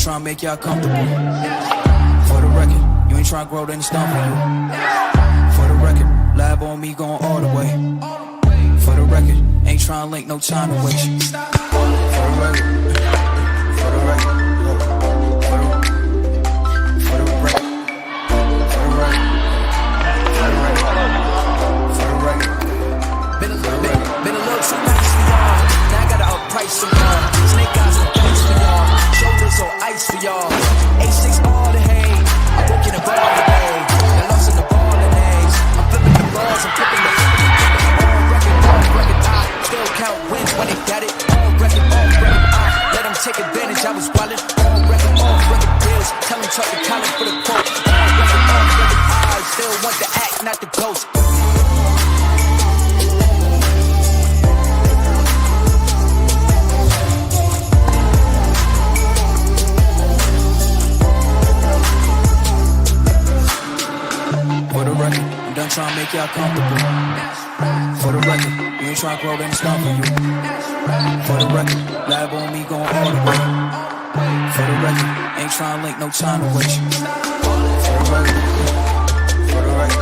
trying to make y'all comfortable. For the record, you ain't trying to grow, then it's done for you. For the record, lab on me going all the way. For the record, ain't trying to link, no time to waste. For the record, for the record, for the record, for the record, for the record. Been a little too nice for y'all. Now I gotta outprice them all. Snake eyes and dice for y'all. Shoulders on ice for y'all. A6 all the hay. I woke in the ball today. I lost in the ball and A's. I'm flipping the balls, I'm flipping the all record. I still count wins when they got it. All record. I let them take advantage. I was wildin'. All record bills. Tell them talk to Colin for the quote. All record. I still want the act, not the ghost. For the record, I'm done trying to make y'all comfortable. For the record, you ain't trying to grow, then it's done for you. For the record, lab on me going all the way. For the record, ain't trying to link, no time to waste. For the record, for the record.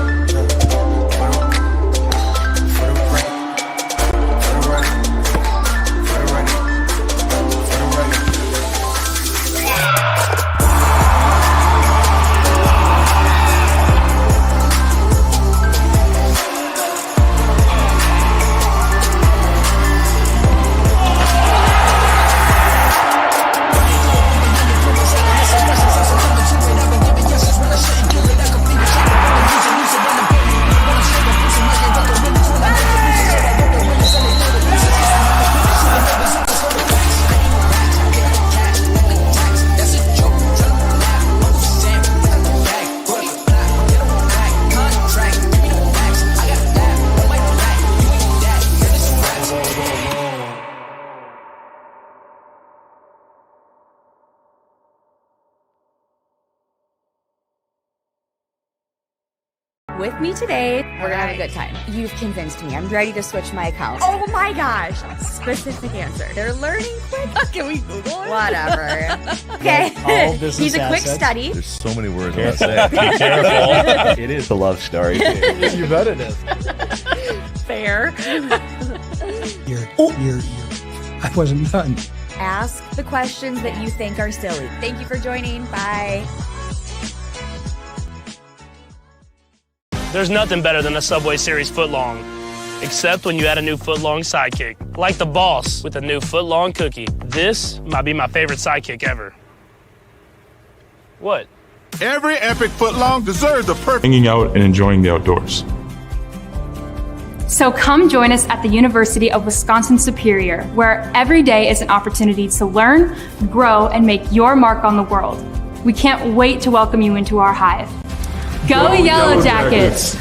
With me today, we're gonna have a good time. You've convinced me. I'm ready to switch my account. Oh my gosh! Specific answer. They're learning quick. Can we Google it? Whatever. Okay. He's a quick study. There's so many words I want to say. Be careful. It is a love story. You bet it is. Fair. I wasn't done. Ask the questions that you think are silly. Thank you for joining. Bye. There's nothing better than a Subway Series footlong, except when you add a new footlong sidekick, like the boss with a new footlong cookie. This might be my favorite sidekick ever. What? Every epic footlong deserves the perfect hanging out and enjoying the outdoors. So come join us at the University of Wisconsin-Superior, where every day is an opportunity to learn, grow, and make your mark on the world. We can't wait to welcome you into our hive. Go Yellow Jackets!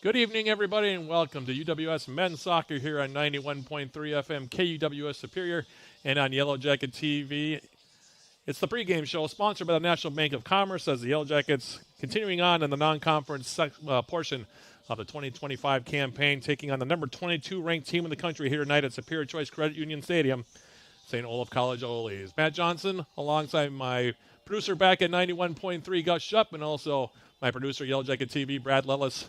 Good evening, everybody, and welcome to UWS Men's Soccer here on 91.3 FM KUWS Superior and on Yellow Jacket TV. It's the pregame show sponsored by the National Bank of Commerce as the Yellow Jackets continuing on in the non-conference portion of the 2025 campaign, taking on the number 22 ranked team in the country here tonight at Superior Choice Credit Union Stadium, St. Olaf College Ole's. Matt Johnson alongside my producer back at 91.3, Gus Shupp, and also my producer, Yellow Jacket TV, Brad Lellis,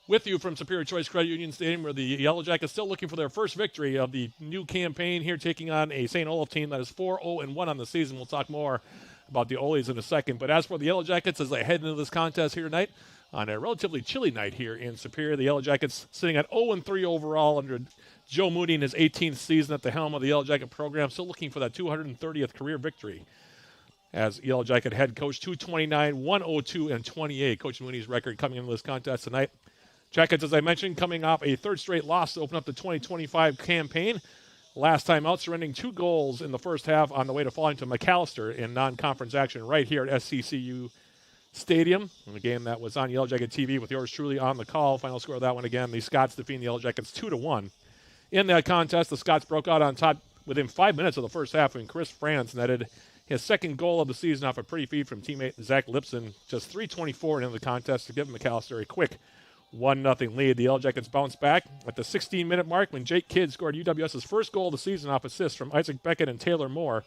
with you from Superior Choice Credit Union Stadium, where the Yellow Jackets still looking for their first victory of the new campaign here, taking on a St. Olaf team that is 4-0-1 on the season. We'll talk more about the Ole's in a second. But as for the Yellow Jackets, as they head into this contest here tonight, on a relatively chilly night here in Superior, the Yellow Jackets sitting at 0-3 overall under Joe Moody in his 18th season at the helm of the Yellow Jacket program, still looking for that 230th career victory. As Yellow Jacket head coach, 229, 102, and 28. Coach Mooney's record coming into this contest tonight. Jackets, as I mentioned, coming off a third straight loss to open up the 2025 campaign. Last time out, surrendering 2 goals in the first half on the way to falling to McAllister in non-conference action right here at SCCU Stadium. In a game that was on Yellow Jacket TV with yours truly on the call. Final score of that one again, the Scots defeating the Yellow Jackets 2-1. In that contest, the Scots broke out on top within 5 minutes of the first half when Chris France netted his second goal of the season off a pretty feed from teammate Zach Lipson. Just 3:24 into the contest to give McAllister a quick 1-0 lead. The Yellow Jackets bounced back at the 16-minute mark when Jake Kidd scored UWS's first goal of the season off assists from Isaac Beckett and Taylor Moore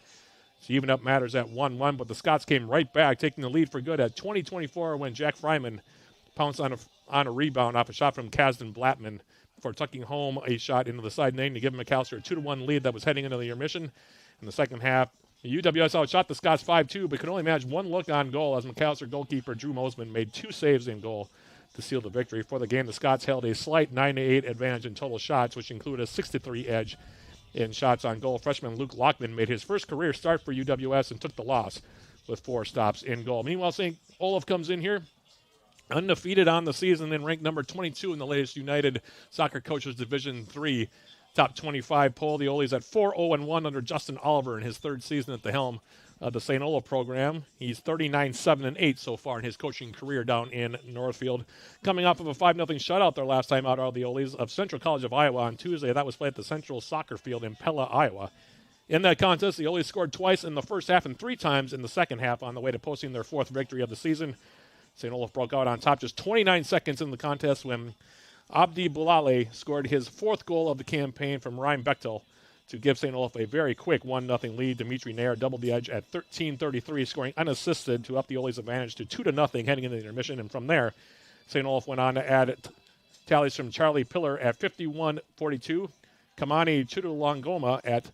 to even up matters at 1-1, but the Scots came right back, taking the lead for good at 20-24 when Jack Fryman pounced on a rebound off a shot from Kasdan Blattman before tucking home a shot into the side lane to give McAllister a 2-1 lead that was heading into the intermission. In the second half, the UWS outshot the Scots 5-2, but could only manage one look on goal as McAllister goalkeeper Drew Mosman made 2 saves in goal to seal the victory. For the game, the Scots held a slight 9-8 advantage in total shots, which included a 6-3 edge in shots on goal. Freshman Luke Lockman made his first career start for UWS and took the loss with 4 stops in goal. Meanwhile, St. Olaf comes in here undefeated on the season and ranked number 22 in the latest United Soccer Coaches Division III top 25 poll. The Ole's at 4-0-1 under Justin Oliver in his 3rd season at the helm of the St. Olaf program. He's 39-7-8 so far in his coaching career down in Northfield. Coming off of a 5-0 shutout their last time out of the Ole's of Central College of Iowa on Tuesday. That was played at the Central Soccer Field in Pella, Iowa. In that contest, the Ole's scored twice in the first half and 3 times in the second half on the way to posting their 4th victory of the season. St. Olaf broke out on top just 29 seconds in the contest when Abdi Boulale scored his 4th goal of the campaign from Ryan Bechtel to give St. Olaf a very quick 1-0 lead. Dimitri Nair doubled the edge at 13:33, scoring unassisted to up the Ole's advantage to 2-0 heading into the intermission. And from there, St. Olaf went on to add tallies from Charlie Pillar at 51-42, Kamani Chudulongoma at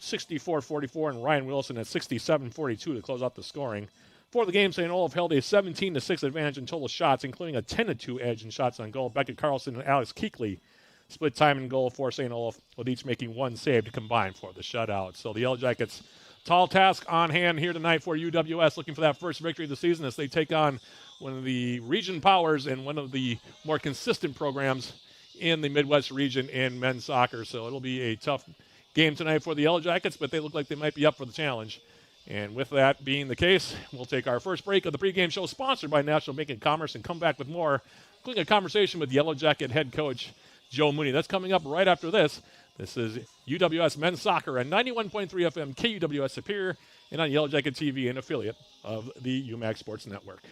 64-44, and Ryan Wilson at 67-42 to close out the scoring. For the game, St. Olaf held a 17-6 advantage in total shots, including a 10-2 edge in shots on goal. Beckett Carlson and Alex Keekley split time in goal for St. Olaf, with each making 1 save to combine for the shutout. So the Yellow Jackets, tall task on hand here tonight for UWS, looking for that first victory of the season as they take on one of the region powers and one of the more consistent programs in the Midwest region in men's soccer. So it'll be a tough game tonight for the Yellow Jackets, but they look like they might be up for the challenge. And with that being the case, we'll take our first break of the pregame show sponsored by National Bank and Commerce and come back with more, including a conversation with Yellow Jacket head coach Joe Mooney. That's coming up right after this. This is UWS Men's Soccer on 91.3 FM KUWS Superior and on Yellow Jacket TV, an affiliate of the UMAC Sports Network.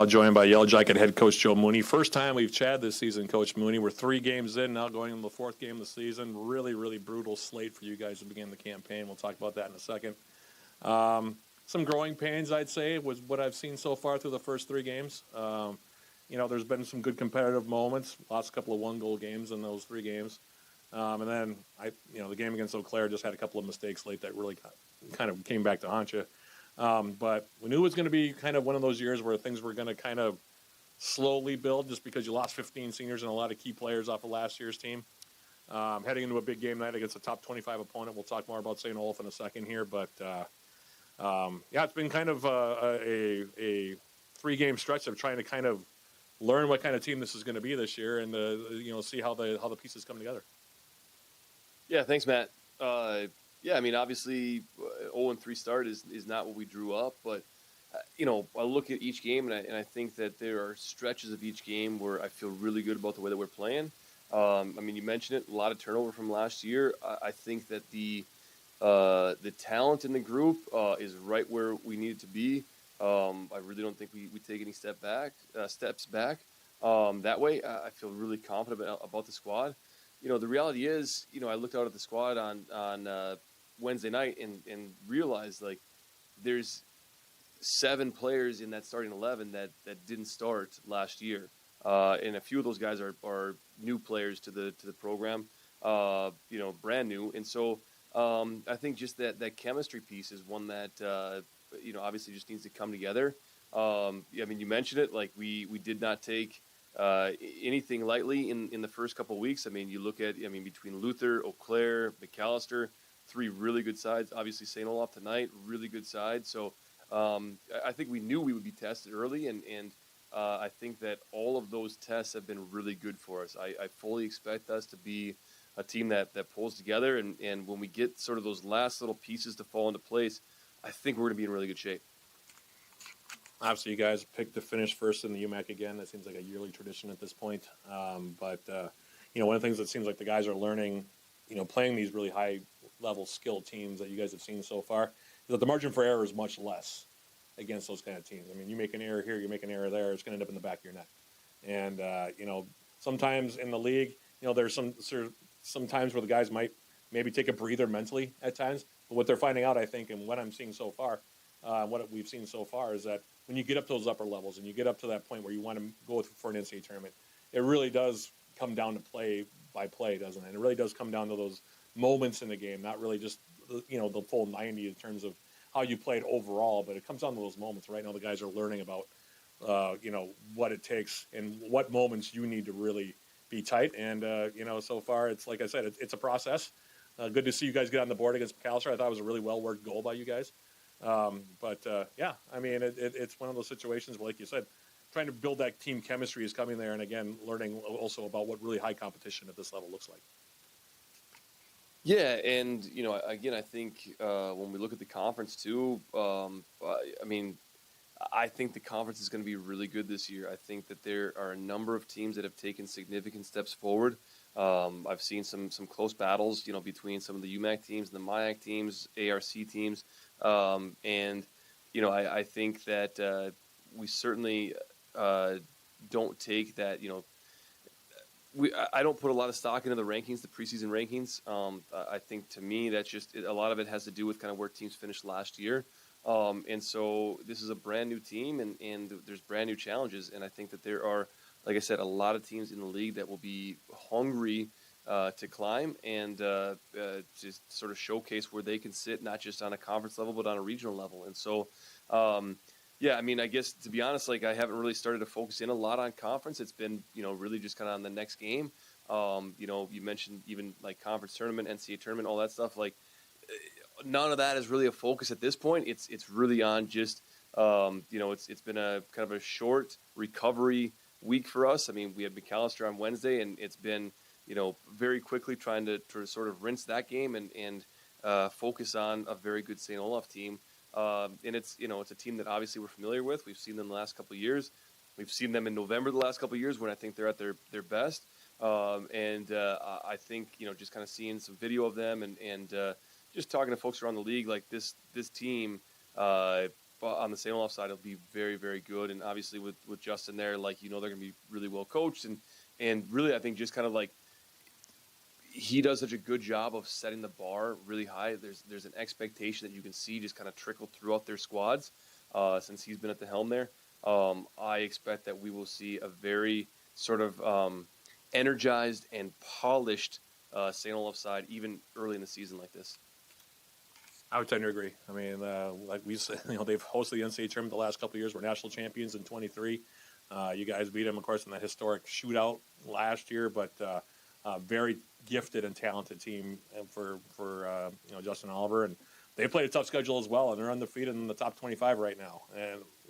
Joined by Yellow Jacket head coach Joe Mooney. First time we've chatted this season, Coach Mooney. We're 3 games in now, going into the 4th game of the season. Really, really brutal slate for you guys to begin the campaign. We'll talk about that in a second. Some growing pains, I'd say, was what I've seen so far through the first 3 games. There's been some good competitive moments. Lost a couple of 1-goal games in those 3 games. And then, the game against Eau Claire just had a couple of mistakes late that really kind of came back to haunt you. But we knew it was going to be kind of one of those years where things were going to kind of slowly build just because you lost 15 seniors and a lot of key players off of last year's team. Heading into a big game night against a top 25 opponent. We'll talk more about St. Olaf in a second here. But, it's been kind of a 3-game stretch of trying to kind of learn what kind of team this is going to be this year and, see how the pieces come together. Yeah, thanks, Matt. Obviously, 0-3 start is not what we drew up, but I look at each game and I think that there are stretches of each game where I feel really good about the way that we're playing. You mentioned it, a lot of turnover from last year. I think that the talent in the group is right where we need it to be. I really don't think we take any steps back. That way, I feel really confident about the squad. The reality is, I looked out at the squad on Wednesday night and realized there's 7 players in that starting 11 that didn't start last year, and a few of those guys are new players to the program, brand new, and so I think just that chemistry piece is one that obviously just needs to come together. You mentioned it, we did not take anything lightly in the first couple of weeks. You look at between Luther, Eau Claire, McAllister, 3 really good sides. Obviously, St. Olaf tonight, really good side. So I think we knew we would be tested early, and I think that all of those tests have been really good for us. I fully expect us to be a team that pulls together, and when we get sort of those last little pieces to fall into place, I think we're going to be in really good shape. Obviously, you guys picked to finish first in the UMAC again. That seems like a yearly tradition at this point. But one of the things that seems like the guys are learning, playing these really high-level skilled teams that you guys have seen so far, is that the margin for error is much less against those kind of teams. You make an error here, you make an error there, it's going to end up in the back of your net. And, sometimes in the league, there's some times where the guys might maybe take a breather mentally at times. But what they're finding out, I think, and what I'm seeing so far, what we've seen so far, is that when you get up to those upper levels and you get up to that point where you want to go for an NCAA tournament, it really does come down to play by play, doesn't it? And it really does come down to those moments in the game, not really just the full 90 in terms of how you played overall, but it comes down to those moments. Right now, the guys are learning about what it takes and what moments you need to really be tight. And so far, it's like I said, it's a process. Good to see you guys get on the board against McAllister. I thought it was a really well worked goal by you guys. It's one of those situations where, like you said, trying to build that team chemistry is coming there, and again, learning also about what really high competition at this level looks like. Yeah, and again, I think when we look at the conference too, I think the conference is going to be really good this year. I think that there are a number of teams that have taken significant steps forward. I've seen some close battles, between some of the UMAC teams and the MIAC teams, ARC teams. I think that we certainly don't take that, I don't put a lot of stock into the rankings, the preseason rankings. I think to me, that's just, a lot of it has to do with kind of where teams finished last year. And so this is a brand new team and there's brand new challenges. And I think that there are, like I said, a lot of teams in the league that will be hungry to climb and just sort of showcase where they can sit, not just on a conference level, but on a regional level. And so, I guess to be honest, I haven't really started to focus in a lot on conference. It's been, really just kind of on the next game. You mentioned even conference tournament, NCAA tournament, all that stuff. None of that is really a focus at this point. It's really on just, it's been a kind of a short recovery week for us. We had McAllister on Wednesday, and it's been, very quickly trying to sort of rinse that game and focus on a very good St. Olaf team. And it's a team that obviously we're familiar with. We've seen them the last couple of years. We've seen them in November the last couple of years when I think they're at their best. I think, just kind of seeing some video of them and just talking to folks around the league, this team, on the St. Olaf side will be very, very good. And obviously with Justin there, like, they're going to be really well coached. And really, I think just kind of like he does such a good job of setting the bar really high. There's an expectation that you can see just kind of trickle throughout their squads since he's been at the helm there. I expect that we will see a very sort of energized and polished St. Olaf side even early in the season like this. I would tend to agree. I mean, like we said, they've hosted the NCAA tournament the last couple of years. We're national champions in 23. You guys beat them, of course, in the historic shootout last year, but very gifted and talented team for Justin Oliver, and they played a tough schedule as well, and they're undefeated in the top 25 right now.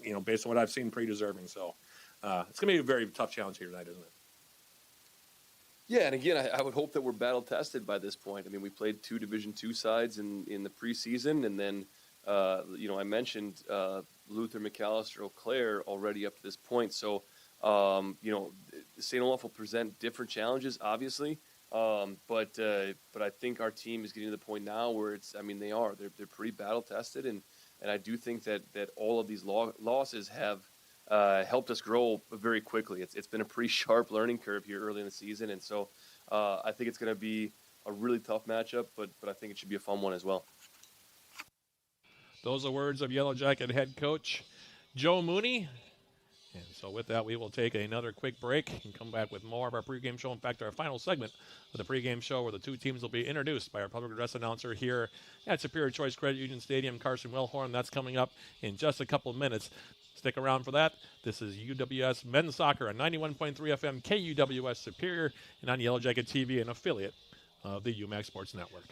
And based on what I've seen, pretty deserving. So it's going to be a very tough challenge here tonight, isn't it? Yeah, and again, I would hope that we're battle tested by this point. I mean, we played 2 Division II sides in the preseason, and then I mentioned Luther, McAllister, Eau Claire already up to this point. So St. Olaf will present different challenges, obviously, but I think our team is getting to the point now where they're pretty battle tested, and I do think that all of these losses have helped us grow very quickly. It's been a pretty sharp learning curve here early in the season, and so I think it's going to be a really tough matchup, but I think it should be a fun one as well. Those are words of Yellow Jacket head coach Joe Mooney. And so with that, we will take another quick break and come back with more of our pregame show. In fact, our final segment of the pregame show where the two teams will be introduced by our public address announcer here at Superior Choice Credit Union Stadium, Carson Wilhorn. That's coming up in just a couple of minutes. Stick around for that. This is UWS Men's Soccer on 91.3 FM KUWS Superior and on Yellow Jacket TV, an affiliate of the UMAC Sports Network.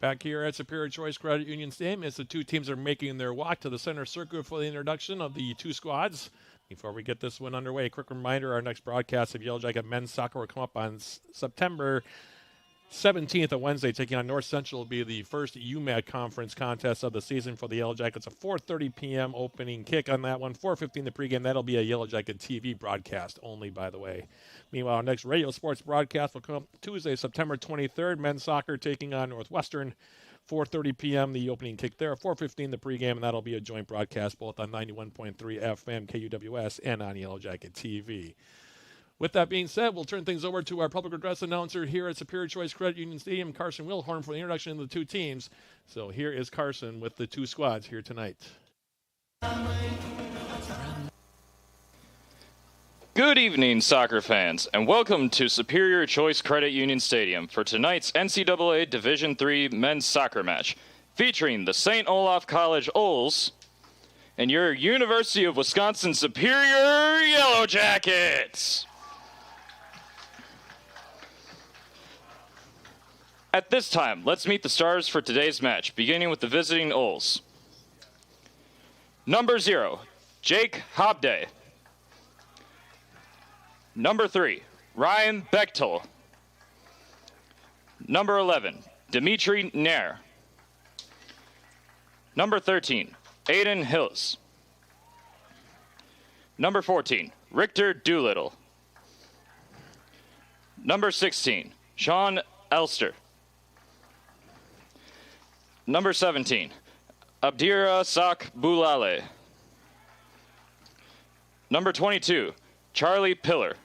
Back here at Superior Choice Credit Union Stadium as the two teams are making their walk to the center circle for the introduction of the two squads. Before we get this one underway, a quick reminder, our next broadcast of Yellow Jacket Men's Soccer will come up on September 17th, a Wednesday, taking on North Central. Will be the first UMAC conference contest of the season for the Yellow Jackets. A 4:30 p.m. opening kick on that one. 4:15 the pregame. That'll be a Yellow Jacket TV broadcast only, by the way. Meanwhile, our next radio sports broadcast will come up Tuesday, September 23rd. Men's soccer taking on Northwestern. 4:30 p.m. the opening kick there. 4:15 the pregame, and that'll be a joint broadcast both on 91.3 FM KUWS and on Yellow Jacket TV. With that being said, we'll turn things over to our public address announcer here at Superior Choice Credit Union Stadium, Carson Wilhorn, for the introduction of the two teams. So here is Carson with the two squads here tonight. Good evening, soccer fans, and welcome to Superior Choice Credit Union Stadium for tonight's NCAA Division III men's soccer match, featuring the St. Olaf College Owls and your University of Wisconsin Superior Yellow Jackets. At this time, let's meet the stars for today's match, beginning with the visiting Owls. Number 0, Jake Hobday. Number 3, Ryan Bechtel. Number 11, Dimitri Nair. Number 13, Aiden Hills. Number 14, Richter Doolittle. Number 16, Sean Elster. Number 17, Abdira Sak Boulale. Number 22, Charlie Pillar.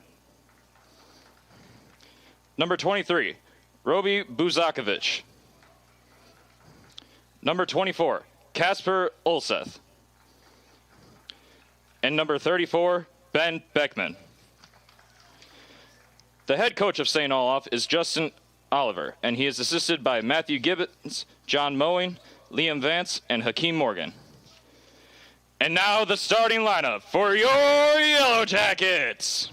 Number 23, Roby Buzakovich. Number 24, Casper Olseth. And number 34, Ben Beckman. The head coach of St. Olaf is Justin Oliver, and he is assisted by Matthew Gibbons, John Mowing, Liam Vance, and Hakeem Morgan. And now the starting lineup for your Yellow Jackets.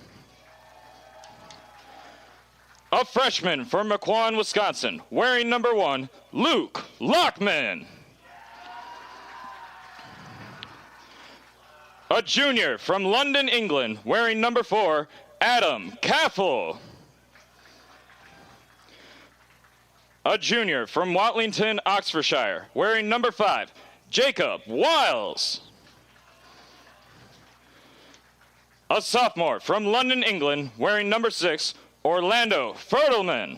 A freshman from Mequon, Wisconsin, wearing number 1, Luke Lockman. A junior from London, England, wearing number 4, Adam Caffel. A junior from Watlington, Oxfordshire, wearing number 5, Jacob Wiles. A sophomore from London, England, wearing number 6, Orlando Fertelman.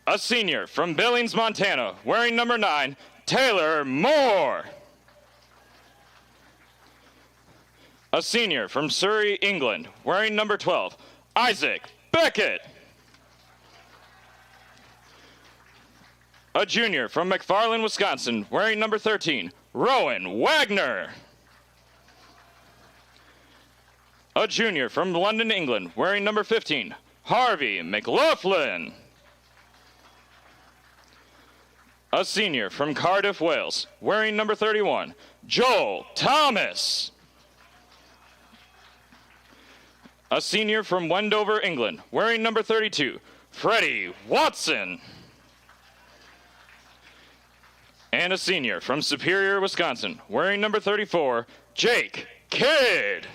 A senior from Billings, Montana, wearing number 9, Taylor Moore. A senior from Surrey, England, wearing number 12, Isaac Beckett. A junior from McFarland, Wisconsin, wearing number 13, Rowan Wagner. A junior from London, England, wearing number 15, Harvey McLaughlin. A senior from Cardiff, Wales, wearing number 31, Joel Thomas. A senior from Wendover, England, wearing number 32, Freddie Watson. And a senior from Superior, Wisconsin, wearing number 34, Jake Kidd.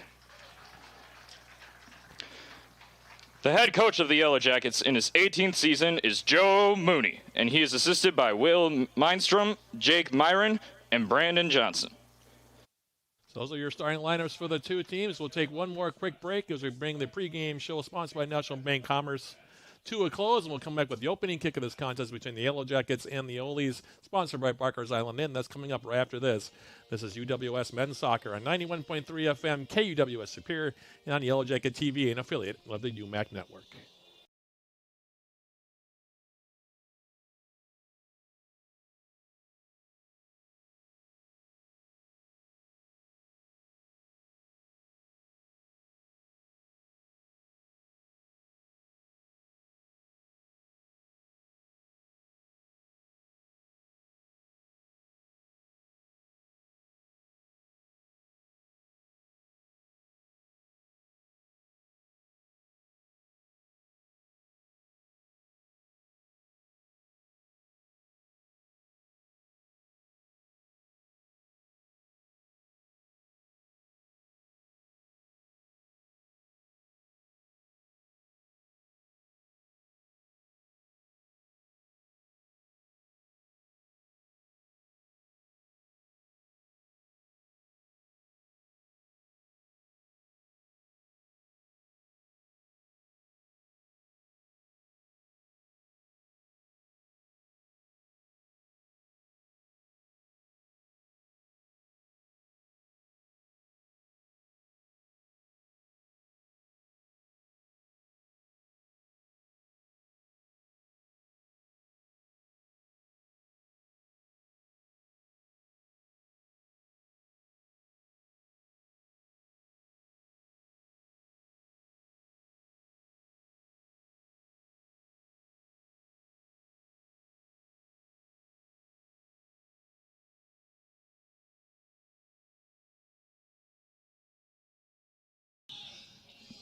The head coach of the Yellow Jackets in his 18th season is Joe Mooney, and he is assisted by Will Mindstrom, Jake Myron, and Brandon Johnson. So those are your starting lineups for the two teams. We'll take one more quick break as we bring the pregame show sponsored by National Bank Commerce to a close, and we'll come back with the opening kick of this contest between the Yellow Jackets and the Olies, sponsored by Barker's Island Inn. That's coming up right after this. This is UWS Men's Soccer on 91.3 FM, KUWS Superior, and on Yellow Jacket TV, an affiliate of the UMAC Network.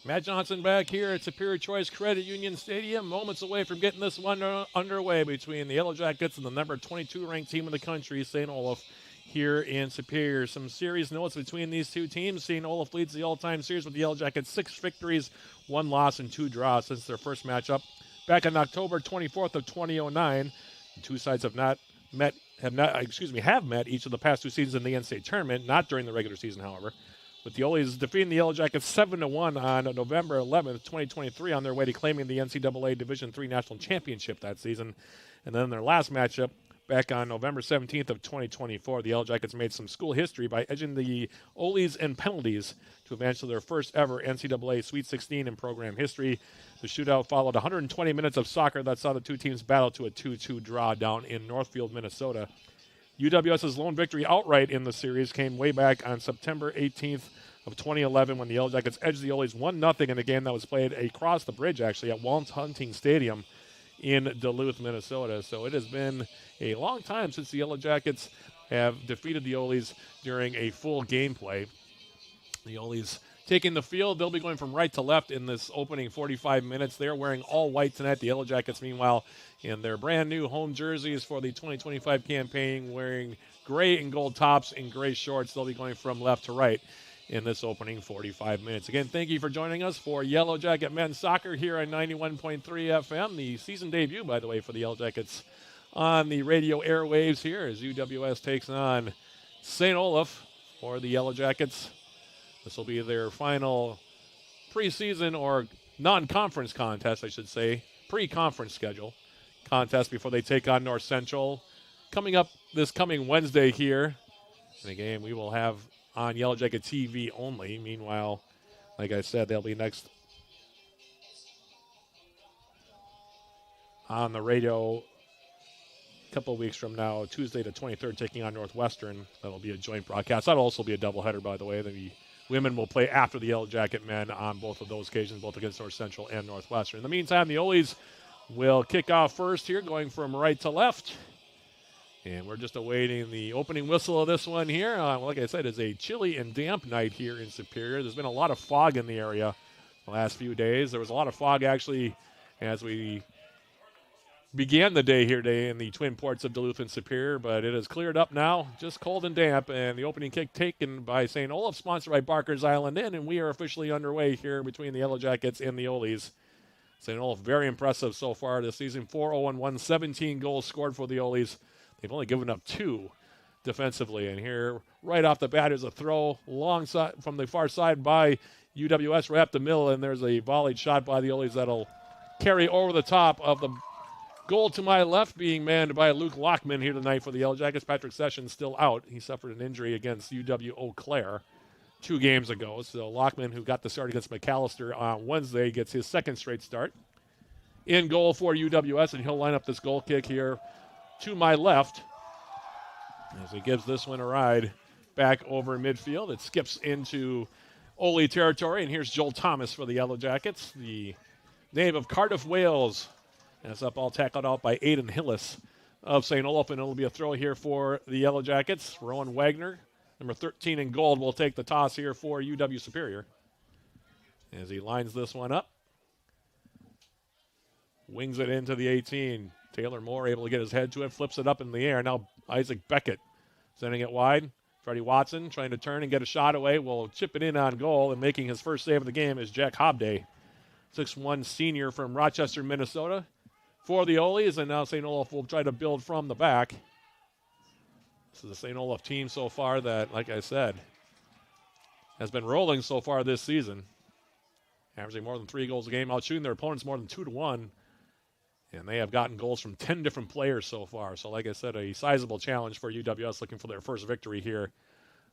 Matt Johnson back here at Superior Choice Credit Union Stadium, moments away from getting this one underway between the Yellow Jackets and the number 22 ranked team in the country, St. Olaf, here in Superior. Some series notes between these two teams. St. Olaf leads the all-time series with the Yellow Jackets 6 victories, 1 loss, and 2 draws since their first matchup back on October 24th of 2009. The two sides have met each of the past 2 seasons in the NCAA tournament, not during the regular season, however. With the Oles defeating the Yellow Jackets 7-1 on November 11th, 2023, on their way to claiming the NCAA Division III National Championship that season. And then their last matchup back on November 17th of 2024, the Yellow Jackets made some school history by edging the Oles in penalties to advance to their first ever NCAA Sweet 16 in program history. The shootout followed 120 minutes of soccer that saw the two teams battle to a 2-2 draw down in Northfield, Minnesota. UWS's lone victory outright in the series came way back on September 18th of 2011 when the Yellow Jackets edged the Oles 1-0 in a game that was played across the bridge, actually, at Waltz Hunting Stadium in Duluth, Minnesota. So it has been a long time since the Yellow Jackets have defeated the Oles during a full gameplay. The Oles taking the field. They'll be going from right to left in this opening 45 minutes. They're wearing all white tonight. The Yellow Jackets, meanwhile, in their brand new home jerseys for the 2025 campaign, wearing gray and gold tops and gray shorts. They'll be going from left to right in this opening 45 minutes. Again, thank you for joining us for Yellow Jacket Men's Soccer here on 91.3 FM. The season debut, by the way, for the Yellow Jackets on the radio airwaves here as UWS takes on St. Olaf for the Yellow Jackets. This will be their final preseason or non-conference contest, I should say, pre-conference schedule contest before they take on North Central. Coming up this coming Wednesday here, and again, we will have on Yellow Jacket TV only. Meanwhile, like I said, they'll be next on the radio a couple of weeks from now, Tuesday the 23rd, taking on Northwestern. That'll be a joint broadcast. That'll also be a doubleheader, by the way. The women will play after the Yellow Jacket men on both of those occasions, both against North Central and Northwestern. In the meantime, the Oles will kick off first here, going from right to left. And we're just awaiting the opening whistle of this one here. Like I said, it's a chilly and damp night here in Superior. There's been a lot of fog in the area the last few days. There was a lot of fog, actually, as we began the day here today in the twin ports of Duluth and Superior, but it has cleared up now, just cold and damp, and the opening kick taken by St. Olaf, sponsored by Barker's Island Inn, and we are officially underway here between the Yellow Jackets and the Oles. St. Olaf, very impressive so far this season, 4-0-1, 17 goals scored for the Oles. They've only given up 2 defensively, and here, right off the bat, is a throw long side from the far side by UWS right up the middle, and there's a volleyed shot by the Oles that'll carry over the top of the goal to my left, being manned by Luke Lockman here tonight for the Yellow Jackets. Patrick Sessions still out. He suffered an injury against UW Eau Claire 2 games ago. So Lockman, who got the start against McAllister on Wednesday, gets his second straight start. In goal for UWS, and he'll line up this goal kick here to my left as he gives this one a ride back over midfield. It skips into Ole territory, and here's Joel Thomas for the Yellow Jackets, the native of Cardiff, Wales. And it's up all tackled out by Aiden Hillis of St. Olaf, and it'll be a throw here for the Yellow Jackets. Rowan Wagner, number 13 in gold, will take the toss here for UW Superior as he lines this one up. Wings it into the 18. Taylor Moore able to get his head to it, flips it up in the air. Now Isaac Beckett sending it wide. Freddie Watson trying to turn and get a shot away. Will chip it in on goal, and making his first save of the game is Jack Hobday, 6'1" senior from Rochester, Minnesota, for the Oles, and now St. Olaf will try to build from the back. This is a St. Olaf team so far that, like I said, has been rolling so far this season, averaging more than 3 goals a game, outshooting their opponents more than 2-1, and they have gotten goals from 10 different players so far. So, like I said, a sizable challenge for UWS, looking for their first victory here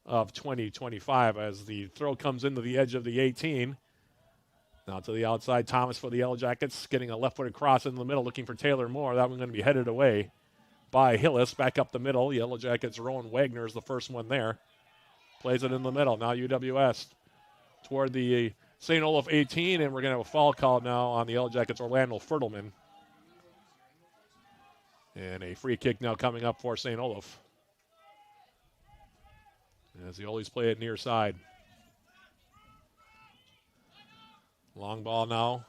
of 2025 as the throw comes into the edge of the 18. Now to the outside, Thomas for the Yellow Jackets, getting a left-footed cross in the middle, looking for Taylor Moore. That one going to be headed away by Hillis. Back up the middle. Yellow Jackets, Rowan Wagner is the first one there. Plays it in the middle. Now UWS toward the St. Olaf 18, and we're going to have a foul call now on the Yellow Jackets, Orlando Fertelman. And a free kick now coming up for St. Olaf as the Oles play it near side. Long ball now.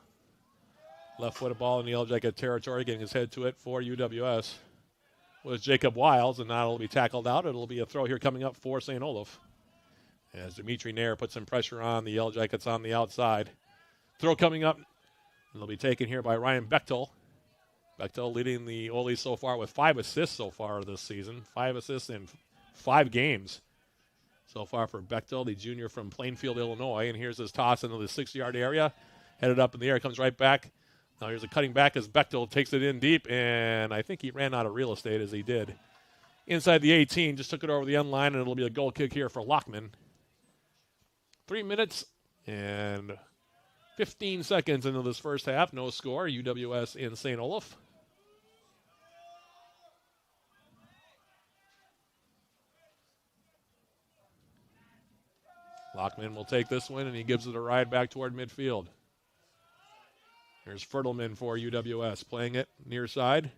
Left-footed ball in the Yellow Jacket territory, getting his head to it for UWS. Was Jacob Wiles, and now it'll be tackled out. It'll be a throw here coming up for St. Olaf. As Dimitri Nair puts some pressure on the Yellow Jackets on the outside. Throw coming up. It'll be taken here by Ryan Bechtel. Bechtel leading the Oles so far with 5 assists so far this season. 5 assists in 5 games so far for Bechtel, the junior from Plainfield, Illinois. And here's his toss into the 6-yard area. Headed up in the air, comes right back. Now here's a cutting back as Bechtel takes it in deep, and I think he ran out of real estate as he did. Inside the 18, just took it over the end line, and it'll be a goal kick here for Lockman. 3 minutes and 15 seconds into this first half. No score. UWS in St. Olaf. Lockman will take this one, and he gives it a ride back toward midfield. Here's Fertelman for UWS, playing it near side.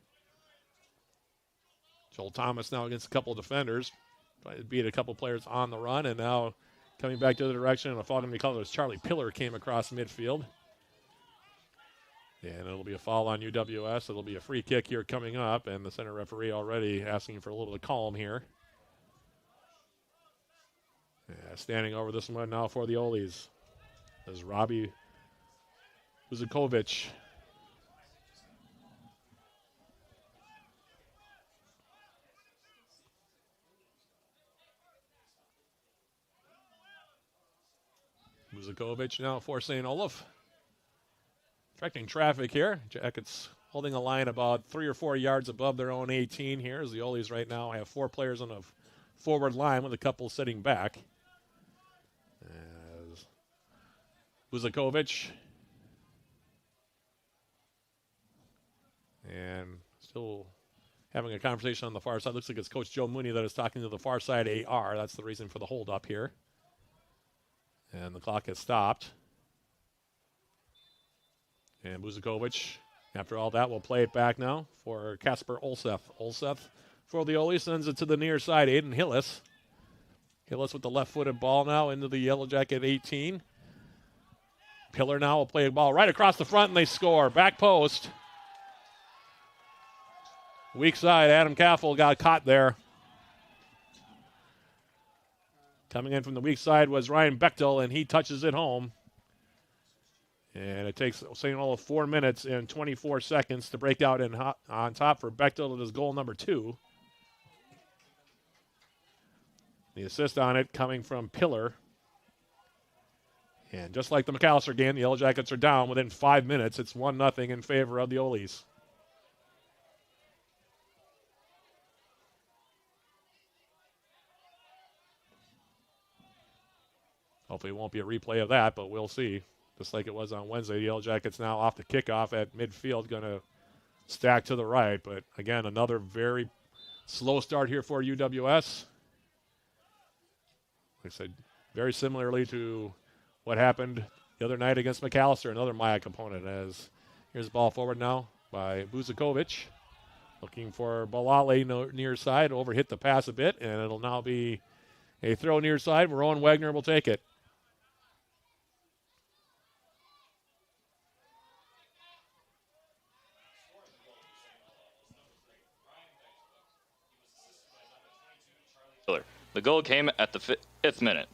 Joel Thomas now against a couple of defenders. Beat a couple players on the run, and now coming back to the direction, and a foul going to be called as Charlie Pillar came across midfield. And it'll be a foul on UWS. It'll be a free kick here coming up, and the center referee already asking for a little bit of calm here. Yeah, standing over this one now for the Oles is Robbie Buzakovic. Buzakovic now for St. Olaf. Directing traffic here. Jackets holding a line about 3 or 4 yards above their own 18 here, as the Oles right now have 4 players on a forward line with a couple sitting back. As Buzakovic. And still having a conversation on the far side. Looks like it's Coach Joe Mooney that is talking to the far side AR. That's the reason for the hold up here. And the clock has stopped. And Buzakovic, after all that, will play it back now for Kasper Olseth. Olseth for the Oles sends it to the near side. Aiden Hillis. Hillis with the left-footed ball now into the Yellow Jacket 18. Pillar now will play a ball right across the front, and they score. Back post. Weak side, Adam Caffel got caught there. Coming in from the weak side was Ryan Bechtel, and he touches it home. And it takes St. Olaf 4 minutes and 24 seconds to break out on top for Bechtel. It is goal number 2. The assist on it coming from Pillar. And just like the McAllister game, the Yellow Jackets are down within 5 minutes. It's 1-0 in favor of the Oles. Hopefully it won't be a replay of that, but we'll see. Just like it was on Wednesday, the Yellow Jackets now off the kickoff at midfield, going to stack to the right. But again, another very slow start here for UWS. Like I said, very similarly to what happened the other night against McAllister, another Maya component. As here's the ball forward now by Buzakovic. Looking for Balale near side, overhit the pass a bit, and it'll now be a throw near side. Rowan Wagner will take it. The goal came at the 5th minute.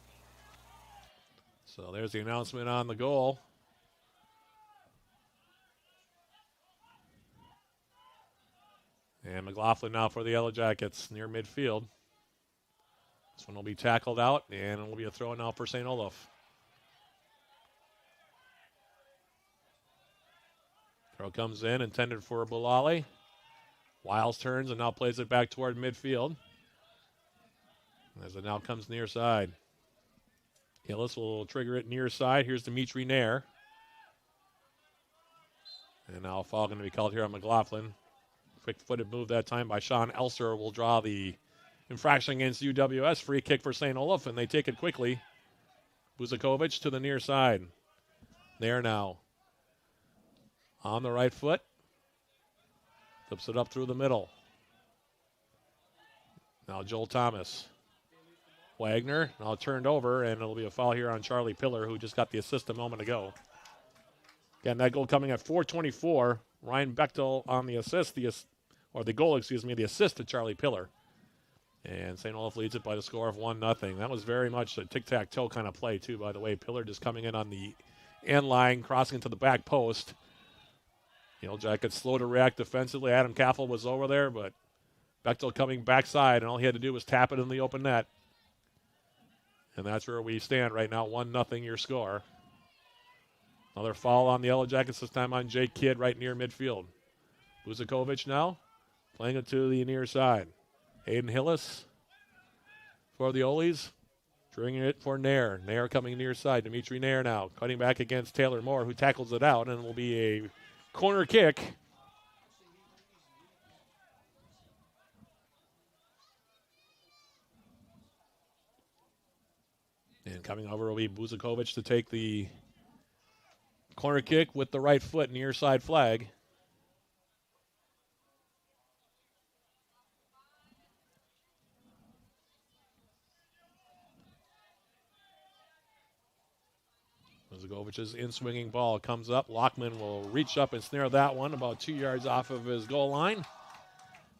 So there's the announcement on the goal. And McLaughlin now for the Yellow Jackets near midfield. This one will be tackled out, and it will be a throw now for St. Olaf. Throw comes in, intended for Bulale. Wiles turns and now plays it back toward midfield. As it now comes near side. Hillis will trigger it near side. Here's Dimitri Nair. And now a foul going to be called here on McLaughlin. Quick-footed move that time by Sean Elser will draw the infraction against UWS. Free kick for St. Olaf, and they take it quickly. Buzakovic to the near side. Nair now. On the right foot. Flips it up through the middle. Now Joel Thomas. Wagner now turned over, and it'll be a foul here on Charlie Pillar, who just got the assist a moment ago. Again, that goal coming at 4:24. Ryan Bechtel on the assist, the goal, the assist to Charlie Pillar. And St. Olaf leads it by the score of 1-0. That was very much a tic-tac-toe kind of play, too, by the way. Pillar just coming in on the end line, crossing into the back post. Yellow Jackets slow to react defensively. Adam Caffel was over there, but Bechtel coming backside, and all he had to do was tap it in the open net. And that's where we stand right now, 1-0 your score. Another foul on the Yellow Jackets, this time on Jake Kidd right near midfield. Buzakovic now playing it to the near side. Aiden Hillis for the Olies. Bringing it for Nair. Nair coming near side. Dimitri Nair now cutting back against Taylor Moore, who tackles it out, and it will be a corner kick. And coming over will be Buzakovic to take the corner kick with the right foot, near side flag. Buzakovic's in-swinging ball comes up. Lockman will reach up and snare that one about 2 yards off of his goal line.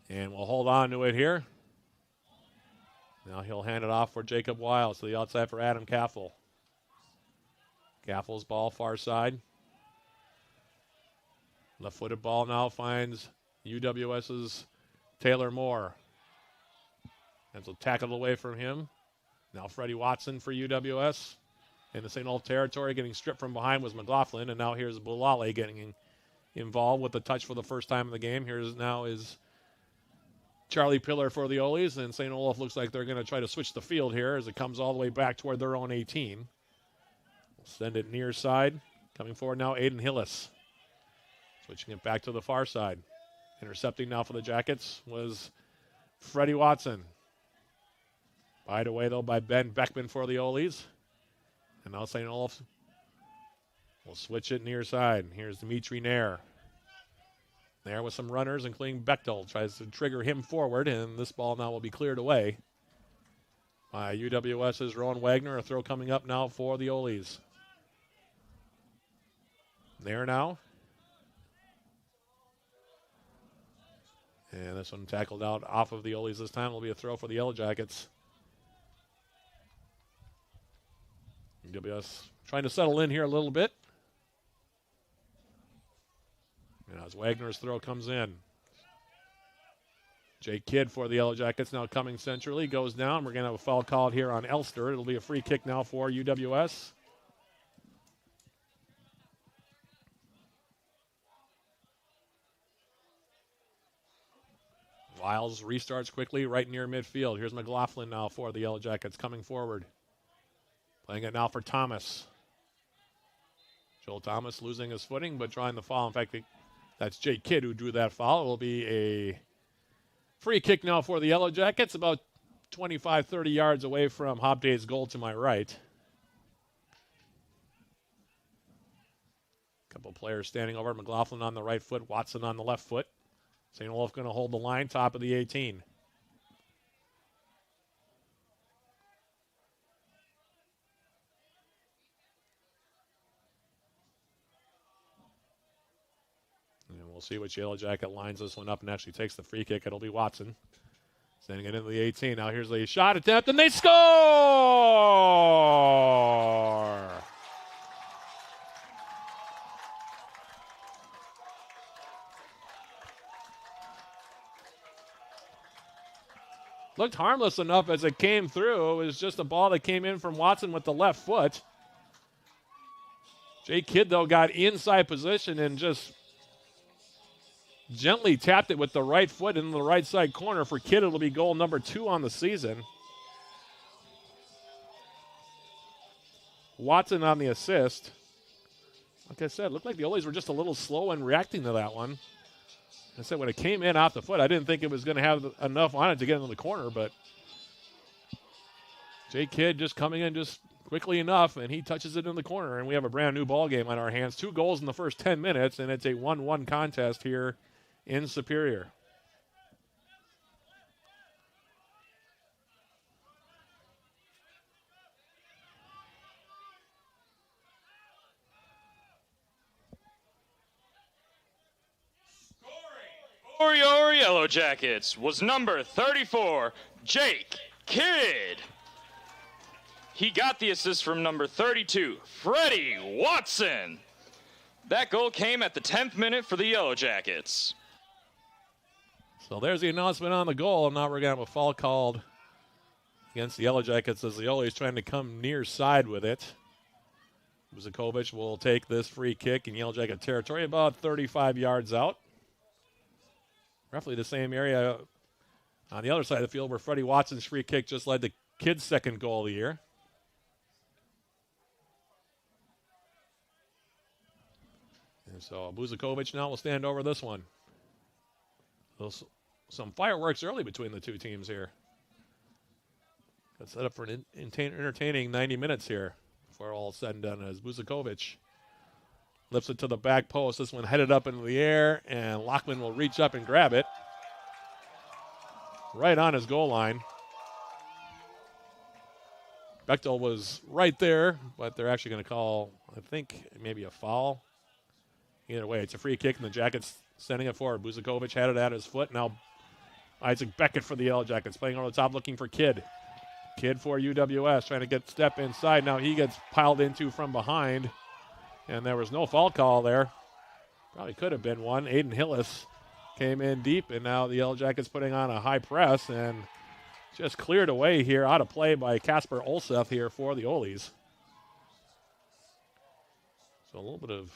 And we'll hold on to it here. Now he'll hand it off for Jacob Wiles to the outside for Adam Caffel. Caffel's ball far side. Left-footed ball now finds UWS's Taylor Moore. And so tackled away from him. Now Freddie Watson for UWS. In the St. Olaf territory, getting stripped from behind was McLaughlin, and now here's Bulale getting involved with the touch for the first time in the game. Here's now is Charlie Pillar for the Olies, and St. Olaf looks like they're going to try to switch the field here as it comes all the way back toward their own 18. We'll send it near side. Coming forward now, Aiden Hillis. Switching it back to the far side. Intercepting now for the Jackets was Freddie Watson. Bied away, though, by Ben Beckman for the Olies. And now St. Olaf will switch it near side. Here's Dimitri Nair. Nair with some runners, including Bechtel. Tries to trigger him forward, and this ball now will be cleared away by UWS's Rowan Wagner. A throw coming up now for the Olies. Nair now. And this one tackled out off of the Olies this time. Will be a throw for the Yellow Jackets. UWS trying to settle in here a little bit. And as Wagner's throw comes in. Jake Kidd for the Yellow Jackets now coming centrally. Goes down. We're going to have a foul called here on Elster. It'll be a free kick now for UWS. Wiles restarts quickly right near midfield. Here's McLaughlin now for the Yellow Jackets coming forward. Playing it now for Thomas. Joel Thomas losing his footing, but trying the foul. In fact, that's Jake Kidd who drew that foul. It will be a free kick now for the Yellow Jackets, about 25, 30 yards away from Hobday's goal to my right. A couple players standing over. McLaughlin on the right foot, Watson on the left foot. St. Olaf going to hold the line, top of the 18. We'll see which Yellow Jacket lines this one up and actually takes the free kick. It'll be Watson. Sending it into the 18. Now here's the shot attempt, and they score! Looked harmless enough as it came through. It was just a ball that came in from Watson with the left foot. Jake Kidd, though, got inside position and just gently tapped it with the right foot into the right side corner. For Kidd, it'll be goal number 2 on the season. Watson on the assist. Like I said, looked like the Olies were just a little slow in reacting to that one. I said when it came in off the foot, I didn't think it was going to have enough on it to get into the corner, but Jake Kidd just coming in just quickly enough, and he touches it in the corner, and we have a brand new ball game on our hands. 2 goals in the first 10 minutes, and it's a 1-1 contest here in Superior. For your Yellow Jackets was number 34, Jake Kidd. He got the assist from number 32, Freddie Watson. That goal came at the 10th minute for the Yellow Jackets. So there's the announcement on the goal. Now we're going to have a foul called against the Yellow Jackets as the Ollie's trying to come near side with it. Buzakovich will take this free kick in Yellow Jacket territory, about 35 yards out. Roughly the same area on the other side of the field where Freddie Watson's free kick just led to Kidd's second goal of the year. And so Buzakovich now will stand over this one. Some fireworks early between the two teams here. Got set up for an entertaining 90 minutes here before all said and done as Buzakovich lifts it to the back post. This one headed up into the air, and Lockman will reach up and grab it. Right on his goal line. Bechtel was right there, but they're actually going to call, I think, maybe a foul. Either way, it's a free kick, and the Jackets sending it forward. Buzakovich had it at his foot. Now Isaac Beckett for the Yellow Jackets, playing over the top, looking for Kidd. Kidd for UWS, trying to get step inside. Now he gets piled into from behind, and there was no foul call there. Probably could have been one. Aiden Hillis came in deep, and now the Yellow Jackets putting on a high press, and just cleared away here, out of play by Kasper Olseth here for the Ollies. So a little bit of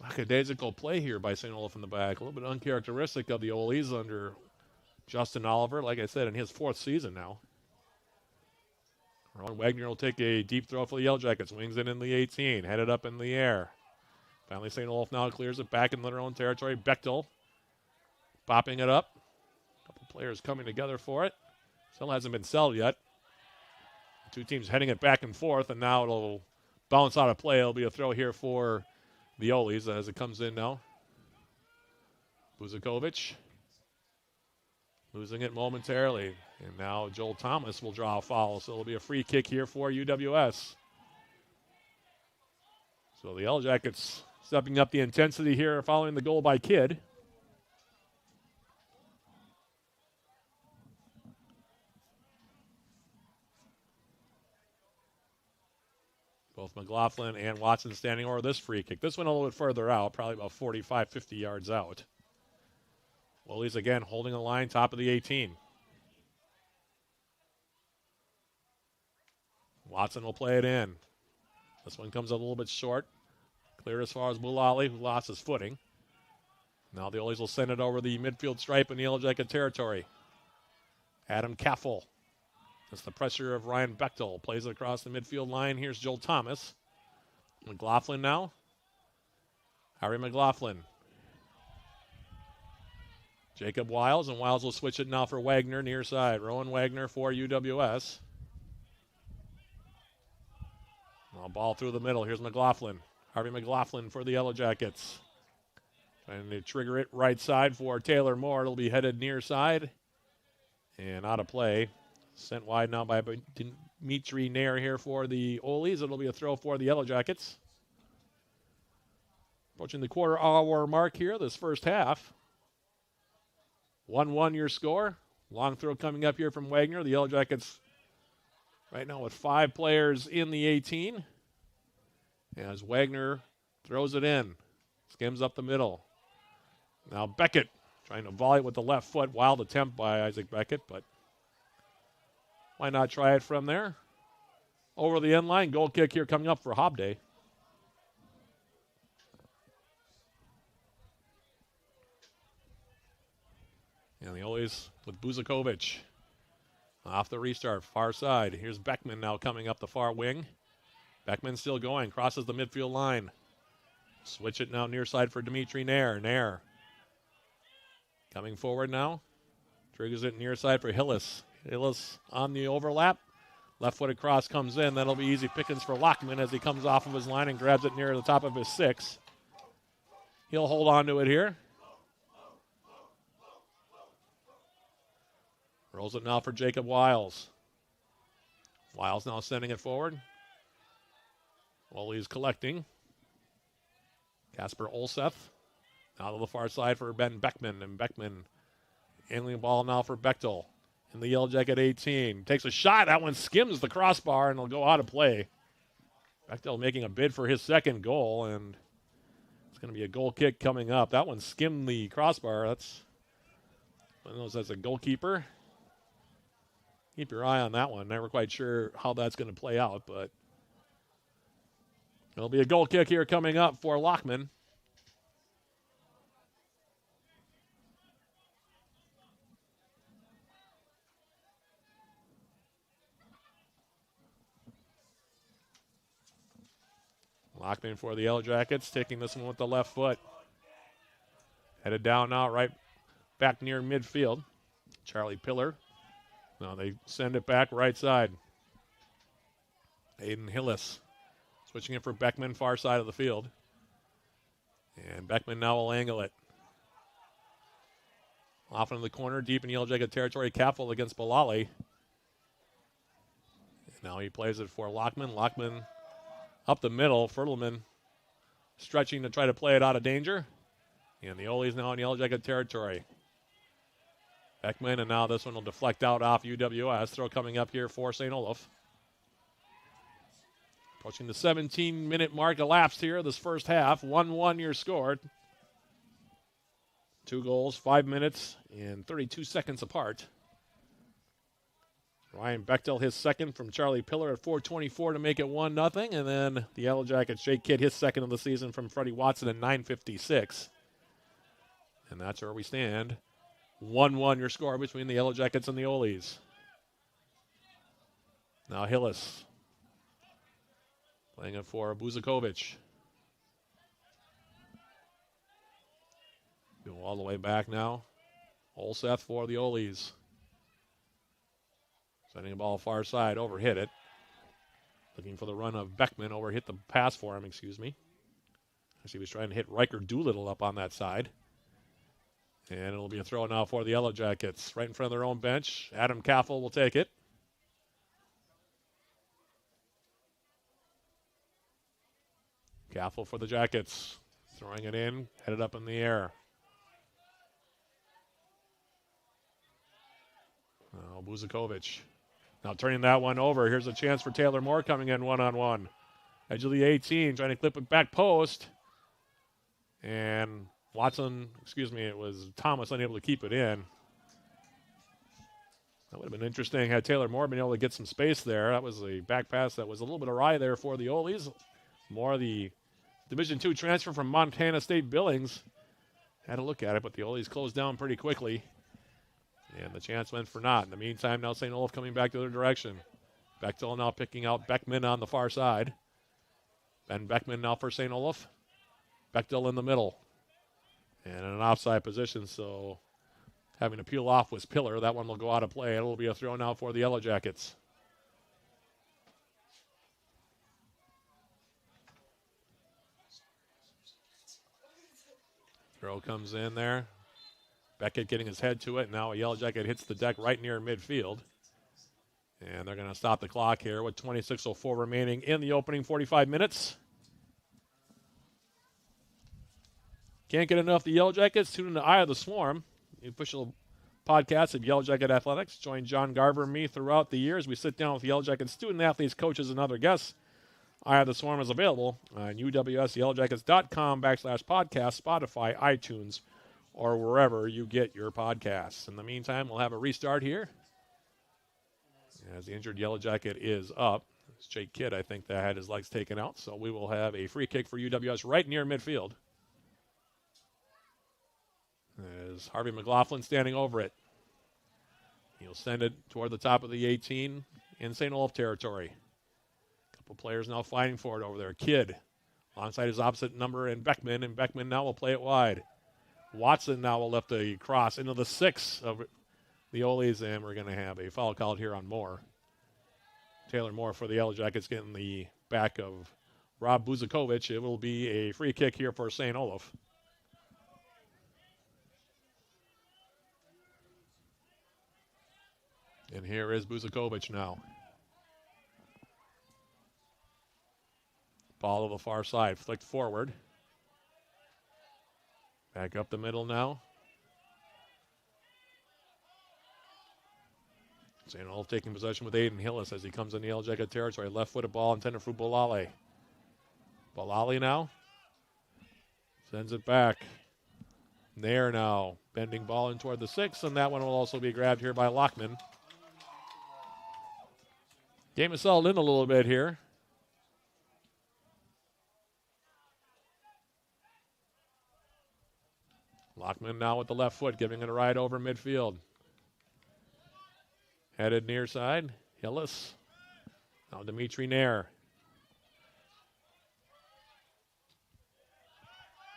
lackadaisical play here by St. Olaf in the back. A little bit uncharacteristic of the Ollies under Justin Oliver, like I said, in his fourth season now. Ron Wagner will take a deep throw for the Yellow Jackets. Wings it in the 18, headed up in the air. Finally, St. Olaf now clears it back in their own territory. Bechtel popping it up. A couple players coming together for it. Still hasn't been settled yet. Two teams heading it back and forth, and now it'll bounce out of play. It'll be a throw here for the Ollies as it comes in now. Buzakovich losing it momentarily. And now Joel Thomas will draw a foul, so it'll be a free kick here for UWS. So the Yellow Jackets stepping up the intensity here following the goal by Kidd. Both McLaughlin and Watson standing over this free kick. This one a little bit further out, probably about 45, 50 yards out. Willie's again holding the line, top of the 18. Watson will play it in. This one comes up a little bit short. Clear as far as Bulali, who lost his footing. Now the Ollies will send it over the midfield stripe in the Yellow Jacket territory. Adam Kaffel. That's the pressure of Ryan Bechtel. Plays it across the midfield line. Here's Joel Thomas. McLaughlin now. Harry McLaughlin. Jacob Wiles, and Wiles will switch it now for Wagner near side. Rowan Wagner for UWS. Well, ball through the middle. Here's McLaughlin. Harvey McLaughlin for the Yellow Jackets. Trying to trigger it right side for Taylor Moore. It'll be headed near side and out of play. Sent wide now by Dimitri Nair here for the Ollies. It'll be a throw for the Yellow Jackets. Approaching the quarter-hour mark here, this first half. 1-1 your score. Long throw coming up here from Wagner. The Yellow Jackets right now with 5 players in the 18. As Wagner throws it in. Skims up the middle. Now Beckett trying to volley with the left foot. Wild attempt by Isaac Beckett, but why not try it from there? Over the end line. Goal kick here coming up for Hobday. And the Ollies with Buzakovich. Off the restart, far side. Here's Beckman now coming up the far wing. Beckman still going, crosses the midfield line. Switch it now near side for Dimitri Nair. Nair coming forward now. Triggers it near side for Hillis. Hillis on the overlap. Left footed cross comes in. That'll be easy pickings for Lockman as he comes off of his line and grabs it near the top of his 6. He'll hold on to it here. Rolls it now for Jacob Wiles. Wiles now sending it forward. Well, he's collecting. Kasper Olseth Now to the far side for Ben Beckman, and Beckman handling the ball now for Bechtel. In the Yellow Jacket 18. Takes a shot. That one skims the crossbar, and it'll go out of play. Bechtel making a bid for his second goal, and it's going to be a goal kick coming up. That one skimmed the crossbar. That's one of those as a goalkeeper. Keep your eye on that one. Never quite sure how that's going to play out, but it'll be a goal kick here coming up for Lockman. Lockman for the Yellow Jackets, taking this one with the left foot. Headed down now, right back near midfield. Charlie Pillar. Now they send it back right side. Aiden Hillis switching it for Beckman, far side of the field. And Beckman now will angle it. Off into the corner, deep in Yellow Jacket territory. Kaffel against Balali. And now he plays it for Lockman. Lockman up the middle. Fertelman stretching to try to play it out of danger. And the Ole's now in Yellow Jacket territory. Beckman, and now this one will deflect out off UWS. Throw coming up here for St. Olaf. Approaching the 17-minute mark elapsed here this first half. 1-1 your score. 2 goals, 5 minutes, and 32 seconds apart. Ryan Bechtel, his second from Charlie Pillar at 4:24 to make it 1-0. And then the Yellow Jackets, Jake Kidd, his second of the season from Freddie Watson at 9:56. And that's where we stand. 1-1 your score between the Yellow Jackets and the Ole's. Now Hillis playing it for Buzakovic. Go all the way back now. Olseth for the Ole's. Sending the ball far side, overhit it. Looking for the run of Beckman, overhit the pass for him, excuse me. As he was trying to hit Riker Doolittle up on that side. And it'll be a throw now for the Yellow Jackets. Right in front of their own bench. Adam Kaffel will take it. Kaffel for the Jackets. Throwing it in, headed up in the air. Now Buzakovic. Now turning that one over. Here's a chance for Taylor Moore coming in one-on-one. Edge of the 18, trying to clip it back post. And it was Thomas unable to keep it in. That would have been interesting had Taylor Moore been able to get some space there. That was a back pass that was a little bit awry there for the Ole's. Moore, the Division II transfer from Montana State Billings. Had a look at it, but the Ole's closed down pretty quickly. And the chance went for naught. In the meantime, now St. Olaf coming back the other direction. Bechtel now picking out Beckman on the far side. Ben Beckman now for St. Olaf. Bechtel in the middle. And in an offside position, so having to peel off was Pillar. That one will go out of play. It'll be a throw now for the Yellow Jackets. Throw comes in there. Beckett getting his head to it. Now a Yellow Jacket hits the deck right near midfield. And they're going to stop the clock here with 26:04 remaining in the opening 45 minutes. Can't get enough of the Yellow Jackets. Tune in to Eye of the Swarm, the official podcast of Yellow Jacket Athletics. Join John Garver and me throughout the years. We sit down with Yellow Jacket student athletes, coaches, and other guests. Eye of the Swarm is available on uwsyellowjackets.com/podcast, Spotify, iTunes, or wherever you get your podcasts. In the meantime, we'll have a restart here as the injured Yellow Jacket is up. It's Jake Kidd, I think, that had his legs taken out. So we will have a free kick for UWS right near midfield. As Harvey McLaughlin standing over it. He'll send it toward the top of the 18 in St. Olaf territory. A couple players now fighting for it over there. Kidd alongside his opposite number and Beckman now will play it wide. Watson now will lift a cross into the 6 of the Ole's, and we're going to have a foul called here on Moore. Taylor Moore for the Yellow Jackets getting the back of Rob Buzakovic. It will be a free kick here for St. Olaf. And here is Buzakovic now. Ball to the far side, flicked forward. Back up the middle now. St. Olaf taking possession with Aiden Hillis as he comes in the Yellow Jacket territory. Left-footed ball intended for Bulale. Bulale now. Sends it back. There now. Bending ball in toward the 6, and that one will also be grabbed here by Lockman. Game has settled in a little bit here. Lockman now with the left foot, giving it a ride over midfield. Headed near side. Hillis. Now Dimitri Nair.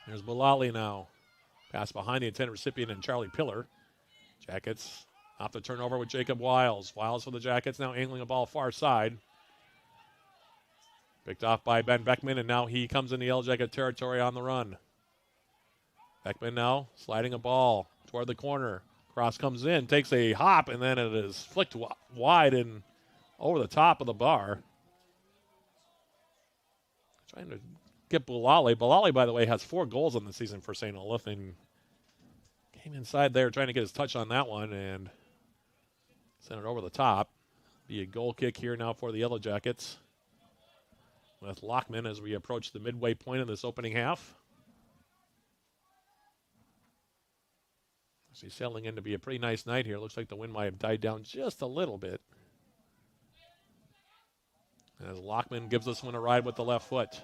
There's Bulali now. Pass behind the intended recipient and Charlie Pillar. Jackets off the turnover with Jacob Wiles. Wiles for the Jackets, now angling a ball far side. Picked off by Ben Beckman, and now he comes in the Yellow Jacket territory on the run. Beckman now sliding a ball toward the corner. Cross comes in, takes a hop, and then it is flicked wide and over the top of the bar. Trying to get Bulali. Bulali, by the way, has 4 goals in the season for St. Olaf, and came inside there trying to get his touch on that one and sent it over the top. Be a goal kick here now for the Yellow Jackets with Lockman as we approach the midway point of this opening half. He's settling in to be a pretty nice night here. Looks like the wind might have died down just a little bit. As Lockman gives this one a ride with the left foot.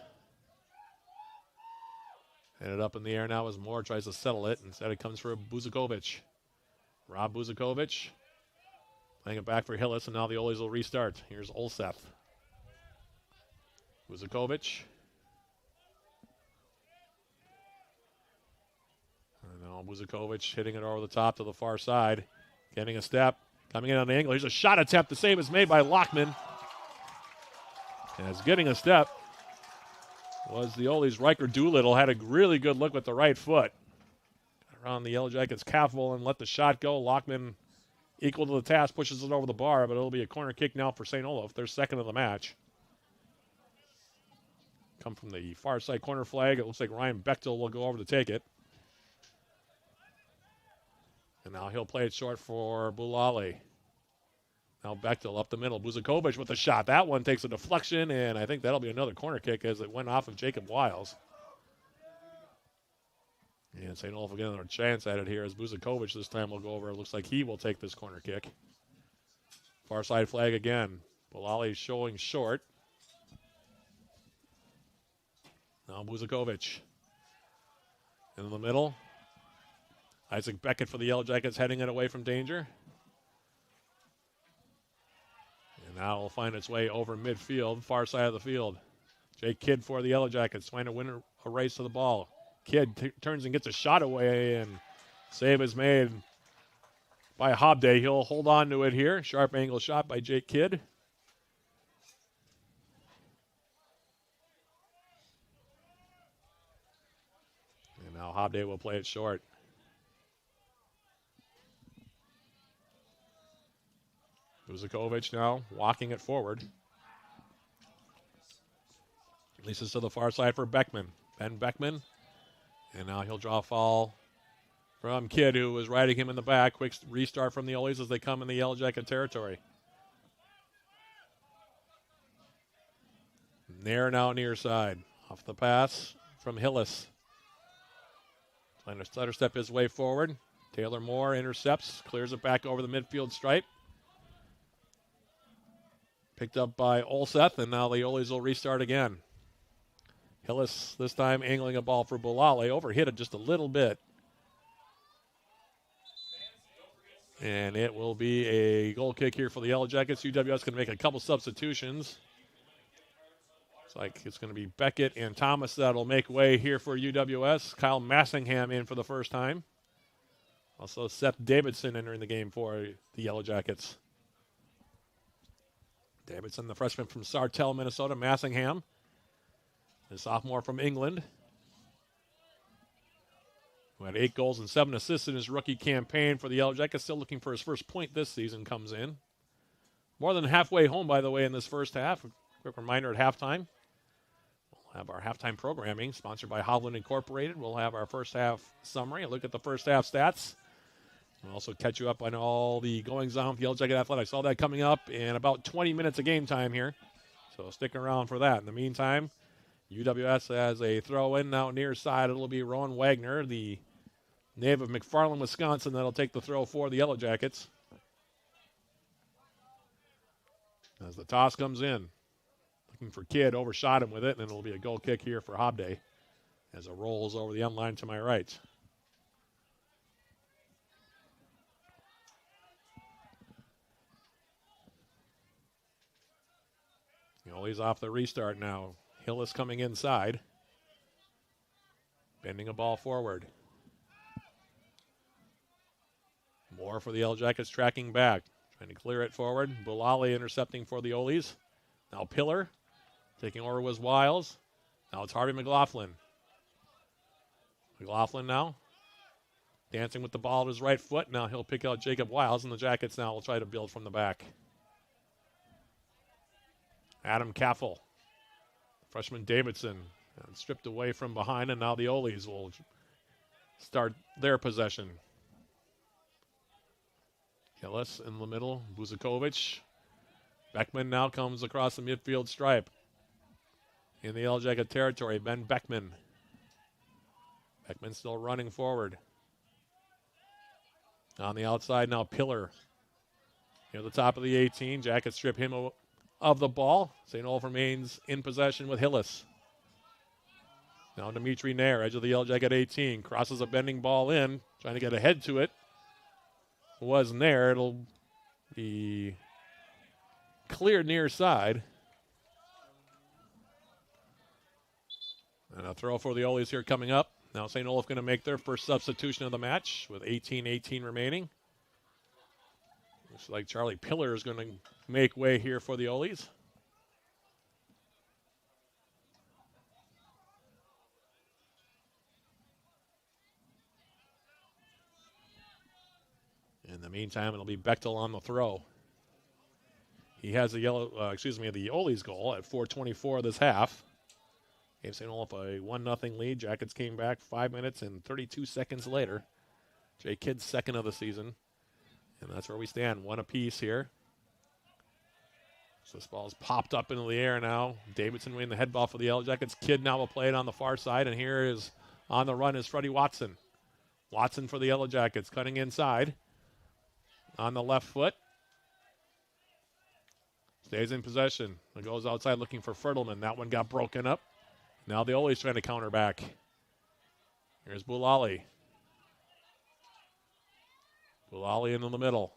Headed up in the air now as Moore tries to settle it. Instead it comes for Buzakovic. Rob Buzakovic playing it back for Hillis, and now the Oles will restart. Here's Olsef. Buzakovic. And now Buzakovic hitting it over the top to the far side. Getting a step. Coming in on the angle. Here's a shot attempt. The save is made by Lockman. As getting a step was the Oles. Riker Doolittle had a really good look with the right foot. Around the Yellow Jackets calf and let the shot go. Lockman equal to the task, pushes it over the bar, but it'll be a corner kick now for St. Olaf, their second of the match. Come from the far side corner flag. It looks like Ryan Bechtel will go over to take it. And now he'll play it short for Bulali. Now Bechtel up the middle. Buzakovic with a shot. That one takes a deflection, and I think that'll be another corner kick as it went off of Jacob Wiles. And St. Olaf will get another chance at it here as Buzakovic this time will go over. It looks like he will take this corner kick. Far side flag again. Bulali showing short. Now Buzakovic. In the middle. Isaac Beckett for the Yellow Jackets heading it away from danger. And now it'll find its way over midfield, far side of the field. Jake Kidd for the Yellow Jackets trying to win a race to the ball. Kidd turns and gets a shot away, and save is made by Hobday. He'll hold on to it here. Sharp angle shot by Jake Kidd. And now Hobday will play it short. Buzakovic now walking it forward. Releases to the far side for Beckman. Ben Beckman. And now he'll draw a foul from Kidd, who was riding him in the back. Quick restart from the Oles as they come in the Yellow Jacket territory. Nair now near side. Off the pass from Hillis. Trying to stutter step his way forward. Taylor Moore intercepts, clears it back over the midfield stripe. Picked up by Olseth, and now the Oles will restart again. Hillis this time angling a ball for Bulale. Overhit it just a little bit. And it will be a goal kick here for the Yellow Jackets. UWS going to make a couple substitutions. Looks like it's going to be Beckett and Thomas that'll make way here for UWS. Kyle Massingham in for the first time. Also Seth Davidson entering the game for the Yellow Jackets. Davidson, the freshman from Sartell, Minnesota. Massingham, the sophomore from England, who had 8 goals and 7 assists in his rookie campaign for the Yellow Jackets. Still looking for his first point this season, comes in. More than halfway home, by the way, in this first half. A quick reminder at halftime. We'll have our halftime programming sponsored by Hovland Incorporated. We'll have our first half summary, a look at the first half stats. We'll also catch you up on all the goings-on with the Yellow Jacket Athletics. All that coming up in about 20 minutes of game time here. So stick around for that. In the meantime, UWS has a throw-in now near side. It'll be Rowan Wagner, the native of McFarland, Wisconsin, that'll take the throw for the Yellow Jackets. As the toss comes in, looking for Kidd, overshot him with it, and it'll be a goal kick here for Hobday as it rolls over the end line to my right. He's off the restart now. Hillis coming inside. Bending a ball forward. Moore for the Yellow Jackets tracking back. Trying to clear it forward. Bulali intercepting for the Olies. Now Pillar. Taking over was Wiles. Now it's Harvey McLaughlin. McLaughlin now. Dancing with the ball at his right foot. Now he'll pick out Jacob Wiles, and the Jackets now will try to build from the back. Adam Caffel. Freshman Davidson. Stripped away from behind, and now the Olies will start their possession. Hillis in the middle. Buzakovic. Beckman now comes across the midfield stripe. In the Yellow Jacket territory, Ben Beckman. Beckman still running forward. On the outside now, Pillar. Near the top of the 18. Jackets strip him of the ball. St. Olaf remains in possession with Hillis. Now Dimitri Nair, edge of the Yellow Jacket 18. Crosses a bending ball in. Trying to get ahead to it. Wasn't there. It'll be cleared near side. And a throw for the Olies here coming up. Now St. Olaf going to make their first substitution of the match with 18 remaining. Looks like Charlie Pillar is going to make way here for the Olies. In the meantime, it'll be Bechtel on the throw. He has the the Oli's goal at 4:24 this half. Gave St. Olaf a 1-0 lead. Jackets came back 5 minutes and 32 seconds later. Jay Kidd's second of the season. And that's where we stand, one apiece here. So this ball's popped up into the air now. Davidson winning the head ball for the Yellow Jackets. Kidd now will play it on the far side, and here is on the run is Freddie Watson. Watson for the Yellow Jackets, cutting inside. On the left foot. Stays in possession. It goes outside looking for Fertelman. That one got broken up. Now the Oli's trying to counter back. Here's Bulali. Bulali into the middle.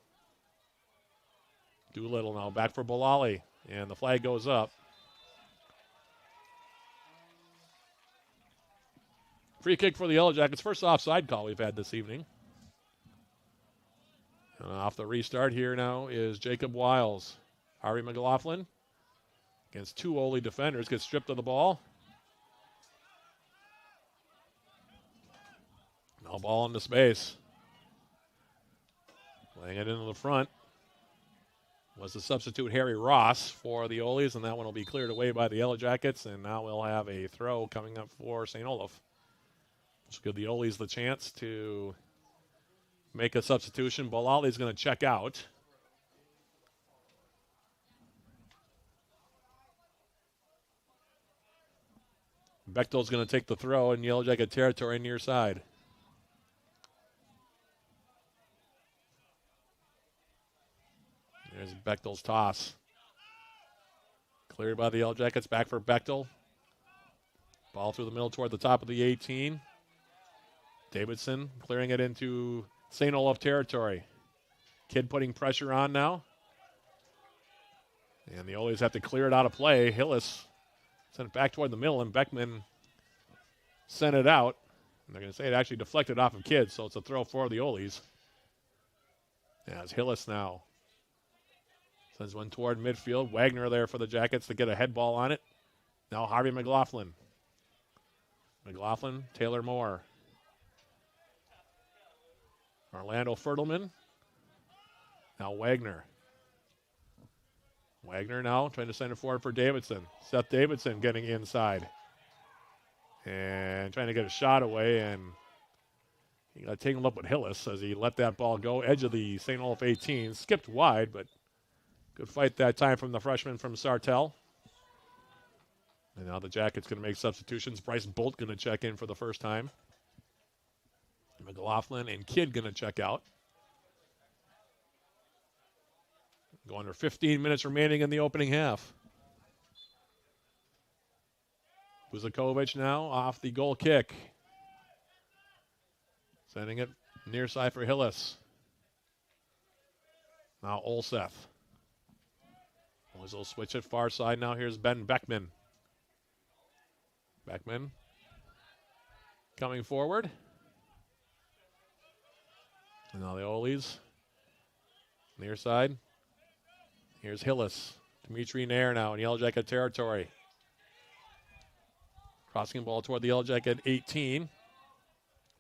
Doolittle now back for Bulali. And the flag goes up. Free kick for the Yellow Jackets. First offside call we've had this evening. And off the restart here now is Jacob Wiles. Harvey McLaughlin against two Oli defenders. Gets stripped of the ball. Now ball into space. Laying it into the front was the substitute Harry Ross for the Olies, and that one will be cleared away by the Yellow Jackets, and now we'll have a throw coming up for St. Olaf. Which will give the Olies the chance to make a substitution. Bolali's going to check out. Bechtel's going to take the throw in Yellow Jacket territory near side. There's Bechtel's toss. Cleared by the Yellow Jackets. Back for Bechtel. Ball through the middle toward the top of the 18. Davidson clearing it into St. Olaf territory. Kidd putting pressure on now. And the Olies have to clear it out of play. Hillis sent it back toward the middle, and Beckman sent it out. And they're going to say it actually deflected off of Kidd, so it's a throw for the Olies. As Hillis now sends one toward midfield. Wagner there for the Jackets to get a head ball on it. Now Harvey McLaughlin. McLaughlin, Taylor Moore. Orlando Fertelman. Now Wagner. Wagner now trying to send it forward for Davidson. Seth Davidson getting inside. And trying to get a shot away, and he got tangled up with Hillis as he let that ball go. Edge of the St. Olaf 18. Skipped wide, but good fight that time from the freshman from Sartell. And now the Jackets going to make substitutions. Bryce Bolt going to check in for the first time. McLaughlin and Kidd going to check out. Go under 15 minutes remaining in the opening half. Buzakovic now off the goal kick. Sending it near side for Hillis. Now Olseth. Will switch it far side. Now here's Ben Beckman. Beckman coming forward. And now the Olies. Near side. Here's Hillis. Dimitri Nair now in Yellow Jacket territory. Crossing ball toward the Yellow Jacket 18.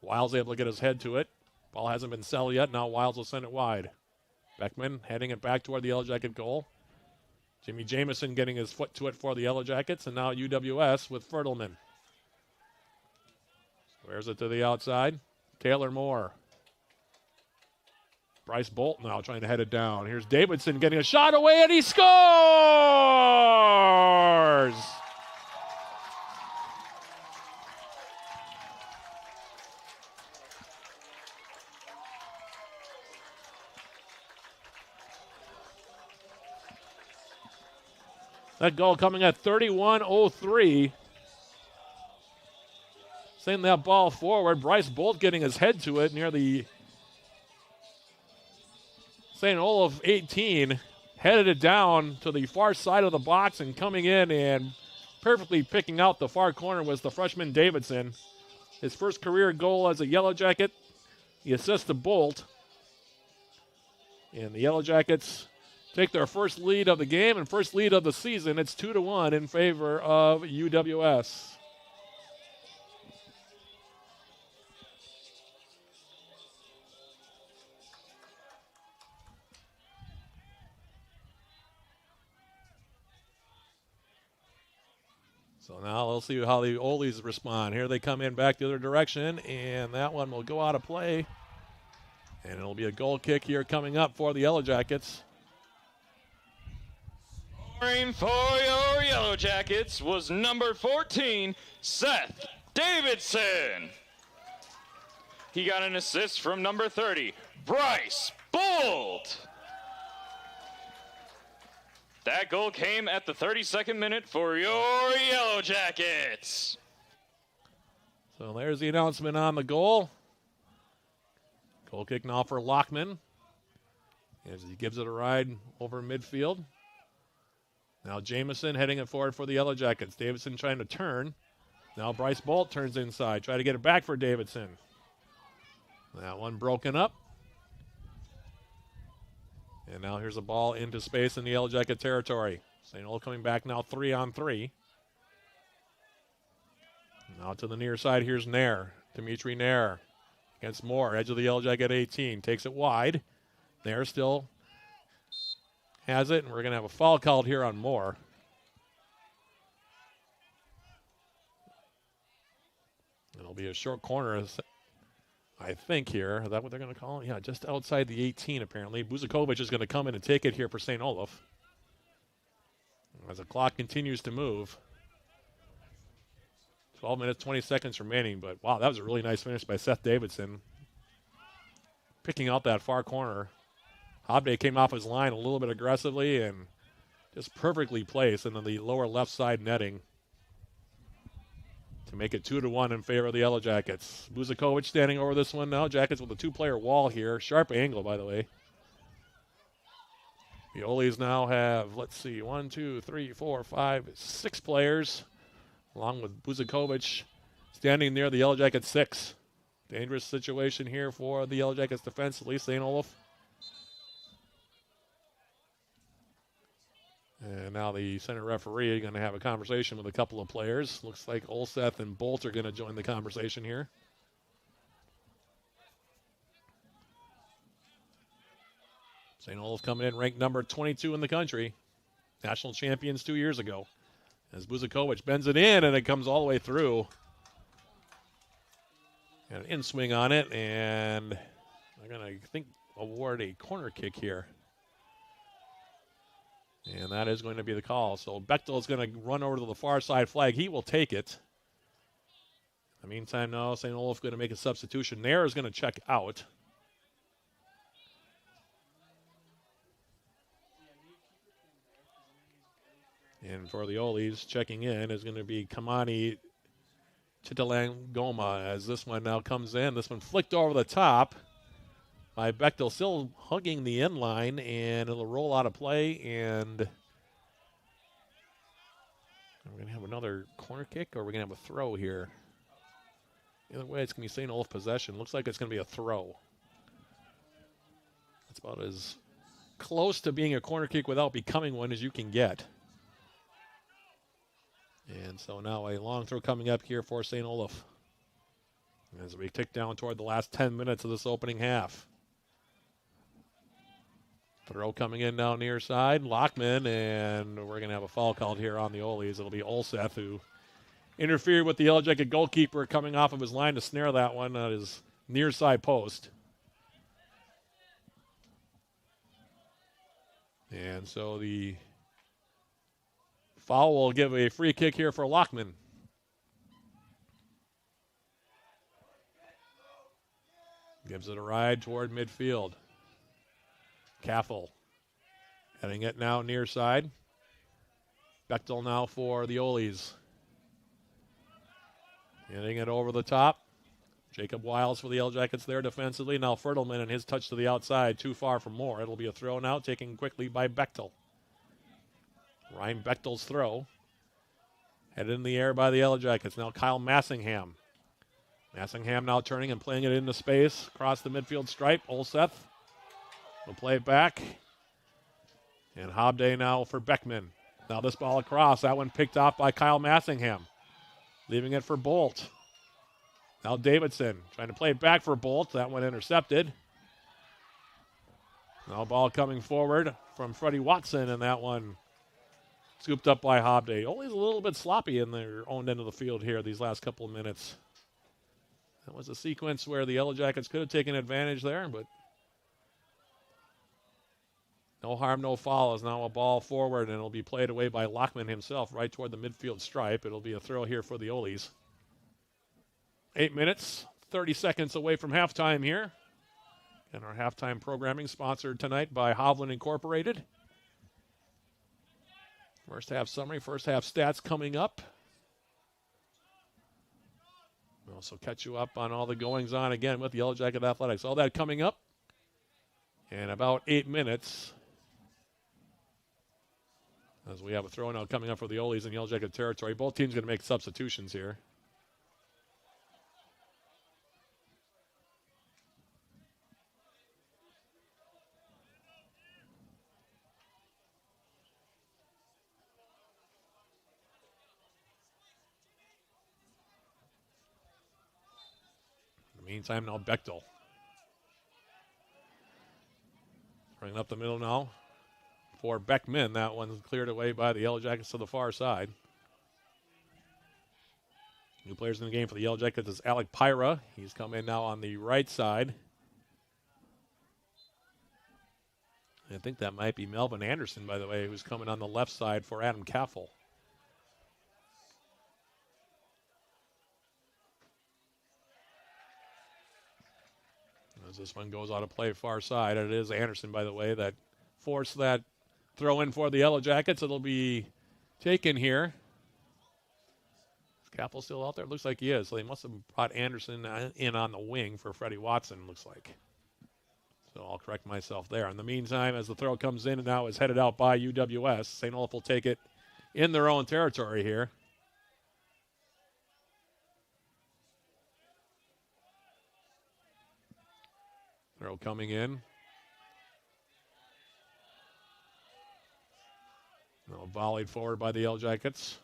Wiles able to get his head to it. Ball hasn't been settled yet. Now Wiles will send it wide. Beckman heading it back toward the Yellow Jacket goal. Jimmy Jameson getting his foot to it for the Yellow Jackets. And now UWS with Fertelman. Squares it to the outside. Taylor Moore. Bryce Bolt now trying to head it down. Here's Davidson getting a shot away, and he scores! That goal coming at 31:03. Sending that ball forward. Bryce Bolt getting his head to it near the St. Olaf 18. Headed it down to the far side of the box, and coming in and perfectly picking out the far corner was the freshman Davidson. His first career goal as a Yellow Jacket. He assists to Bolt. And the Yellow Jackets take their first lead of the game and first lead of the season. It's 2-1 in favor of UWS. So now let's see how the Olies respond. Here they come in back the other direction, and that one will go out of play. And it'll be a goal kick here coming up for the Yellow Jackets. Scoring for your Yellow Jackets was number 14, Seth Davidson. He got an assist from number 30, Bryce Bolt. That goal came at the 32nd minute for your Yellow Jackets. So there's the announcement on the goal. Goal kick now for Lockman as he gives it a ride over midfield. Now Jameson heading it forward for the Yellow Jackets. Davidson trying to turn. Now Bryce Bolt turns inside. Try to get it back for Davidson. That one broken up. And now here's a ball into space in the Yellow Jacket territory. St. Olaf coming back now 3-on-3. Now to the near side, here's Nair. Dimitri Nair against Moore. Edge of the Yellow Jacket 18. Takes it wide. Nair still has it, and we're going to have a foul called here on Moore. It'll be a short corner, I think, here. Is that what they're going to call it? Yeah, just outside the 18, apparently. Buzakovic is going to come in and take it here for St. Olaf. As the clock continues to move. 12 minutes, 20 seconds remaining, but wow, that was a really nice finish by Seth Davidson. Picking out that far corner. Hobday came off his line a little bit aggressively and just perfectly placed into the lower left side netting to make it 2-1 in favor of the Yellow Jackets. Buzakovic standing over this one now. Jackets with a two-player wall here. Sharp angle, by the way. The Olies now have, let's see, 1, 2, 3, 4, 5, 6 players, along with Buzakovic standing near the Yellow Jackets 6. Dangerous situation here for the Yellow Jackets defensively. St. Olaf. And now the center referee is going to have a conversation with a couple of players. Looks like Olseth and Bolt are going to join the conversation here. St. Olaf coming in ranked number 22 in the country. National champions 2 years ago. As Buzakovic bends it in, and it comes all the way through. And an in swing on it, and they're going to award a corner kick here. And that is going to be the call. So Bechtel is going to run over to the far side flag. He will take it. In the meantime, now St. Olaf going to make a substitution. Nair is going to check out. And for the Oles, checking in is going to be Kamani Chitalangoma as this one now comes in. This one flicked over the top by Bechtel, still hugging the end line, and it'll roll out of play. And we're going to have another corner kick, or we're going to have a throw here. Either way, it's going to be St. Olaf possession. Looks like it's going to be a throw. That's about as close to being a corner kick without becoming one as you can get. And so now a long throw coming up here for St. Olaf as we tick down toward the last 10 minutes of this opening half. Throw coming in now near side. Lockman, and we're going to have a foul called here on the Oles. It'll be Olseth who interfered with the Yellow Jacket goalkeeper coming off of his line to snare that one at his near side post. And so the foul will give a free kick here for Lockman. Gives it a ride toward midfield. Caffel heading it now near side. Bechtel now for the Oles. Hitting it over the top. Jacob Wiles for the Yellow Jackets there defensively. Now Fertelman and his touch to the outside. Too far for more. It'll be a throw now taken quickly by Bechtel. Ryan Bechtel's throw. Headed in the air by the Yellow Jackets. Now Kyle Massingham. Massingham now turning and playing it into space. Across the midfield stripe. Olseth will play it back. And Hobday now for Beckman. Now this ball across. That one picked off by Kyle Massingham. Leaving it for Bolt. Now Davidson trying to play it back for Bolt. That one intercepted. Now ball coming forward from Freddie Watson, and that one scooped up by Hobday. Always a little bit sloppy in their own end of the field here these last couple of minutes. That was a sequence where the Yellow Jackets could have taken advantage there, but no harm, no foul. Is now a ball forward, and it'll be played away by Lockman himself right toward the midfield stripe. It'll be a throw here for the Oles. 8 minutes, 30 seconds away from halftime here. And our halftime programming sponsored tonight by Hovland Incorporated. First half summary, first half stats coming up. We'll also catch you up on all the goings on again with the Yellow Jacket Athletics. All that coming up in about 8 minutes. As we have a throw now coming up for the Oles in Yellow Jacket territory. Both teams going to make substitutions here. Meantime, now Bechtel. Bringing up the middle now for Beckman. That one's cleared away by the Yellow Jackets to the far side. New players in the game for the Yellow Jackets is Alec Pyra. He's come in now on the right side. I think that might be Melvin Anderson, by the way, who's coming on the left side for Adam Caffel. As this one goes out of play far side, it is Anderson, by the way, that forced that throw in for the Yellow Jackets. It'll be taken here. Is Cappel still out there? Looks like he is. So they must have brought Anderson in on the wing for Freddie Watson, looks like. So I'll correct myself there. In the meantime, as the throw comes in and now is headed out by UWS, St. Olaf will take it in their own territory here. Throw coming in. Now volleyed forward by the Yellow Jackets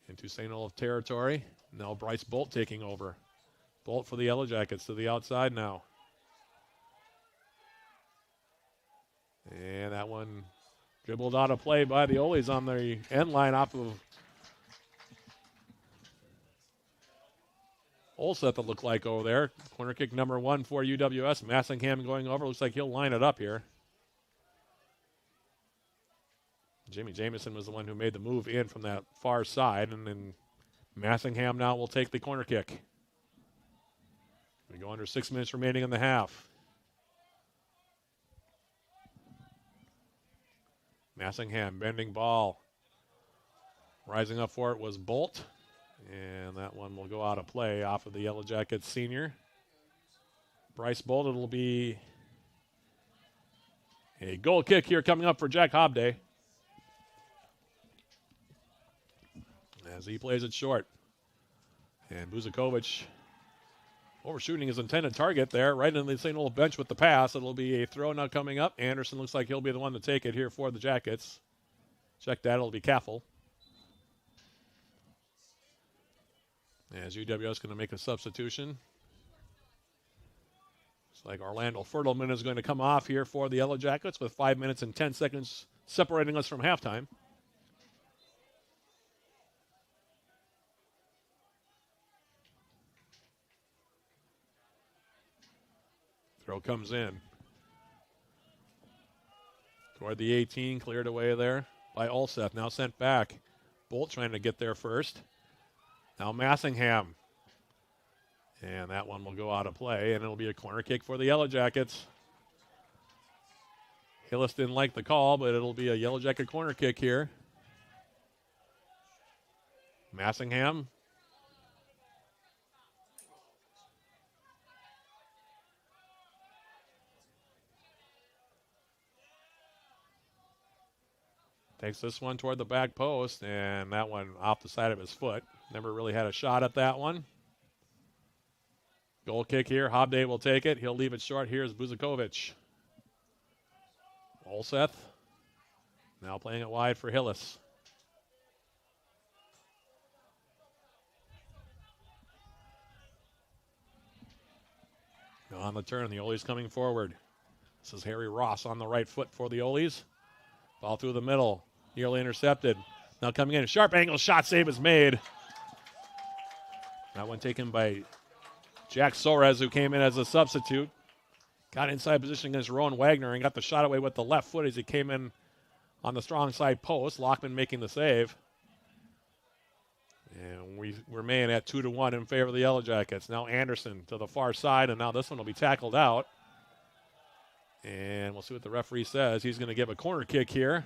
into St. Olaf territory. Now Bryce Bolt taking over. Bolt for the Yellow Jackets to the outside now. And that one dribbled out of play by the Oles on the end line off of Olseth that look like over there. Corner kick number 1 for UWS. Massingham going over. Looks like he'll line it up here. Jimmy Jamison was the one who made the move in from that far side, and then Massingham now will take the corner kick. We go under 6 minutes remaining in the half. Massingham bending ball. Rising up for it was Bolt, and that one will go out of play off of the Yellow Jackets senior. Bryce Bolt, it'll be a goal kick here coming up for Jack Hobday. As he plays it short. And Buzakovic overshooting his intended target there, right in the St. Olaf bench with the pass. It'll be a throw now coming up. Anderson looks like he'll be the one to take it here for the Jackets. Check that, it'll be Caffel. As UWS going to make a substitution. Looks like Orlando Fertelman is going to come off here for the Yellow Jackets with 5 minutes and 10 seconds separating us from halftime. Throw comes in. Toward the 18, cleared away there by Olseth. Now sent back. Bolt trying to get there first. Now Massingham. And that one will go out of play, and it'll be a corner kick for the Yellow Jackets. Hillis didn't like the call, but it'll be a Yellow Jacket corner kick here. Massingham. Takes this one toward the back post, and that one off the side of his foot. Never really had a shot at that one. Goal kick here. Hobday will take it. He'll leave it short. Here's Buzakovic. Olseth now playing it wide for Hillis. Now on the turn, the Oles coming forward. This is Harry Ross on the right foot for the Oles. Ball through the middle. Nearly intercepted. Now coming in. A sharp angle shot save is made. That one taken by Jack Soares, who came in as a substitute. Got inside position against Rowan Wagner and got the shot away with the left foot as he came in on the strong side post. Lockman making the save. And we remain at 2-1 in favor of the Yellow Jackets. Now Anderson to the far side, and now this one will be tackled out. And we'll see what the referee says. He's going to give a corner kick here.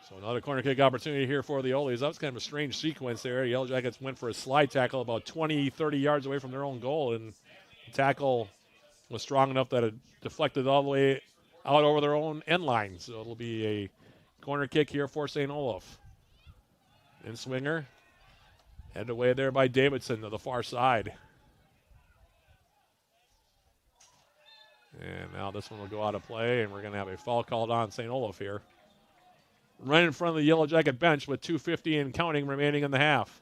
So another corner kick opportunity here for the Oles. That was kind of a strange sequence there. Yellow Jackets went for a slide tackle about 20, 30 yards away from their own goal, and the tackle was strong enough that it deflected all the way out over their own end line. So it'll be a corner kick here for St. Olaf. In swinger. Headed away there by Davidson to the far side. And now this one will go out of play, and we're going to have a foul called on St. Olaf here. Right in front of the Yellow Jacket bench with 2:50 and counting remaining in the half.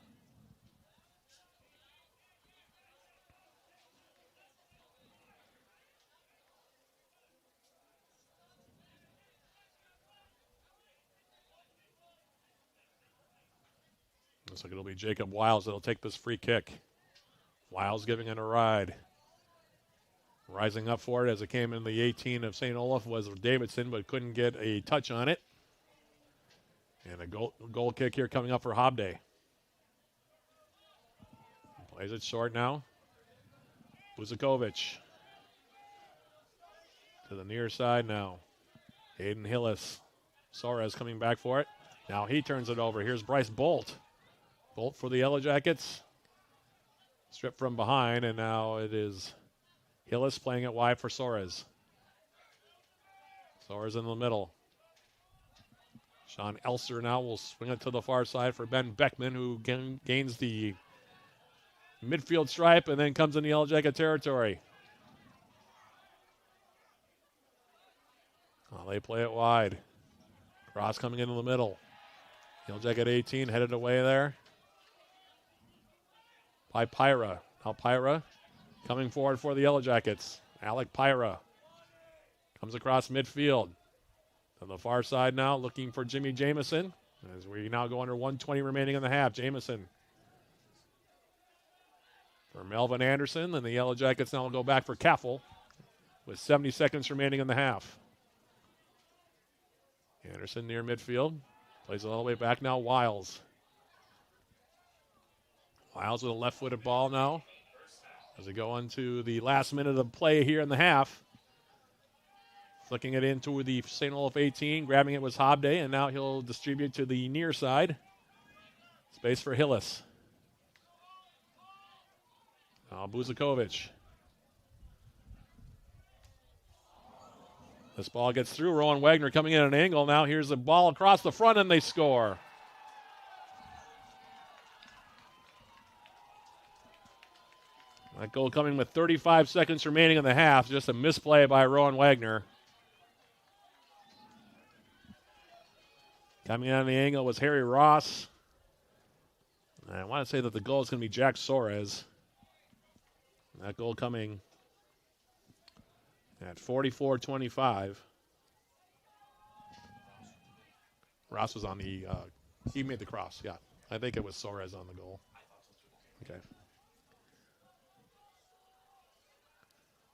Looks like it'll be Jacob Wiles that'll take this free kick. Wiles giving it a ride. Rising up for it as it came in the 18 of St. Olaf was Davidson, but couldn't get a touch on it. And a goal kick here coming up for Hobday. Plays it short now. Buzakovic. To the near side now. Hayden Hillis. Soares coming back for it. Now he turns it over. Here's Bryce Bolt. Bolt for the Yellow Jackets. Stripped from behind, and now it is Hillis playing it wide for Soares. Soares in the middle. Sean Elser now will swing it to the far side for Ben Beckman, who gains the midfield stripe and then comes in the Yellow Jacket territory. Well, they play it wide. Cross coming into the middle. Yellow Jacket 18 headed away there by Pyra. Now Pyra coming forward for the Yellow Jackets. Alec Pyra comes across midfield. On the far side now, looking for Jimmy Jamison. As we now go under 1:20 remaining in the half. Jamison for Melvin Anderson, and the Yellow Jackets now will go back for Kaffel with 70 seconds remaining in the half. Anderson near midfield. Plays it all the way back now. Wiles. Wiles with a left-footed ball now. As we go into the last minute of play here in the half. Flicking it into the St. Olaf 18. Grabbing it was Hobday, and now he'll distribute to the near side. Space for Hillis. Now Buzakovic. This ball gets through. Rowan Wagner coming in at an angle. Now here's the ball across the front, and they score. That goal coming with 35 seconds remaining in the half. Just a misplay by Rowan Wagner. Coming on the angle was Harry Ross. I want to say that the goal is going to be Jack Soares. That goal coming at 44-25. Ross was on the, he made the cross, yeah. I think it was Soares on the goal. Okay.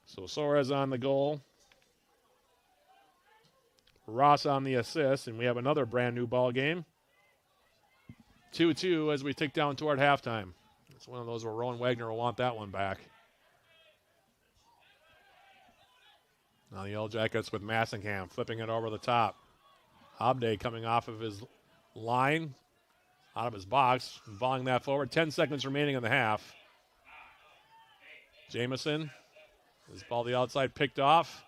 So Soares on the goal. Ross on the assist, and we have another brand new ball game. 2-2 as we tick down toward halftime. It's one of those where Rowan Wagner will want that one back. Now the Yellow Jackets with Massingham flipping it over the top. Hobday coming off of his line, out of his box, volleying that forward. 10 seconds remaining in the half. Jamison. This ball the outside picked off.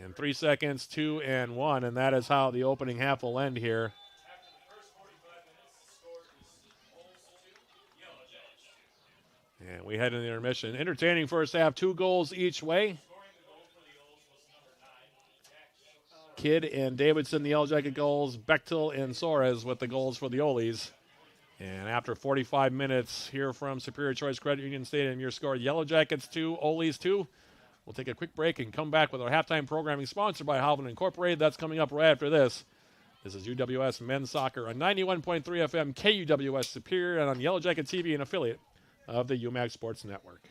And 3 seconds, 2 and 1, and that is how the opening half will end here. And we head into the intermission. Entertaining first half, 2 goals each way. Kidd and Davidson, the Yellow Jacket goals. Bechtel and Soares with the goals for the Olies. And after 45 minutes here from Superior Choice Credit Union Stadium, your score, Yellow Jackets 2, Olies 2. We'll take a quick break and come back with our halftime programming sponsored by Halvin Incorporated. That's coming up right after this. This is UWS Men's Soccer on 91.3 FM, KUWS Superior, and on Yellow Jacket TV, an affiliate of the UMAC Sports Network.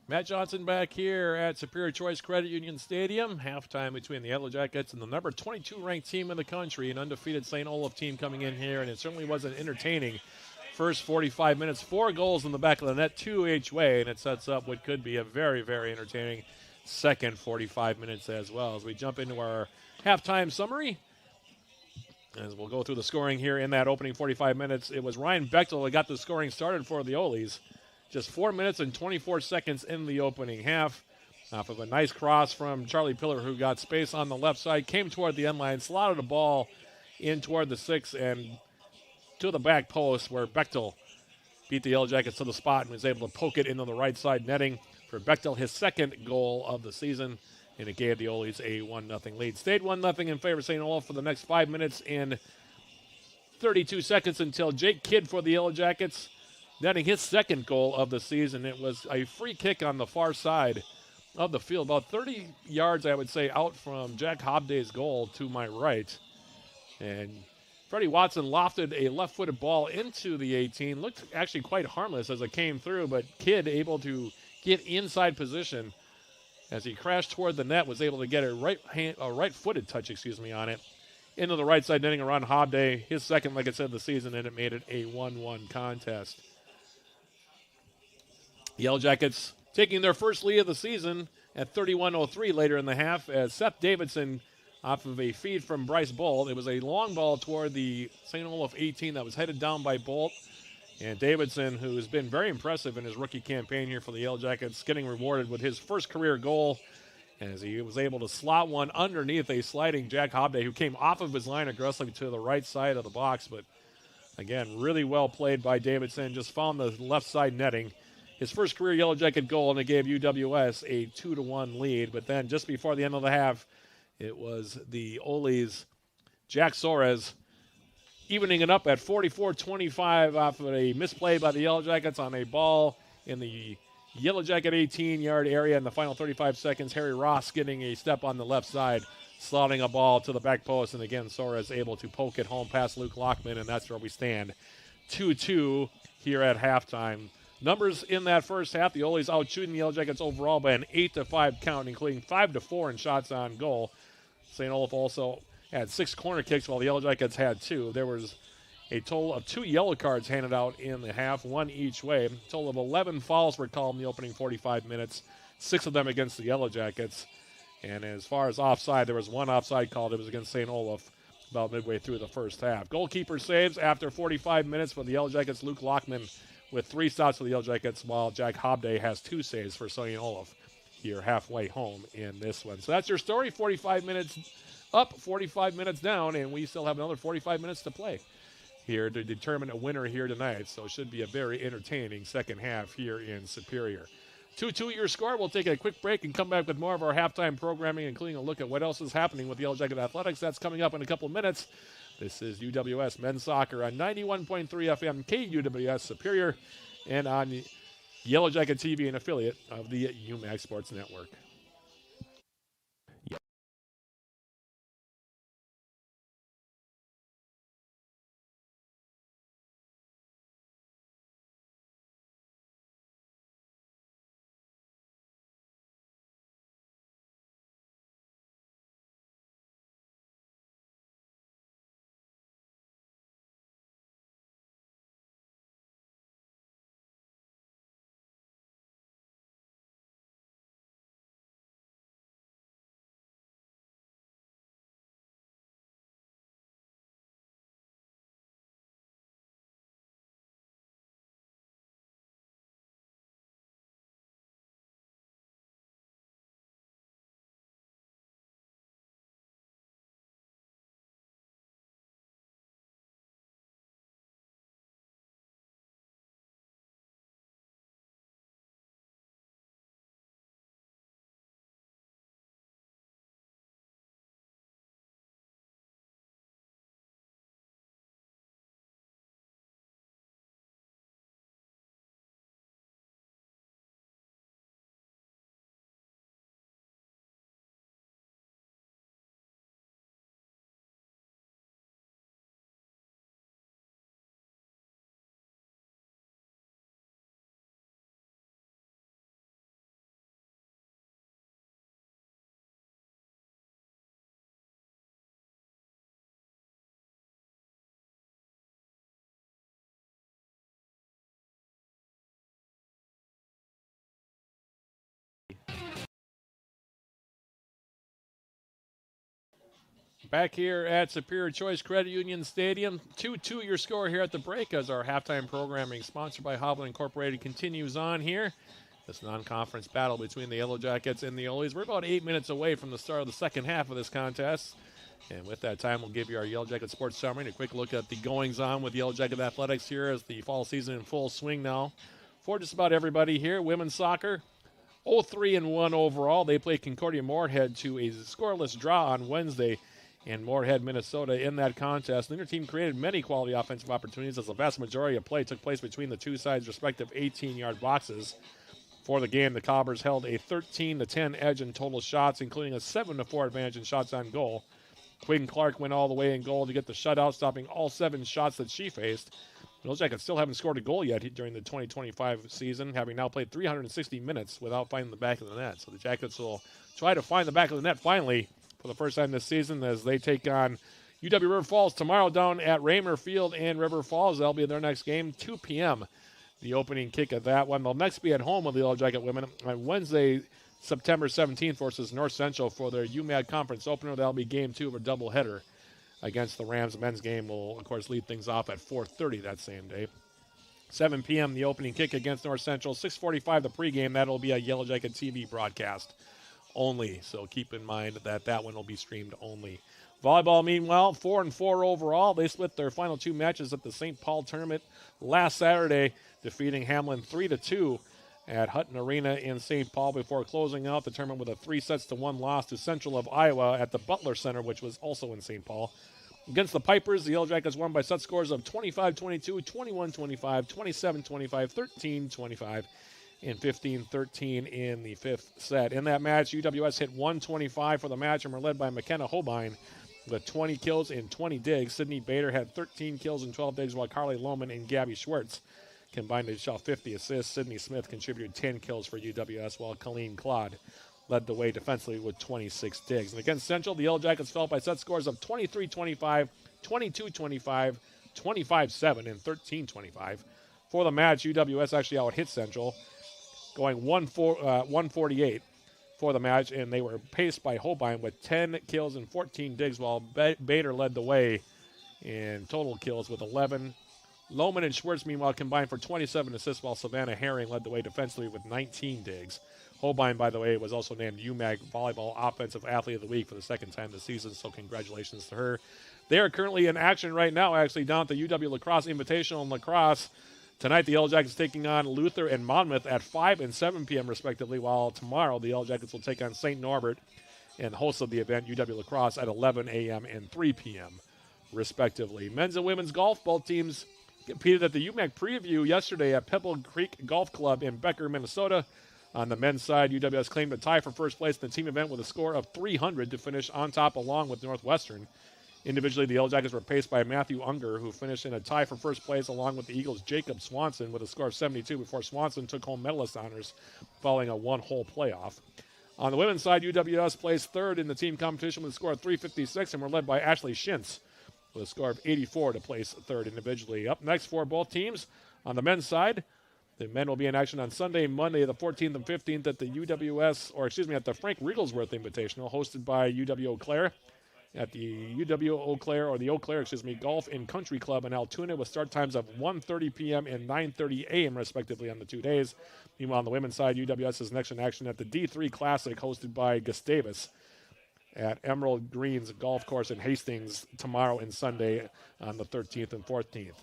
Matt Johnson back here at Superior Choice Credit Union Stadium. Halftime between the Yellow Jackets and the number 22 ranked team in the country, an undefeated St. Olaf team coming in here, and it certainly was an entertaining first 45 minutes. 4 goals in the back of the net, 2 each way, and it sets up what could be a very, very entertaining second 45 minutes as well. As we jump into our halftime summary, As we'll go through the scoring here in that opening 45 minutes, it was Ryan Bechtel that got the scoring started for the Oles. Just 4 minutes and 24 seconds in the opening half. Off of a nice cross from Charlie Pillar, who got space on the left side, came toward the end line, slotted the ball in toward the 6 and to the back post, where Bechtel beat the Yellow Jackets to the spot and was able to poke it into the right side netting for Bechtel, his second goal of the season. And it gave the Oles a 1-0 lead. Stayed 1-0 in favor of St. Olaf for the next 5 minutes and 32 seconds until Jake Kidd for the Yellow Jackets, netting his second goal of the season. It was a free kick on the far side of the field, about 30 yards, I would say, out from Jack Hobday's goal to my right. And Freddie Watson lofted a left-footed ball into the 18. Looked actually quite harmless as it came through, but Kidd able to get inside position as he crashed toward the net, was able to get a right-footed touch, on it, into the right side netting around Hobday, his second, like I said, of the season, and it made it a 1-1 contest. The Yellow Jackets taking their first lead of the season at 31:03 later in the half as Seth Davidson, off of a feed from Bryce Bolt. It was a long ball toward the St. Olaf 18 that was headed down by Bolt. And Davidson, who has been very impressive in his rookie campaign here for the Yellow Jackets, getting rewarded with his first career goal as he was able to slot one underneath a sliding Jack Hobday, who came off of his line aggressively to the right side of the box. But, again, really well played by Davidson. Just found the left side netting. His first career Yellow Jacket goal, and it gave UWS a 2-1 lead. But then just before the end of the half, it was the Ole's Jack Soares evening it up at 44-25 off of a misplay by the Yellow Jackets on a ball in the Yellow Jacket 18-yard area in the final 35 seconds. Harry Ross getting a step on the left side, slotting a ball to the back post, and again, Soares able to poke it home past Luke Lockman, and that's where we stand. 2-2 here at halftime. Numbers in that first half, the Ole's out shooting the Yellow Jackets overall by an 8-5 count, including 5-4 in shots on goal. St. Olaf also had 6 corner kicks while the Yellow Jackets had 2. There was a total of 2 yellow cards handed out in the half, 1 each way. A total of 11 fouls were called in the opening 45 minutes, 6 of them against the Yellow Jackets. And as far as offside, there was 1 offside called. It was against St. Olaf about midway through the first half. Goalkeeper saves after 45 minutes for the Yellow Jackets, Luke Lockman with 3 stops for the Yellow Jackets, while Jack Hobday has 2 saves for St. Olaf here halfway home in this one. So that's your story. 45 minutes up, 45 minutes down, and we still have another 45 minutes to play here to determine a winner here tonight. So it should be a very entertaining second half here in Superior. 2-2 your score. We'll take a quick break and come back with more of our halftime programming, including a look at what else is happening with the Yellow Jacket Athletics. That's coming up in a couple of minutes. This is UWS Men's Soccer on 91.3 FM KUWS Superior and on Yellow Jacket TV, an affiliate of the UMAC Sports Network. Back here at Superior Choice Credit Union Stadium, 2-2 your score here at the break as our halftime programming sponsored by Hovland Incorporated continues on here. This non-conference battle between the Yellow Jackets and the Olies. We're about 8 minutes away from the start of the second half of this contest. And with that time, we'll give you our Yellow Jacket sports summary and a quick look at the goings-on with Yellow Jacket athletics here as the fall season in full swing now. For just about everybody here, women's soccer, 0-3-1 overall. They played Concordia Moorhead to a scoreless draw on Wednesday in Moorhead, Minnesota in that contest. Neither team created many quality offensive opportunities as the vast majority of play took place between the two sides' respective 18-yard boxes. For the game, the Cobbers held a 13-10 edge in total shots, including a 7-4 advantage in shots on goal. Quinn Clark went all the way in goal to get the shutout, stopping all 7 shots that she faced. The Yellow Jackets still haven't scored a goal yet during the 2025 season, having now played 360 minutes without finding the back of the net. So the Jackets will try to find the back of the net finally for the first time this season as they take on UW River Falls tomorrow down at Raymer Field in River Falls. That'll be their next game, 2 p.m. The opening kick of that one. They'll next be at home with the Yellow Jacket women on Wednesday, September 17th versus North Central for their UMAD conference opener. That'll be game 2 of a doubleheader against the Rams. The men's game will, of course, lead things off at 4:30 that same day. 7 p.m. the opening kick against North Central. 6:45 the pregame. That'll be a Yellow Jacket TV broadcast only. So keep in mind that one will be streamed only. Volleyball, meanwhile, 4-4 overall. They split their final 2 matches at the St. Paul tournament last Saturday, defeating Hamlin 3-2 at Hutton Arena in St. Paul before closing out the tournament with a 3-1 loss to Central of Iowa at the Butler Center, which was also in St. Paul. Against the Pipers, the Yellow Jackets won by set scores of 25-22, 21-25, 27-25, 13-25, and 15-13 in the 5th set. In that match, UWS hit 125 for the match and were led by McKenna Holbein with 20 kills and 20 digs. Sydney Bader had 13 kills and 12 digs, while Carly Lohman and Gabby Schwartz combined to shell 50 assists. Sydney Smith contributed 10 kills for UWS, while Colleen Claude led the way defensively with 26 digs. And against Central, the Yellow Jackets fell by set scores of 23-25, 22-25, 25-7, and 13-25. For the match, UWS actually out-hit Central, going 148 for the match, and they were paced by Holbein with 10 kills and 14 digs, while Bader led the way in total kills with 11. Lohman and Schwartz, meanwhile, combined for 27 assists, while Savannah Herring led the way defensively with 19 digs. Holbein, by the way, was also named UMAG Volleyball Offensive Athlete of the Week for the second time this season, so congratulations to her. They are currently in action right now, actually, down at the UW Lacrosse Invitational in Lacrosse. Tonight, the Yellow Jackets taking on Luther and Monmouth at 5 and 7 p.m. respectively, while tomorrow the Yellow Jackets will take on St. Norbert and host of the event, UW Lacrosse, at 11 a.m. and 3 p.m. respectively. Men's and women's golf, both teams competed at the UMAC preview yesterday at Pebble Creek Golf Club in Becker, Minnesota. On the men's side, UWS claimed a tie for first place in the team event with a score of 300 to finish on top along with Northwestern. Individually, the Yellow Jackets were paced by Matthew Unger, who finished in a tie for first place along with the Eagles' Jacob Swanson with a score of 72 before Swanson took home medalist honors following a one-hole playoff. On the women's side, UWS placed third in the team competition with a score of 356 and were led by Ashley Schintz with a score of 84 to place third individually. Up next for both teams, on the men's side, the men will be in action on Sunday, Monday, the 14th and 15th at the at the Frank Rigglesworth Invitational, hosted by UW Eau Claire at the UW Eau Claire, Golf and Country Club in Altoona with start times of 1:30 p.m. and 9:30 a.m. respectively on the 2 days. Meanwhile, on the women's side, UWS is next in action at the D3 Classic hosted by Gustavus at Emerald Greens Golf Course in Hastings tomorrow and Sunday on the 13th and 14th.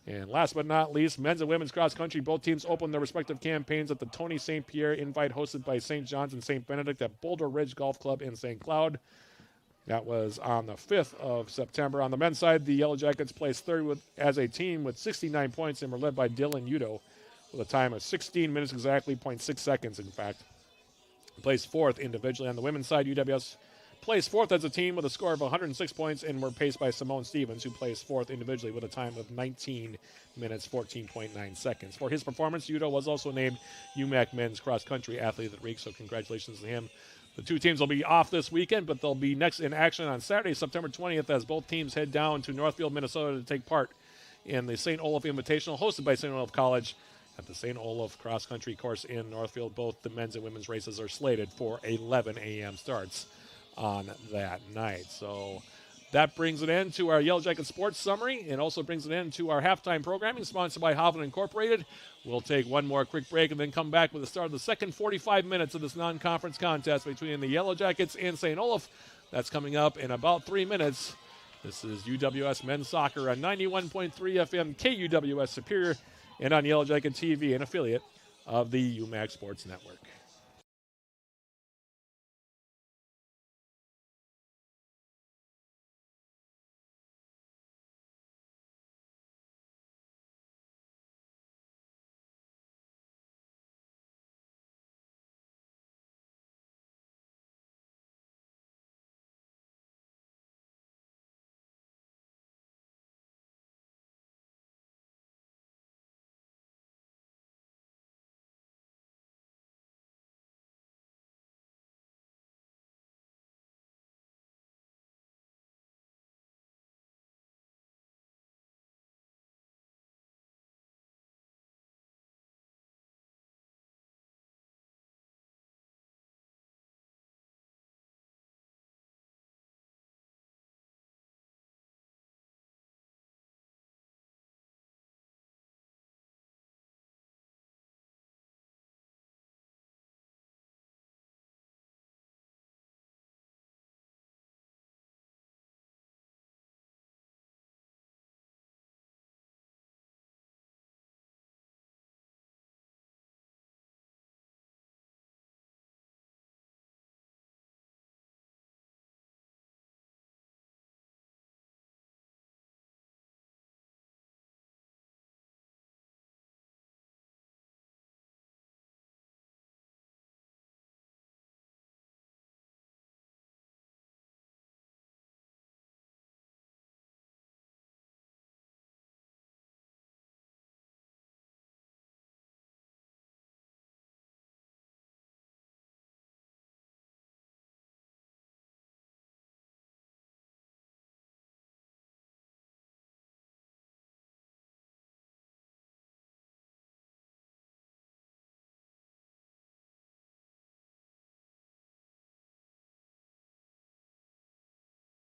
And last but not least, men's and women's cross country. Both teams opened their respective campaigns at the Tony St. Pierre Invite hosted by St. John's and St. Benedict at Boulder Ridge Golf Club in St. Cloud. That was on the 5th of September. On the men's side, the Yellow Jackets placed third as a team with 69 points and were led by Dylan Udo with a time of 16 minutes exactly, 0.6 seconds in fact. Placed fourth individually. On the women's side, UWS placed fourth as a team with a score of 106 points and were paced by Simone Stevens, who placed fourth individually with a time of 19 minutes, 14.9 seconds. For his performance, Udo was also named UMAC Men's Cross Country Athlete of the Week, so congratulations to him. The two teams will be off this weekend, but they'll be next in action on Saturday, September 20th, as both teams head down to Northfield, Minnesota to take part in the St. Olaf Invitational hosted by St. Olaf College at the St. Olaf Cross Country course in Northfield. Both the men's and women's races are slated for 11 a.m. starts on that night. So That brings an end to our Yellow Jacket Sports Summary and also brings an end to our halftime programming sponsored by Hovland Incorporated. We'll take one more quick break and then come back with the start of the second 45 minutes of this non-conference contest between the Yellow Jackets and St. Olaf. That's coming up in about 3 minutes. This is UWS Men's Soccer on 91.3 FM KUWS Superior and on Yellow Jacket TV, an affiliate of the UMAC Sports Network.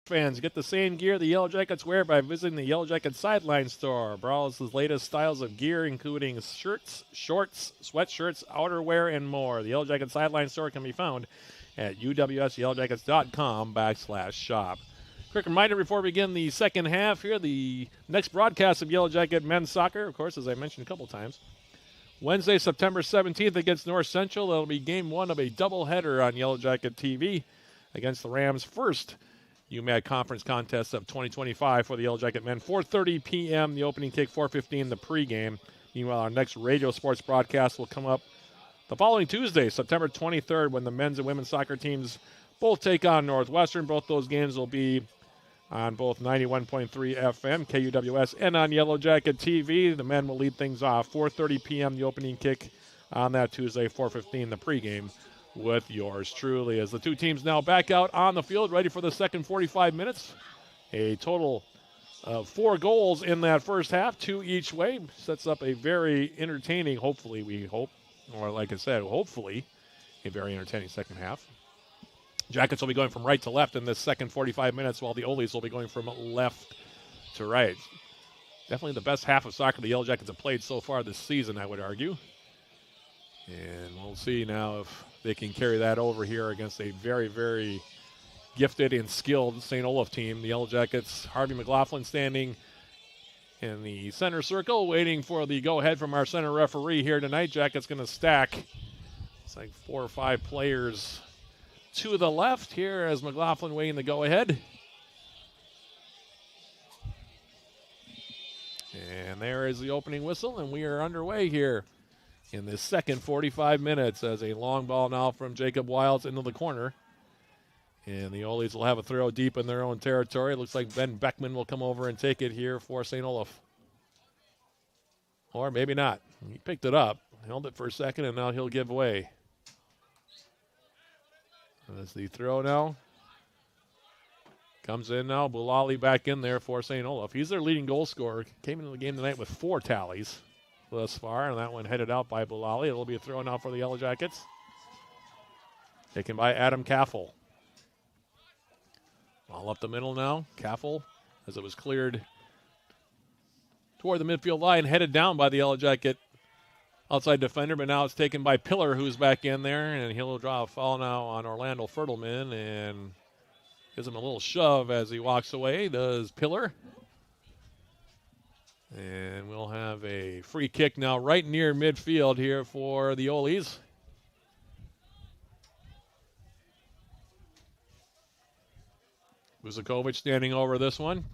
Fans get the same gear the Yellow Jackets wear by visiting the Yellow Jacket Sideline Store. Browse the latest styles of gear, including shirts, shorts, sweatshirts, outerwear, and more. The Yellow Jacket Sideline Store can be found at uwsyellowjackets.com/shop. Quick reminder before we begin the second half here, the next broadcast of Yellow Jacket Men's Soccer, of course, as I mentioned a couple times, Wednesday, September 17th against North Central. That'll be game one of a doubleheader on Yellow Jacket TV against the Rams' first UMAC Conference Contest of 2025 for the Yellow Jacket men. 4:30 p.m. the opening kick, 4:15 the pregame. Meanwhile, our next radio sports broadcast will come up the following Tuesday, September 23rd, when the men's and women's soccer teams both take on Northwestern. Both those games will be on both 91.3 FM, KUWS, and on Yellow Jacket TV. The men will lead things off. 4:30 p.m. the opening kick on that Tuesday, 4:15 the pregame with yours truly. As the two teams now back out on the field, ready for the second 45 minutes. A total of 4 goals in that first half, 2 each way. Sets up a very entertaining, hopefully we hope, or like I said, hopefully a very entertaining second half. Jackets will be going from right to left in this second 45 minutes, while the Olies will be going from left to right. Definitely the best half of soccer the Yellow Jackets have played so far this season, I would argue. And we'll see now if they can carry that over here against a very, very gifted and skilled St. Olaf team. The Yellow Jackets, Harvey McLaughlin standing in the center circle, waiting for the go-ahead from our center referee here tonight. Jackets going to stack. It's like 4 or 5 players to the left here as McLaughlin waiting the go-ahead. And there is the opening whistle, and we are underway here in this second 45 minutes as a long ball now from Jacob Wilds into the corner. And the Olies will have a throw deep in their own territory. It looks like Ben Beckman will come over and take it here for St. Olaf. Or maybe not. He picked it up, held it for a second, and now he'll give away. As the throw now comes in now. Bulali back in there for St. Olaf. He's their leading goal scorer. Came into the game tonight with 4 tallies thus far, and that one headed out by Bulali. It'll be a throw now for the Yellow Jackets. Taken by Adam Caffel. All up the middle now. Caffel, as it was cleared toward the midfield line, headed down by the Yellow Jacket outside defender, but now it's taken by Pillar, who's back in there, and he'll draw a foul now on Orlando Fertelman and gives him a little shove as he walks away, does Pillar. And we'll have a free kick now right near midfield here for the Olies. Vuzakovic standing over this one.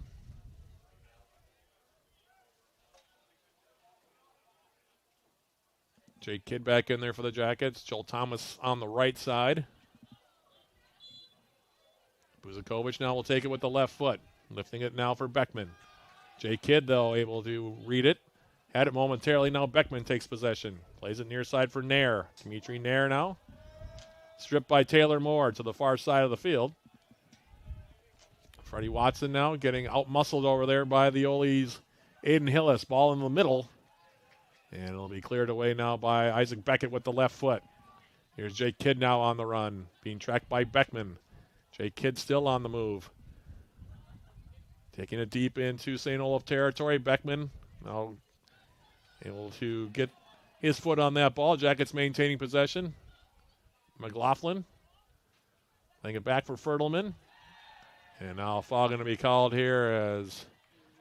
Jake Kidd back in there for the Jackets. Joel Thomas on the right side. Vuzakovic now will take it with the left foot. Lifting it now for Beckman. Jake Kidd, though, able to read it. Had it momentarily. Now Beckman takes possession. Plays it near side for Nair. Dimitri Nair now. Stripped by Taylor Moore to the far side of the field. Freddie Watson now getting out-muscled over there by the Oli's Aiden Hillis. Ball in the middle. And it'll be cleared away now by Isaac Beckett with the left foot. Here's Jake Kidd now on the run. Being tracked by Beckman. Jake Kidd still on the move. Taking it deep into St. Olaf territory. Beckman now able to get his foot on that ball. Jackets maintaining possession. McLaughlin laying it back for Fertelman. And now a foul going to be called here as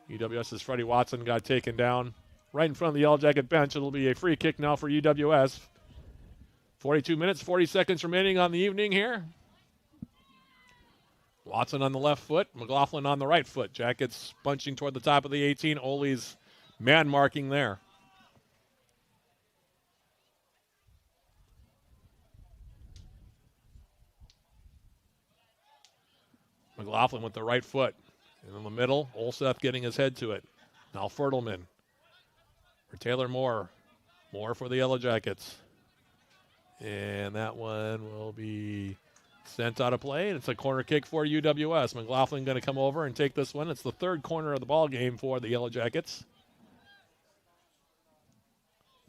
UWS's Freddie Watson got taken down right in front of the Yellow Jacket bench. It'll be a free kick now for UWS. 42 minutes, 40 seconds remaining on the evening here. Watson on the left foot, McLaughlin on the right foot. Jackets bunching toward the top of the 18. Ole's man marking there. McLaughlin with the right foot. And in the middle, Olseth getting his head to it. Now Fertelman for Taylor Moore. Moore for the Yellow Jackets. And that one will be sent out of play, and it's a corner kick for UWS. McLaughlin going to come over and take this one. It's the third corner of the ball game for the Yellow Jackets.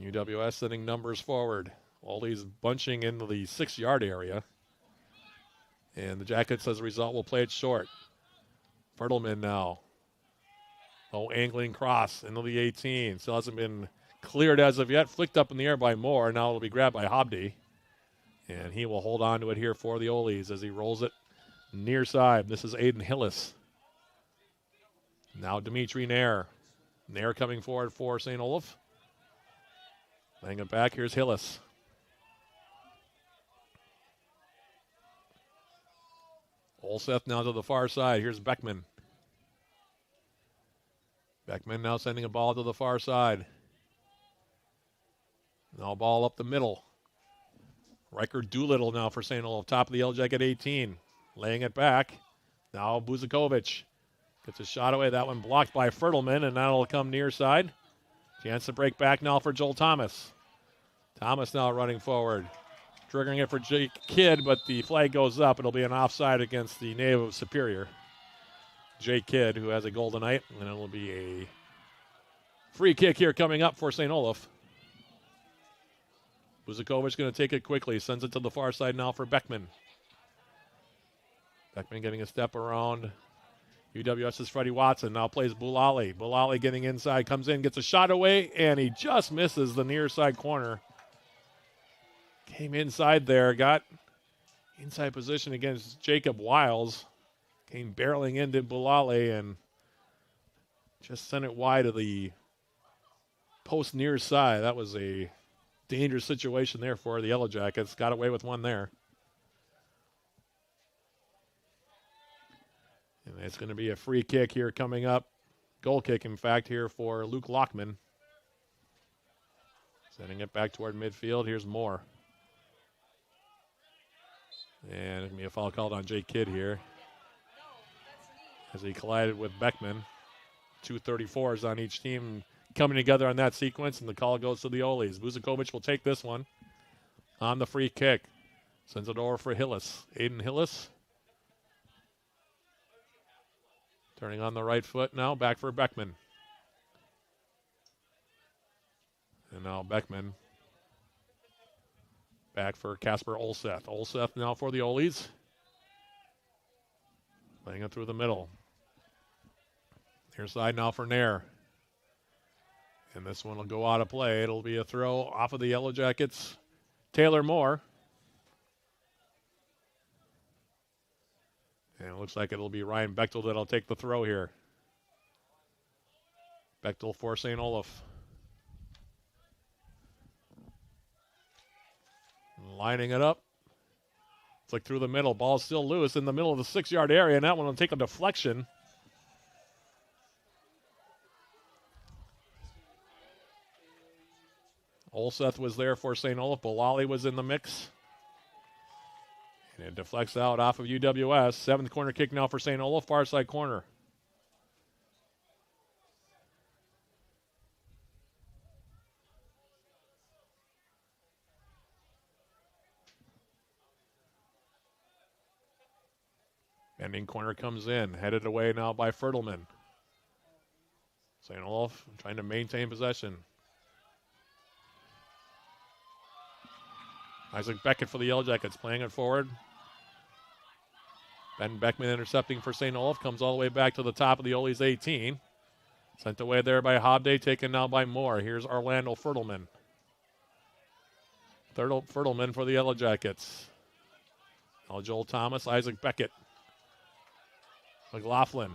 UWS sending numbers forward. All these bunching into the 6-yard area. And the Jackets, as a result, will play it short. Fertelman now. Oh, angling cross into the 18. Still hasn't been cleared as of yet. Flicked up in the air by Moore. Now it'll be grabbed by Hobdy. And he will hold on to it here for the Olies as he rolls it near side. This is Aiden Hillis. Now Dimitri Nair. Nair coming forward for St. Olaf. Laying it back. Here's Hillis. Olseth now to the far side. Here's Beckman. Beckman now sending a ball to the far side. Now ball up the middle. Riker Doolittle now for St. Olaf. Top of the Yellow Jacket 18. Laying it back. Now Vuzakovic gets a shot away. That one blocked by Fertelman, and that'll come near side. Chance to break back now for Joel Thomas. Thomas now running forward. Triggering it for Jake Kidd, but the flag goes up. It'll be an offside against the native of Superior. Jake Kidd, who has a golden night, and it'll be a free kick here coming up for St. Olaf. Vuzakovic going to take it quickly. Sends it to the far side now for Beckman. Beckman getting a step around. UWS's Freddie Watson now plays Bulali. Bulali getting inside, comes in, gets a shot away, and he just misses the near side corner. Came inside there, got inside position against Jacob Wiles. Came barreling into Bulali and just sent it wide of the post near side. That was a dangerous situation there for the Yellow Jackets. Got away with one there. And it's going to be a free kick here coming up. Goal kick, in fact, here for Luke Lockman. Sending it back toward midfield. Here's Moore. And it's going to be a foul called on Jake Kidd here as he collided with Beckman. 234s on each team coming together on that sequence, and the call goes to the Olies. Vuzakovic will take this one on the free kick. Sends it over for Hillis. Aiden Hillis. Turning on the right foot now, back for Beckman. And now Beckman back for Casper Olseth. Olseth now for the Olies. Playing it through the middle. Near side now for Nair. And this one will go out of play. It'll be a throw off of the Yellow Jackets. Taylor Moore. And it looks like it'll be Ryan Bechtel that'll take the throw here. Bechtel for St. Olaf. Lining it up. It's like through the middle. Ball still loose in the middle of the 6-yard area, and that one will take a deflection. Olseth was there for St. Olaf. Bolali was in the mix. And it deflects out off of UWS. 7th corner kick now for St. Olaf, far side corner. Bending corner comes in, headed away now by Fertelman. St. Olaf trying to maintain possession. Isaac Beckett for the Yellow Jackets, playing it forward. Ben Beckman intercepting for St. Olaf, comes all the way back to the top of the Ollie's 18. Sent away there by Hobday, taken now by Moore. Here's Orlando Fertelman. Fertelman for the Yellow Jackets. Now Joel Thomas, Isaac Beckett. McLaughlin.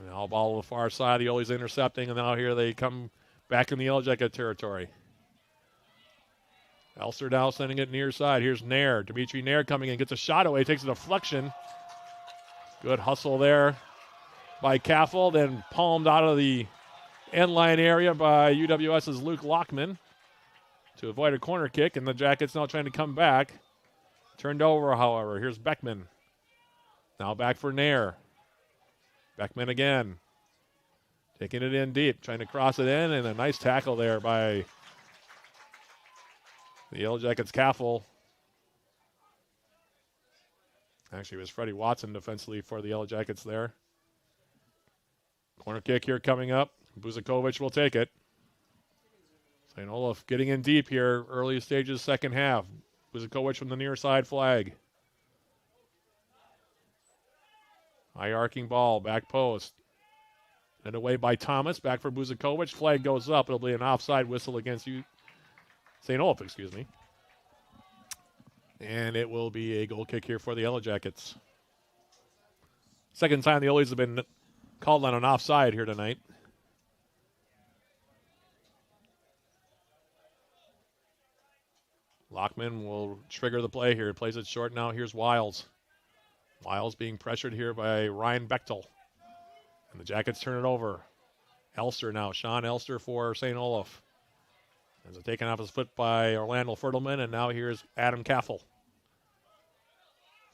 Now ball to the far side. The Ollie's intercepting, and now here they come back in the Yellow Jacket territory. Elster now sending it near side. Here's Nair. Dimitri Nair coming in, gets a shot away, takes a deflection. Good hustle there by Caffel, then palmed out of the end line area by UWS's Luke Lockman to avoid a corner kick, and the Jackets now trying to come back. Turned over, however. Here's Beckman. Now back for Nair. Beckman again. Taking it in deep, trying to cross it in, and a nice tackle there by the Yellow Jackets' Caffel. Actually, it was Freddie Watson defensively for the Yellow Jackets there. Corner kick here coming up. Buzakovic will take it. St. Olaf getting in deep here, early stages, second half. Buzakovic from the near side flag. High arcing ball, back post. And away by Thomas, back for Buzakovic. Flag goes up. It'll be an offside whistle against St. Olaf, excuse me. And it will be a goal kick here for the Yellow Jackets. Second time the Ollies have been called on an offside here tonight. Lockman will trigger the play here. Plays it short now. Here's Wiles. Wiles being pressured here by Ryan Bechtel. And the Jackets turn it over. Elster now. Sean Elster for St. Olaf. As it's taken off his foot by Orlando Fertelman. And now here's Adam Caffel.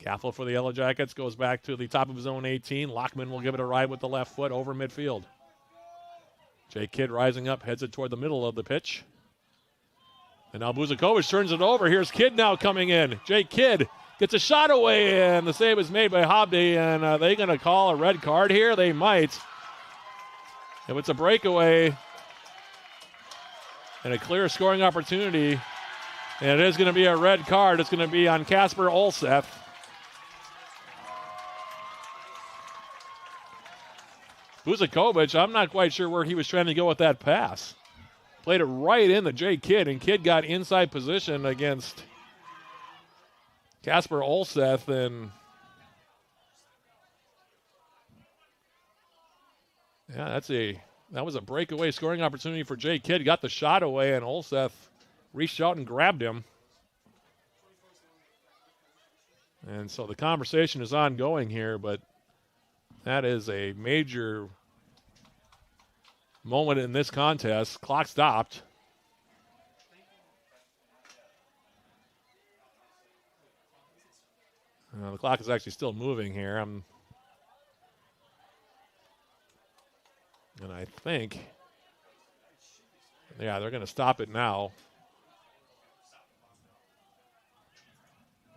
Caffel for the Yellow Jackets goes back to the top of his own 18. Lockman will give it a ride with the left foot over midfield. Jay Kidd rising up, heads it toward the middle of the pitch. And now Buzakovic turns it over. Here's Kidd now coming in. Jay Kidd gets a shot away, and the save is made by Hobday. And are they going to call a red card here? They might. If it's a breakaway and a clear scoring opportunity, and it is going to be a red card, it's going to be on Kasper Olseth. Buzakovic, I'm not quite sure where he was trying to go with that pass. Played it right into Jay Kidd, and Kidd got inside position against Kasper Olseth, and yeah, that was a breakaway scoring opportunity for Jay Kidd. Got the shot away, and Olseth reached out and grabbed him. And so the conversation is ongoing here, but that is a major moment in this contest. Clock stopped. The clock is actually still moving here. And I think, yeah, they're going to stop it now.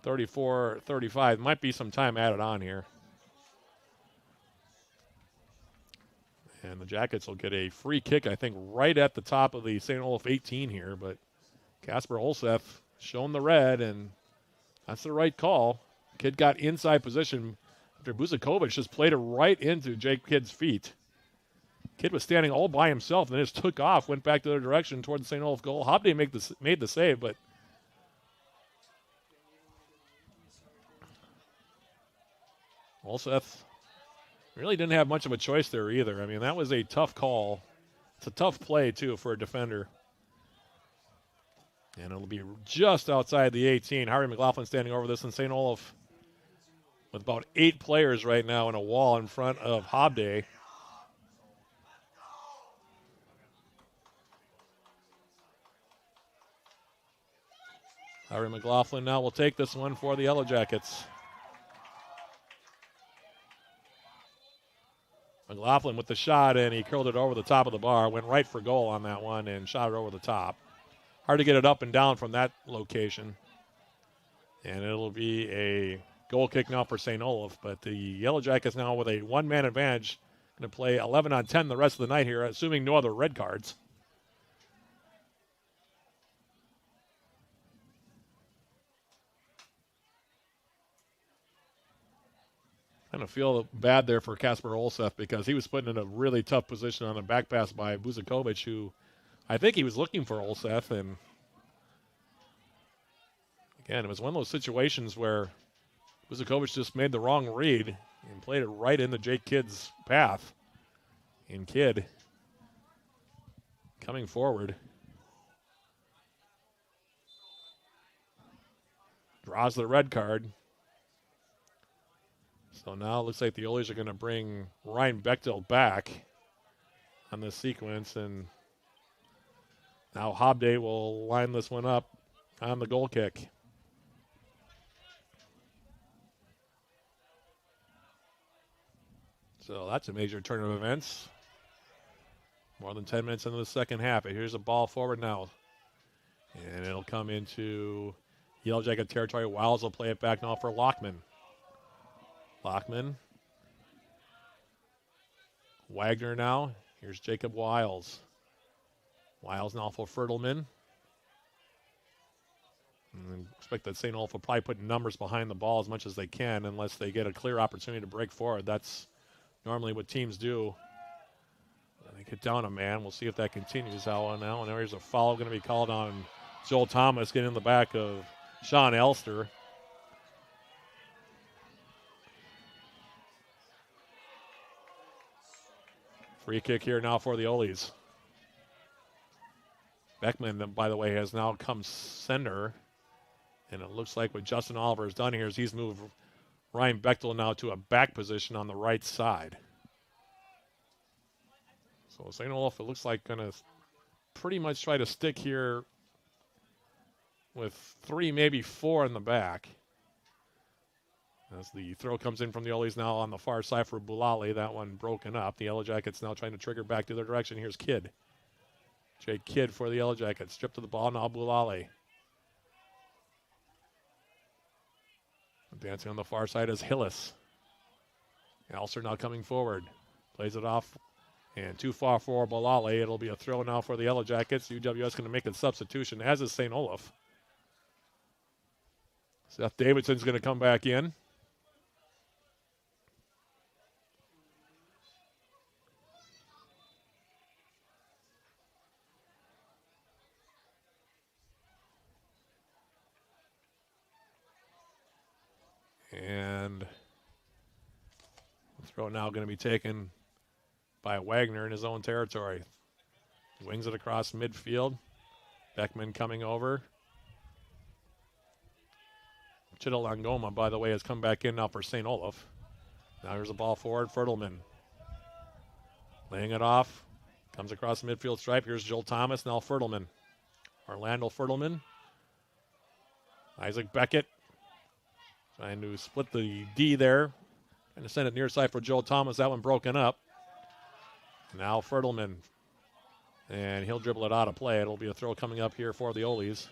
34-35. Might be some time added on here. And the Jackets will get a free kick, I think, right at the top of the St. Olaf 18 here. But Kasper Olsef shown the red, and that's the right call. Kid got inside position after Buzakovic just played it right into Jake Kidd's feet. Kid was standing all by himself and then just took off, went back the other direction toward the St. Olaf goal. Hobday made the save, but Olsef really didn't have much of a choice there either. I mean, that was a tough call. It's a tough play, too, for a defender. And it'll be just outside the 18. Harvey McLaughlin standing over this, and St. Olaf with about 8 players right now in a wall in front of Hobday. Harvey McLaughlin now will take this one for the Yellow Jackets. McLaughlin with the shot, and he curled it over the top of the bar. Went right for goal on that one and shot it over the top. Hard to get it up and down from that location. And it'll be a goal kick now for St. Olaf. But the Yellow Jackets now with a one-man advantage. Going to play 11 on 10 the rest of the night here, assuming no other red cards. Kind of feel bad there for Kasper Olsef because he was put in a really tough position on a back pass by Buzakovic, who I think he was looking for Olsef. And again, it was one of those situations where Buzakovic just made the wrong read and played it right into Jake Kidd's path. And Kidd coming forward draws the red card. So now it looks like the Oilers are going to bring Ryan Bechtel back on this sequence. And now Hobday will line this one up on the goal kick. So that's a major turn of events. More than 10 minutes into the second half. And here's a ball forward now. And it'll come into Yellow Jacket territory. Wiles will play it back now for Lockman. Lockman. Wagner now. Here's Jacob Wiles. Wiles now for Fertelman. And expect that St. Olaf will probably put numbers behind the ball as much as they can unless they get a clear opportunity to break forward. That's normally what teams do. They get down a man. We'll see if that continues. How now? And there's a foul going to be called on Joel Thomas getting in the back of Sean Elster. Free kick here now for the Olies. Beckman, by the way, has now come center. And it looks like what Justin Oliver has done here is he's moved Ryan Bechtel now to a back position on the right side. So St. Olaf, it looks like, going to pretty much try to stick here with 3, maybe 4 in the back. As the throw comes in from the Olies now on the far side for Bulali. That one broken up. The Yellow Jackets now trying to trigger back to their direction. Here's Kidd. Jake Kidd for the Yellow Jackets. Stripped to the ball now, Bulali. Dancing on the far side is Hillis. Elster now coming forward. Plays it off. And too far for Bulali. It'll be a throw now for the Yellow Jackets. UWS going to make a substitution, as is St. Olaf. Seth Davidson's going to come back in. And the throw now going to be taken by Wagner in his own territory. Wings it across midfield. Beckman coming over. Chittle Angoma, by the way, has come back in now for St. Olaf. Now here's a ball forward. Fertelman laying it off. Comes across the midfield stripe. Here's Joel Thomas. Now Fertelman. Orlando Fertelman. Isaac Beckett trying to split the D there. Trying to send it near side for Joel Thomas. That one broken up. Now Fertelman. And he'll dribble it out of play. It'll be a throw coming up here for the Olies.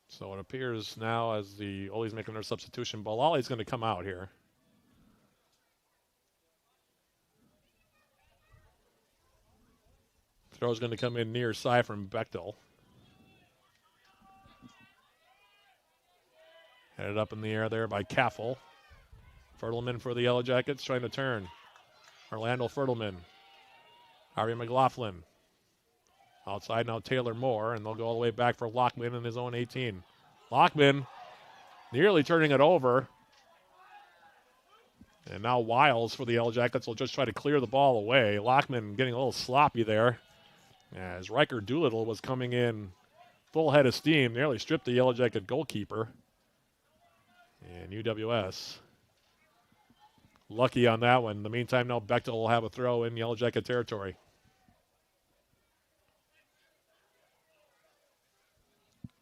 So it appears now as the Olies making their substitution, Bulali's going to come out here. Throw's going to come in near side from Bechtel. Headed up in the air there by Kaffel. Fertelman for the Yellow Jackets trying to turn. Orlando Fertelman. Harvey McLaughlin. Outside now Taylor Moore, and they'll go all the way back for Lockman in his own 18. Lockman nearly turning it over. And now Wiles for the Yellow Jackets will just try to clear the ball away. Lockman getting a little sloppy there as Riker Doolittle was coming in full head of steam, nearly stripped the Yellow Jacket goalkeeper. And UWS lucky on that one. In the meantime, now Bechtel will have a throw in Yellow Jacket territory.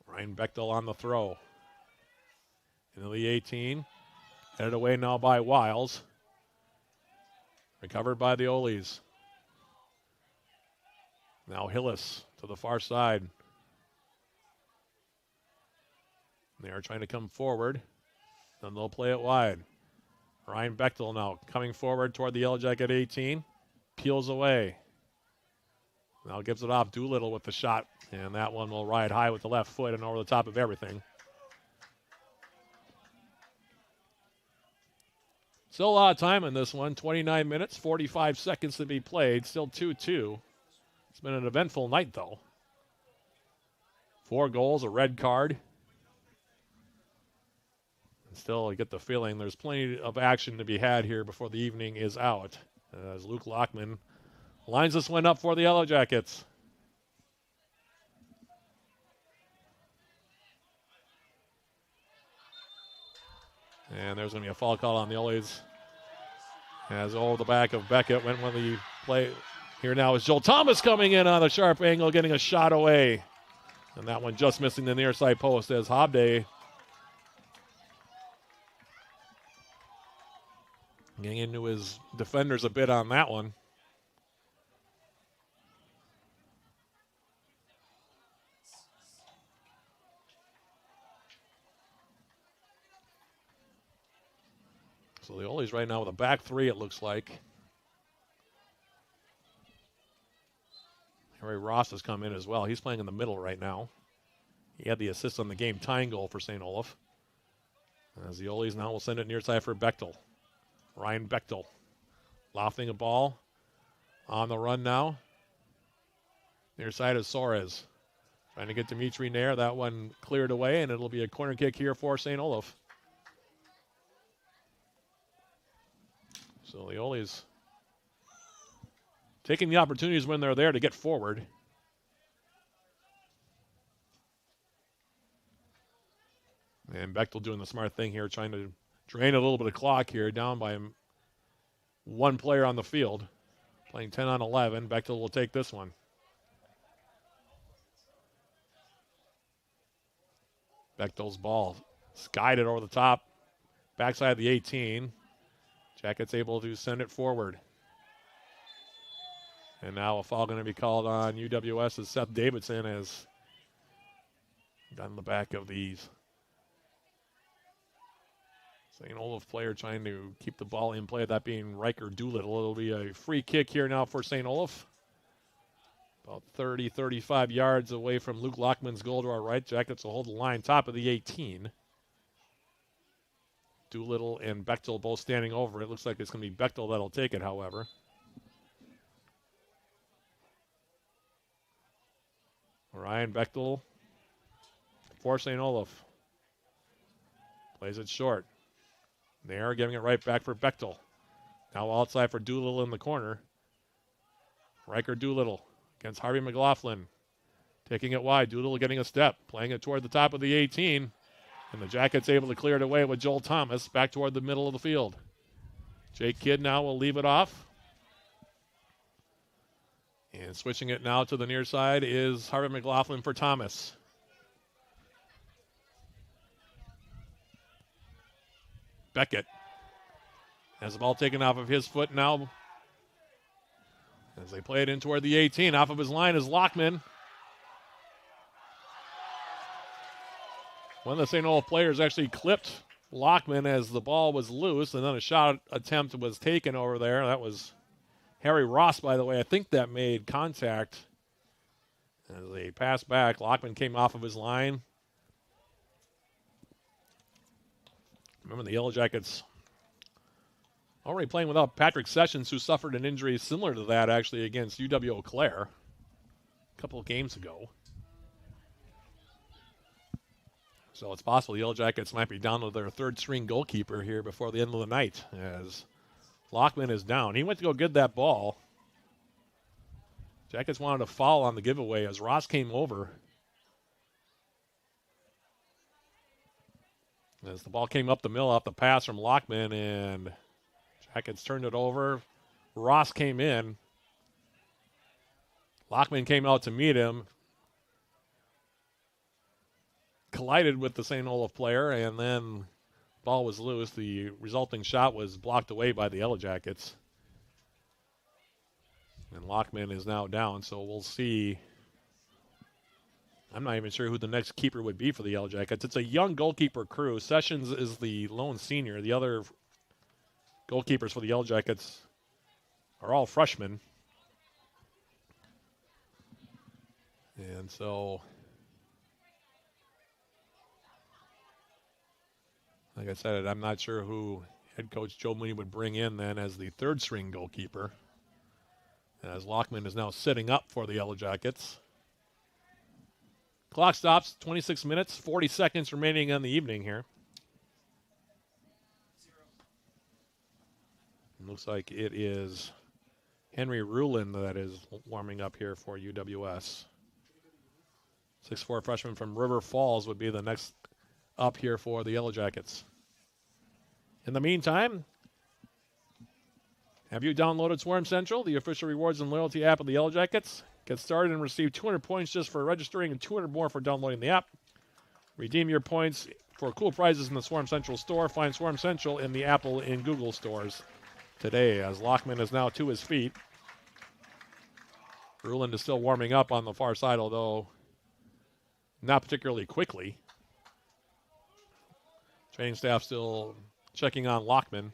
Ryan Bechtel on the throw. Into the 18. Headed away now by Wiles. Recovered by the Olies. Now Hillis to the far side. They are trying to come forward. Then they'll play it wide. Ryan Bechtel now coming forward toward the Yellow Jacket 18. Peels away. Now gives it off Doolittle with the shot. And that one will ride high with the left foot and over the top of everything. Still a lot of time in this one. 29 minutes, 45 seconds to be played. Still 2-2. It's been an eventful night, though. 4 goals, a red card. And still, I get the feeling there's plenty of action to be had here before the evening is out. As Luke Lockman lines this one up for the Yellow Jackets. And there's going to be a foul call on the Olies. As over the back of Beckett went when the play. Here now is Joel Thomas coming in on a sharp angle, getting a shot away. And that one just missing the near side post as Hobday getting into his defenders a bit on that one. So the Olies right now with a back three, it looks like. Harry Ross has come in as well. He's playing in the middle right now. He had the assist on the game tying goal for St. Olaf. As the Olies now will send it near side for Bechtel. Ryan Bechtel lofting a ball on the run now. Near side is Soares. Trying to get Dimitri Nair. That one cleared away, and it'll be a corner kick here for St. Olaf. So the Olies taking the opportunities when they're there to get forward. And Bechtel doing the smart thing here, trying to drain a little bit of clock here, down by one player on the field. Playing 10 on 11. Bechtel will take this one. Bechtel's ball skied it over the top. Backside of the 18. Jackets able to send it forward. And now a foul going to be called on UWS as Seth Davidson has done the back of these. St. Olaf player trying to keep the ball in play, that being Riker Doolittle. It'll be a free kick here now for St. Olaf. About 30, 35 yards away from Luke Lockman's goal to our right. Jackets will hold the line, top of the 18. Doolittle and Bechtel both standing over. It looks like it's going to be Bechtel that'll take it, however. Ryan Bechtel for St. Olaf. Plays it short. Nair giving it right back for Bechtel. Now outside for Doolittle in the corner. Riker Doolittle against Harvey McLaughlin. Taking it wide. Doolittle getting a step. Playing it toward the top of the 18. And the Jackets able to clear it away with Joel Thomas back toward the middle of the field. Jake Kidd now will leave it off. And switching it now to the near side is Harvey McLaughlin for Thomas. Beckett has the ball taken off of his foot now. As they play it in toward the 18. Off of his line is Lockman. One of the St. Olaf players actually clipped Lockman as the ball was loose, and then a shot attempt was taken over there. That was Harry Ross, by the way. I think that made contact As they pass back, Lockman came off of his line. Remember, the Yellow Jackets already playing without Patrick Sessions, who suffered an injury similar to that actually against UW Eau Claire a couple of games ago. So it's possible the Yellow Jackets might be down to their third-string goalkeeper here before the end of the night as Lockman is down. He went to go get that ball. Jackets wanted to foul on the giveaway as Ross came over. As the ball came up the middle off the pass from Lockman, and Jackets turned it over. Ross came in. Lockman came out to meet him. Collided with the St. Olaf player, and then the ball was loose. The resulting shot was blocked away by the Yellow Jackets. And Lockman is now down, so we'll see. I'm not even sure who the next keeper would be for the Yellow Jackets. It's a young goalkeeper crew. Sessions is the lone senior. The other goalkeepers for the Yellow Jackets are all freshmen. And so, like I said, I'm not sure who head coach Joe Mooney would bring in then as the third-string goalkeeper, as Lockman is now sitting up for the Yellow Jackets. Clock stops, 26 minutes, 40 seconds remaining on the evening here. It looks like it is Henry Rulin that is warming up here for UWS. 6'4" freshman from River Falls would be the next up here for the Yellow Jackets. In the meantime, have you downloaded Swarm Central, the official rewards and loyalty app of the Yellow Jackets? Get started and receive 200 points just for registering and 200 more for downloading the app. Redeem your points for cool prizes in the Swarm Central store. Find Swarm Central in the Apple and Google stores today, as Lockman is now to his feet. Ruland is still warming up on the far side, although not particularly quickly. Training staff still checking on Lockman,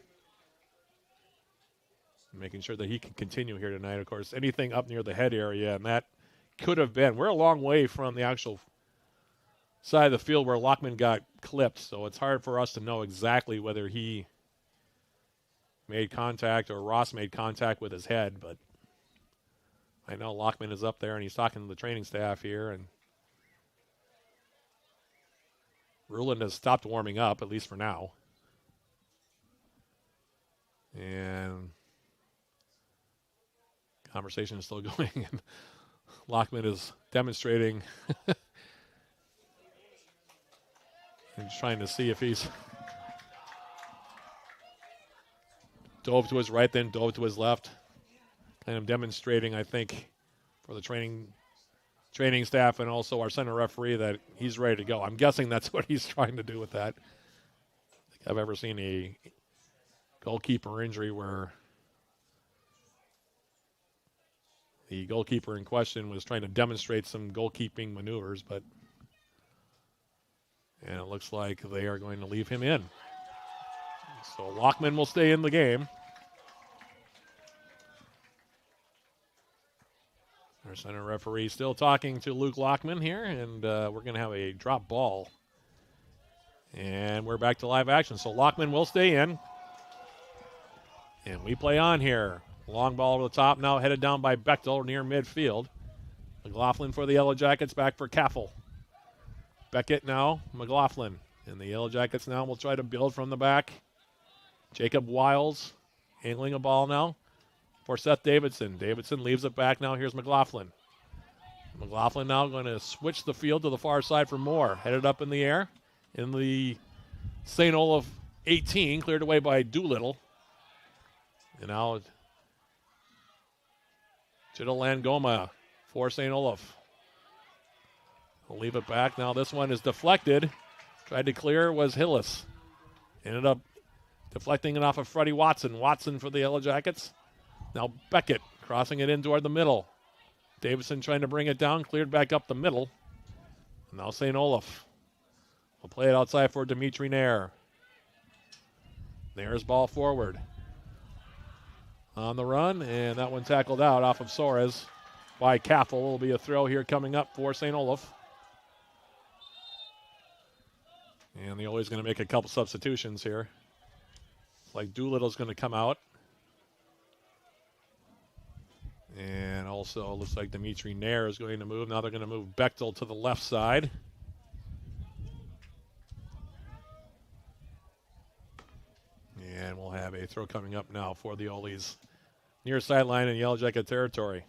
making sure that he can continue here tonight. Of course, anything up near the head area, and that could have been. We're a long way from the actual side of the field where Lockman got clipped, so it's hard for us to know exactly whether he made contact or Ross made contact with his head, but I know Lockman is up there and he's talking to the training staff here, and Ruland has stopped warming up, at least for now. And conversation is still going, and Lockman is demonstrating and trying to see if he's dove to his right, then dove to his left. And I'm demonstrating, I think, for the training staff and also our center referee that he's ready to go. I'm guessing that's what he's trying to do with that. I think I've ever seen a goalkeeper injury where the goalkeeper in question was trying to demonstrate some goalkeeping maneuvers, and it looks like they are going to leave him in. So Lockman will stay in the game. Our center referee still talking to Luke Lockman here, and we're going to have a drop ball. And we're back to live action. So Lockman will stay in. And we play on here. Long ball over the top, now headed down by Bechtel near midfield. McLaughlin for the Yellow Jackets, back for Kaffel. Beckett now, McLaughlin. And the Yellow Jackets now will try to build from the back. Jacob Wiles angling a ball now for Seth Davidson. Davidson leaves it back now. Here's McLaughlin. McLaughlin now going to switch the field to the far side for Moore. Headed up in the air in the St. Olaf 18, cleared away by Doolittle. And now Chittle Langoma for St. Olaf. We'll leave it back. Now this one is deflected. Tried to clear was Hillis. Ended up deflecting it off of Freddie Watson. Watson for the Yellow Jackets. Now Beckett crossing it in toward the middle. Davidson trying to bring it down. Cleared back up the middle. Now St. Olaf will play it outside for Dimitri Nair. Nair's ball forward. On the run, and that one tackled out off of Soares by Caffel. Will be a throw here coming up for St. Olaf. And the Oilers going to make a couple substitutions here. It's like Doolittle's going to come out. And also looks like Dimitri Nair is going to move. Now they're going to move Bechtel to the left side. And we'll have a throw coming up now for the Oilies. Near sideline in Yellow Jacket territory.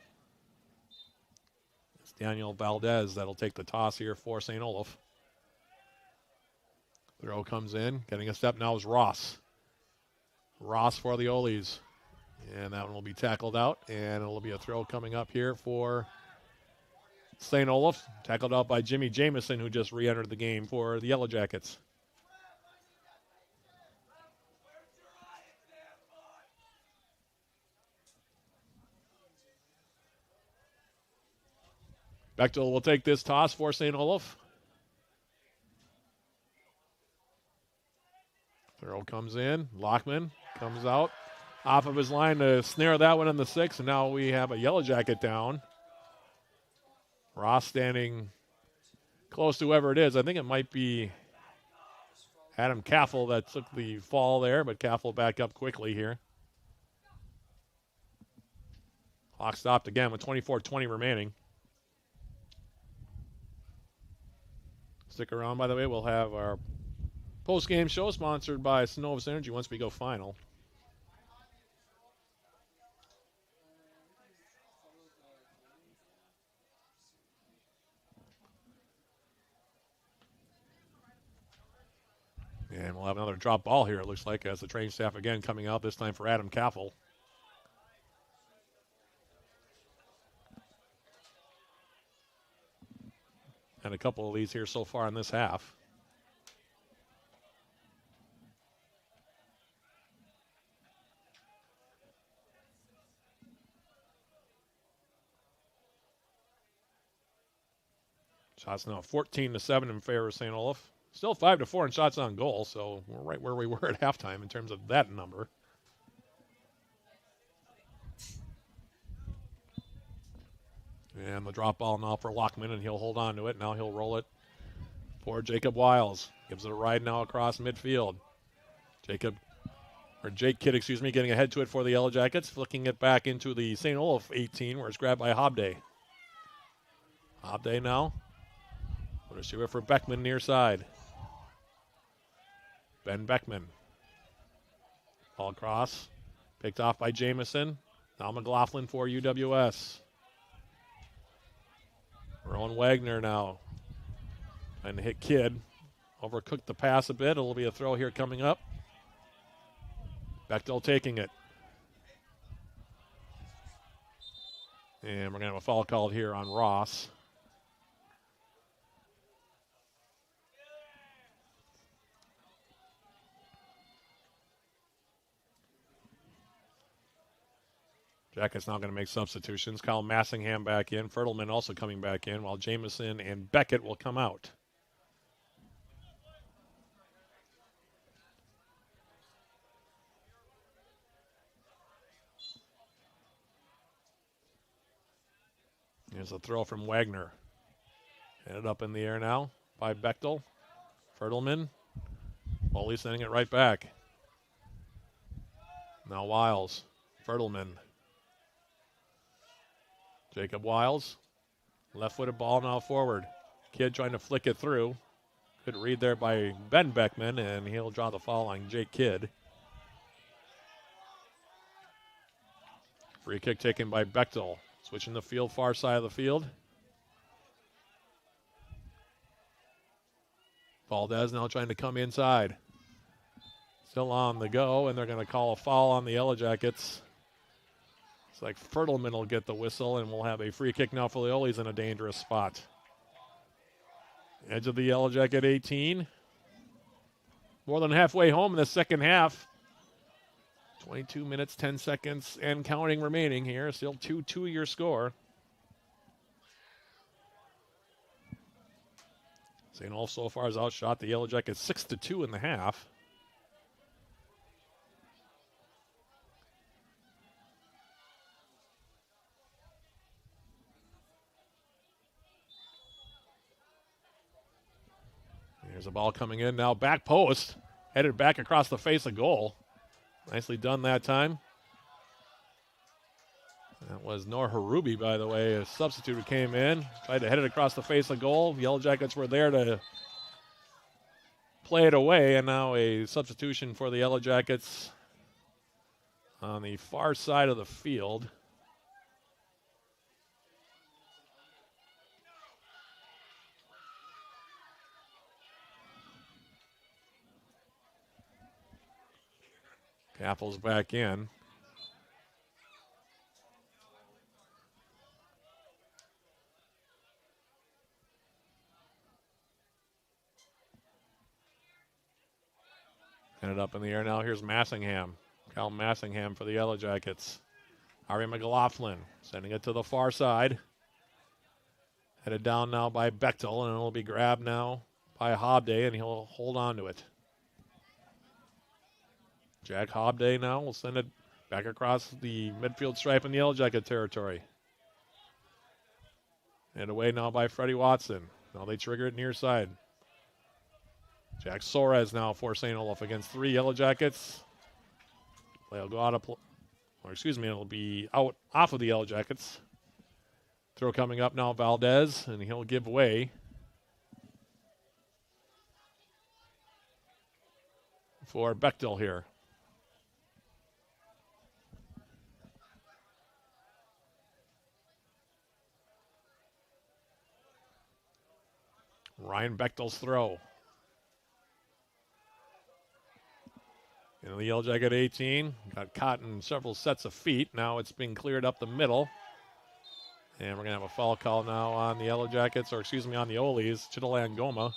It's Daniel Valdez that'll take the toss here for St. Olaf. Throw comes in. Getting a step now is Ross. Ross for the Oilies. And that one will be tackled out. And it'll be a throw coming up here for St. Olaf. Tackled out by Jimmy Jamison, who just re-entered the game for the Yellow Jackets. Bechtel will take this toss for St. Olaf. Throw comes in. Lockman comes out off of his line to snare that one in the 6, and now we have a Yellow Jacket down. Ross standing close to whoever it is. I think it might be Adam Caffel that took the fall there, but Caffel back up quickly here. Clock stopped again with 24:20 remaining. Stick around, by the way. We'll have our post-game show sponsored by Synovus Energy once we go final. And we'll have another drop ball here, it looks like, as the training staff again coming out, this time for Adam Caffel. And a couple of these here so far in this half. Shots now 14-7 in favor of St. Olaf. Still 5-4 in shots on goal, so we're right where we were at halftime in terms of that number. And the drop ball now for Lockman, and he'll hold on to it. Now he'll roll it for Jacob Wiles. Gives it a ride now across midfield. Jake Kidd, getting ahead to it for the Yellow Jackets. Flicking it back into the St. Olaf 18, where it's grabbed by Hobday. Hobday now. What a shooter for Beckman near side. Ben Beckman. Ball across. Picked off by Jamison. Now McLaughlin for UWS. Rowan Wagner now. Trying to hit Kidd. Overcooked the pass a bit. It'll be a throw here coming up. Bechtel taking it. And we're going to have a foul called here on Ross. Jackets now going to make substitutions. Kyle Massingham back in. Fertelman also coming back in, while Jamison and Beckett will come out. Here's a throw from Wagner. Headed up in the air now by Bechtel. Fertelman. Foley sending it right back. Now Wiles. Fertelman. Jacob Wiles. Left-footed ball now forward. Kidd trying to flick it through. Good read there by Ben Beckman, and he'll draw the foul on Jake Kidd. Free kick taken by Bechtel. Switching the field, far side of the field. Valdez now trying to come inside. Still on the go, and they're going to call a foul on the Yellow Jackets. It's like Fertelman will get the whistle, and we'll have a free kick now for the Oilies in a dangerous spot. Edge of the Yellow Jacket 18. More than halfway home in the second half. 22 minutes, 10 seconds, and counting remaining here. Still 2-2 your score. St. Olaf so far has outshot the Yellow Jackets 6-2 in the half. There's a ball coming in now, back post, headed back across the face of goal. Nicely done that time. That was Noor Harubi, by the way, a substitute who came in, tried to head it across the face of goal. The Yellow Jackets were there to play it away, and now a substitution for the Yellow Jackets on the far side of the field. Apple's back in. Headed up in the air now. Here's Massingham. Cal Massingham for the Yellow Jackets. Ari McLaughlin sending it to the far side. Headed down now by Bechtel, and it'll be grabbed now by Hobday, and he'll hold on to it. Jack Hobday now will send it back across the midfield stripe in the Yellow Jacket territory. And away now by Freddie Watson. Now they trigger it near side. Jack Soares now for St. Olaf against 3 Yellow Jackets. They'll go out of it'll be out off of the Yellow Jackets. Throw coming up now, Valdez, and he'll give way. For Bechtel here. Ryan Bechtel's throw. In the Yellow Jacket 18. Got caught in several sets of feet. Now it's being cleared up the middle. And we're going to have a foul call now on the Yellow Jackets, on the Oles, Chitalan Goma.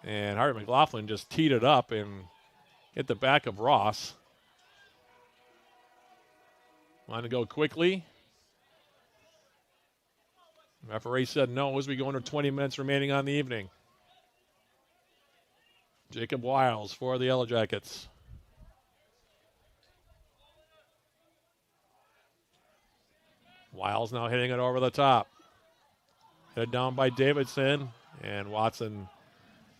And Harry McLaughlin just teed it up and hit the back of Ross. Want to go quickly. Referee said no as we go under 20 minutes remaining on the evening. Jacob Wiles for the Yellow Jackets. Wiles now hitting it over the top. Headed down by Davidson, and Watson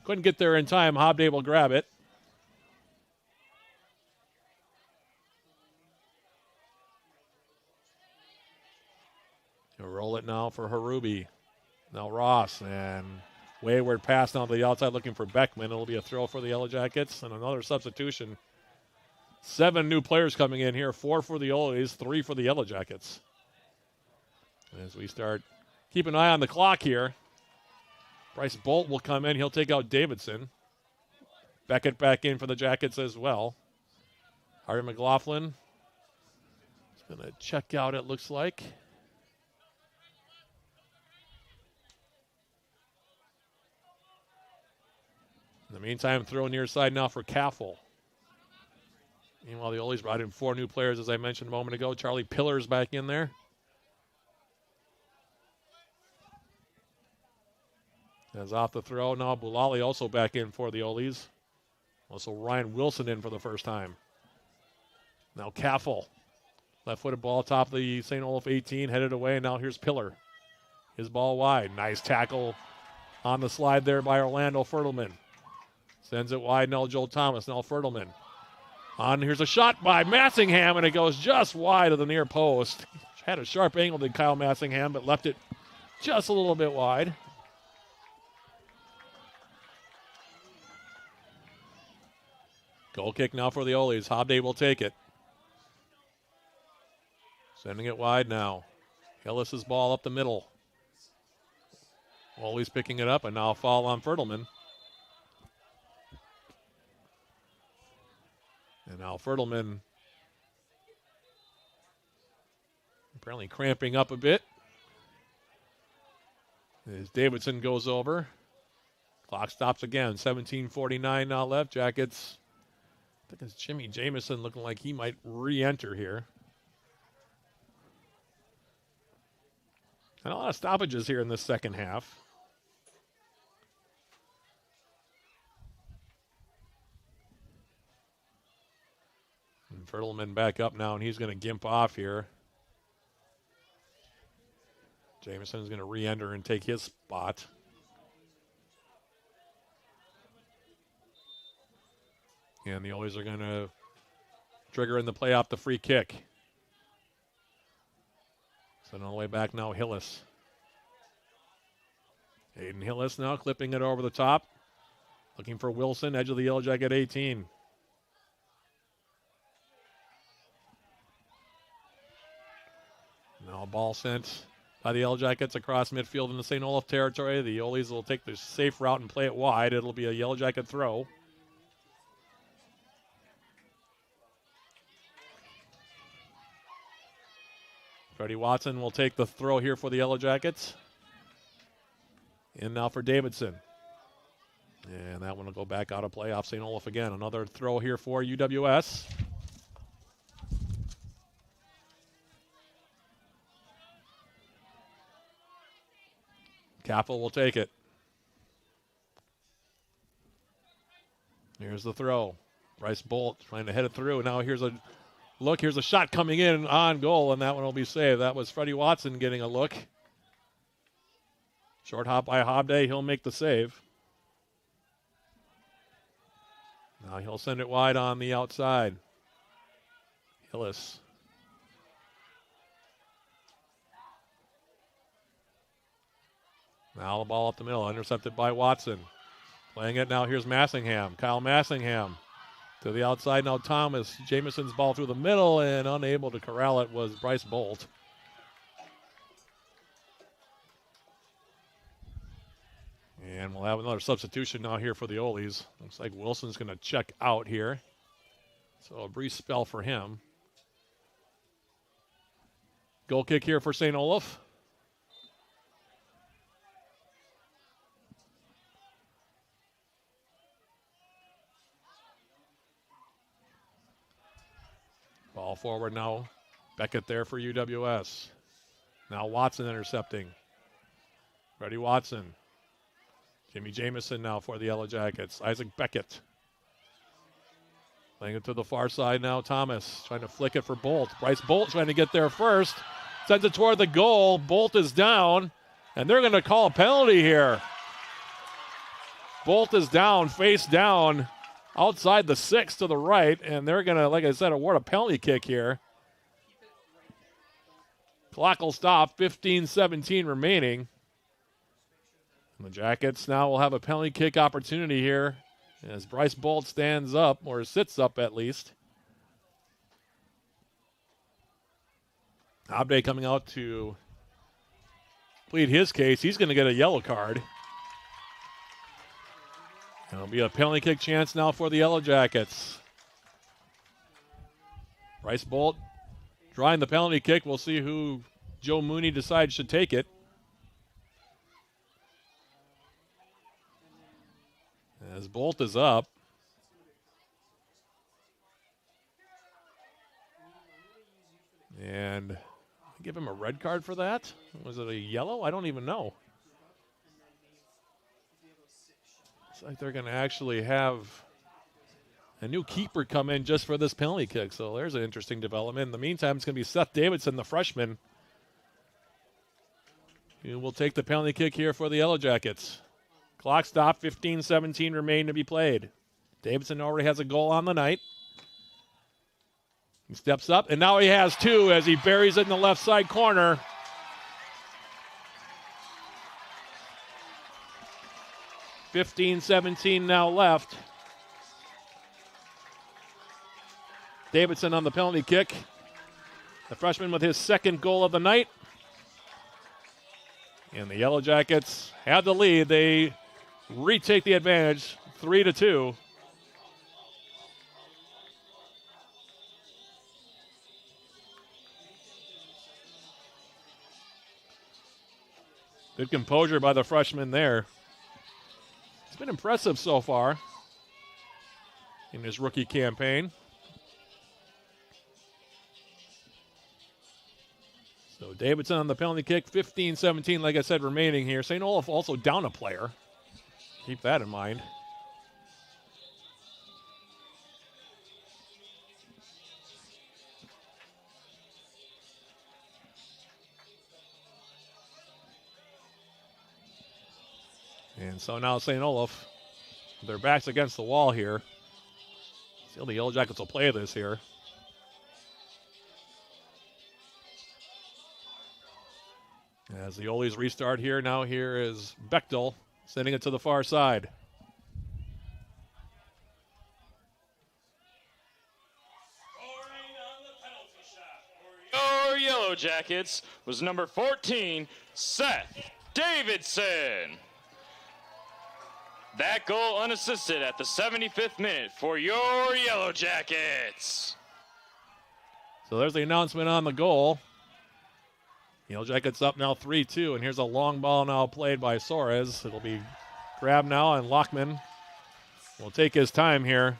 couldn't get there in time. Hobday will grab it. He'll roll it now for Harubi. Now Ross, and wayward pass down to the outside looking for Beckman. It'll be a throw for the Yellow Jackets, and another substitution. 7 new players coming in here, 4 for the Oles, 3 for the Yellow Jackets. As we start, keep an eye on the clock here. Bryce Bolt will come in. He'll take out Davidson. Beckett back in for the Jackets as well. Harry McLaughlin is going to check out, it looks like. In the meantime, throw near side now for Caffel. Meanwhile, the Oles brought in 4 new players, as I mentioned a moment ago. Charlie Pillar's back in there. As off the throw, now Bulali also back in for the Oles. Also Ryan Wilson in for the first time. Now Caffel. Left-footed ball top of the St. Olaf 18, headed away, and now here's Pillar. His ball wide. Nice tackle on the slide there by Orlando Fertelman. Sends it wide, now Joel Thomas, now Fertelman. Here's a shot by Massingham, and it goes just wide of the near post. Had a sharp angle to Kyle Massingham, but left it just a little bit wide. Goal kick now for the Oles. Hobday will take it. Sending it wide now. Hillis's ball up the middle. Oles picking it up, and now a foul on Fertelman. And now Fertelman apparently cramping up a bit. As Davidson goes over. Clock stops again. 17:49 now left. Jackets. I think it's Jimmy Jamison looking like he might re-enter here. And a lot of stoppages here in the second half. And Fertelman back up now, and he's going to gimp off here. Jameson's going to re-enter and take his spot. And the Oilers are going to trigger in the play off the free kick. So on the way back now, Hillis. Aiden Hillis now clipping it over the top. Looking for Wilson, edge of the Yellow Jacket 18. Now a ball sent by the Yellow Jackets across midfield into St. Olaf territory. The Oilies will take the safe route and play it wide. It'll be a Yellow Jacket throw. Freddie Watson will take the throw here for the Yellow Jackets. And now for Davidson. And that one will go back out of play off St. Olaf again. Another throw here for UWS. Cappel will take it. Here's the throw. Bryce Bolt trying to head it through. Now here's a look. Here's a shot coming in on goal, and that one will be saved. That was Freddie Watson getting a look. Short hop by Hobday. He'll make the save. Now he'll send it wide on the outside. Hillis. Now the ball up the middle, intercepted by Watson. Playing it now, here's Massingham. Kyle Massingham to the outside now. Thomas. Jameson's ball through the middle, and unable to corral it was Bryce Bolt. And we'll have another substitution now here for the Olies. Looks like Wilson's going to check out here. So a brief spell for him. Goal kick here for St. Olaf. Ball forward now. Beckett there for UWS. Now Watson intercepting. Freddie Watson. Jimmy Jamison now for the Yellow Jackets. Isaac Beckett. Playing it to the far side now. Thomas trying to flick it for Bolt. Bryce Bolt trying to get there first. Sends it toward the goal. Bolt is down. And they're going to call a penalty here. Bolt is down, face down, outside the 6 to the right. And they're going to, like I said, award a penalty kick here. Clock will stop. 15-17 remaining. And the Jackets now will have a penalty kick opportunity here as Bryce Bolt stands up, or sits up at least. Abde coming out to plead his case. He's going to get a yellow card. It'll be a penalty kick chance now for the Yellow Jackets. Bryce Bolt drawing the penalty kick. We'll see who Joe Mooney decides should take it. As Bolt is up. And give him a red card for that? Was it a yellow? I don't even know. It's like they're going to actually have a new keeper come in just for this penalty kick. So there's an interesting development. In the meantime, it's going to be Seth Davidson, the freshman, who will take the penalty kick here for the Yellow Jackets. Clock stop, 15-17 remain to be played. Davidson already has a goal on the night. He steps up, and now he has two as he buries it in the left side corner. (15-17) now left. Davidson on the penalty kick. The freshman with his second goal of the night. And the Yellow Jackets have the lead. They retake the advantage, 3-2. Good composure by the freshman there. It's been impressive so far in his rookie campaign. So Davidson on the penalty kick, 15-17, like I said, remaining here. St. Olaf also down a player. Keep that in mind. And so now St. Olaf, their backs against the wall here. Still, the Yellow Jackets will play this here. As the Oles restart here, now here is Bechtel sending it to the far side. Your Yellow Jackets was number 14, Seth Davidson. That goal unassisted at the 75th minute for your Yellow Jackets. So there's the announcement on the goal. Yellow Jackets up now 3-2, and here's a long ball now played by Soares. It'll be grabbed now, and Lockman will take his time here.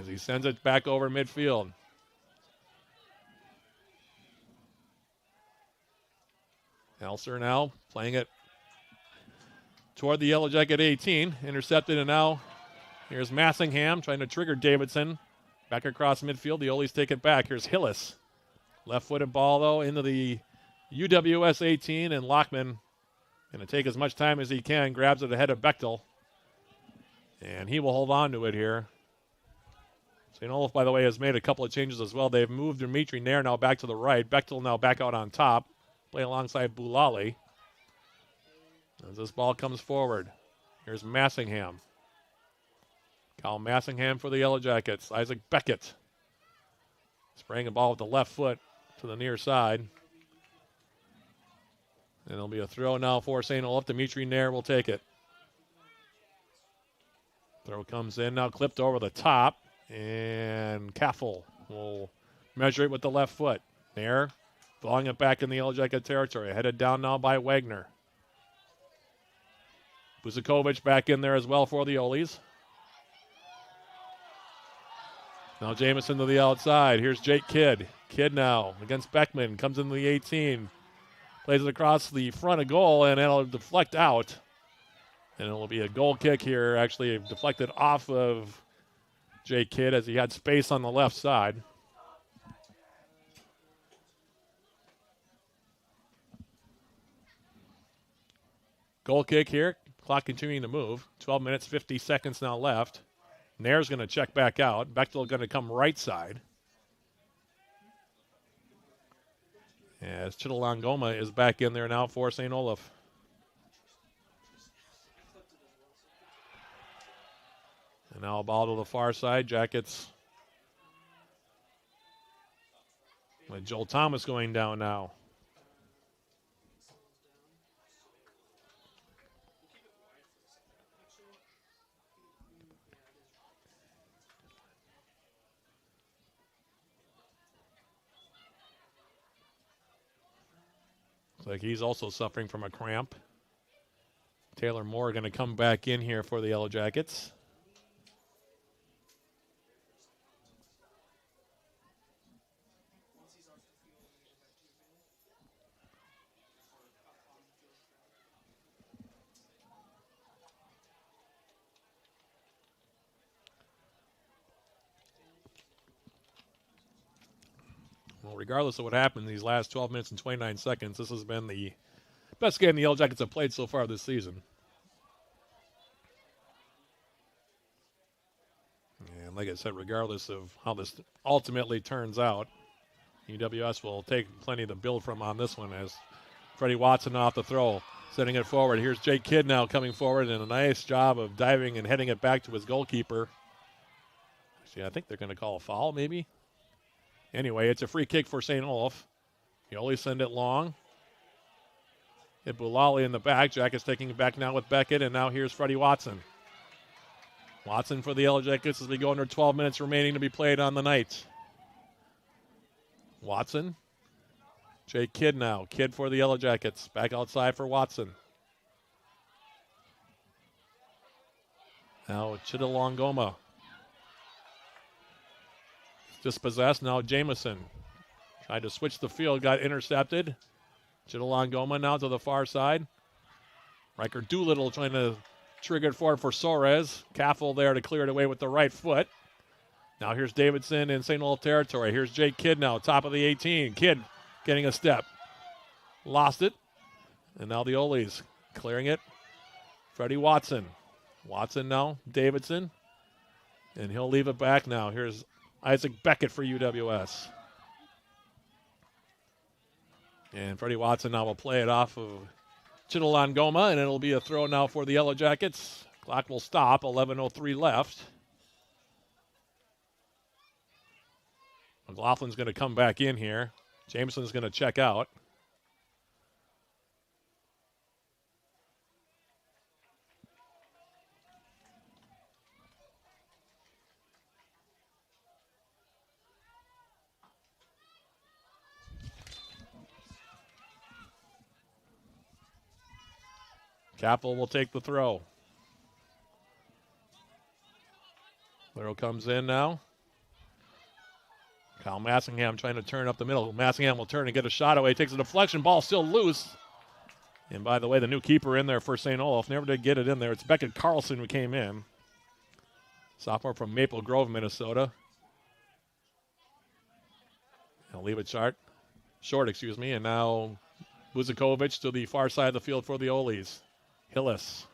As he sends it back over midfield. Elser now playing it toward the Yellow Jacket 18. Intercepted, and now here's Massingham trying to trigger Davidson. Back across midfield. The Oles take it back. Here's Hillis. Left-footed ball, though, into the UWS 18, and Lockman going to take as much time as he can. Grabs it ahead of Bechtel. And he will hold on to it here. St. Olaf, by the way, has made a couple of changes as well. They've moved Dimitri Nair now back to the right. Bechtel now back out on top. Play alongside Boulali. As this ball comes forward, here's Massingham. Kyle Massingham for the Yellow Jackets. Isaac Beckett spraying a ball with the left foot to the near side. And it'll be a throw now for St. Olaf. Dimitri Nair will take it. Throw comes in now, clipped over the top. And Kaffel will measure it with the left foot. Nair throwing it back in the Yellow Jacket territory. Headed down now by Wagner. Buzakovic back in there as well for the Oles. Now Jamison to the outside. Here's Jake Kidd. Kidd now against Beckman. Comes into the 18. Plays it across the front of goal, and it'll deflect out. And it'll be a goal kick here. Actually deflected off of Jake Kidd as he had space on the left side. Goal kick here. Clock continuing to move. 12 minutes, 50 seconds now left. Nair's going to check back out. Bechtel going to come right side. As Chitolangoma is back in there now for St. Olaf. And now a ball to the far side. Jackets with Joel Thomas going down now. Looks like he's also suffering from a cramp. Taylor Moore going to come back in here for the Yellow Jackets. Well, regardless of what happened in these last 12 minutes and 29 seconds, this has been the best game the Yellow Jackets have played so far this season. And like I said, regardless of how this ultimately turns out, UWS will take plenty to build from on this one as Freddie Watson off the throw, sending it forward. Here's Jake Kidd now coming forward, and a nice job of diving and heading it back to his goalkeeper. Actually, I think they're going to call a foul, maybe. Anyway, it's a free kick for St. Olaf. You always send it long. Hit Boulali in the back. Jackets taking it back now with Beckett, and now here's Freddie Watson. Watson for the Yellow Jackets as we go under 12 minutes remaining to be played on the night. Watson. Jake Kidd now. Kidd for the Yellow Jackets. Back outside for Watson. Now Chitolangoma. Dispossessed. Now Jamison. Tried to switch the field. Got intercepted. Chitolangoma now to the far side. Riker Doolittle trying to trigger it forward for Soares. Kaffel there to clear it away with the right foot. Now here's Davidson in St. Olaf territory. Here's Jake Kidd now, top of the 18. Kidd getting a step. Lost it. And now the Oles clearing it Freddie Watson. Watson now, Davidson. And he'll leave it back now. Here's Isaac Beckett for UWS. And Freddie Watson now will play it off of Chittolon Goma, and it'll be a throw now for the Yellow Jackets. Clock will stop, 11:03 left. McLaughlin's going to come back in here. Jameson's going to check out. Capel will take the throw. Throw comes in now. Kyle Massingham trying to turn up the middle. Massingham will turn and get a shot away. Takes a deflection. Ball still loose. And by the way, the new keeper in there for St. Olaf never did get it in there. It's Beckett Carlson who came in. Sophomore from Maple Grove, Minnesota. I'll leave it short, and now Buzakovic to the far side of the field for the Oles. Hillis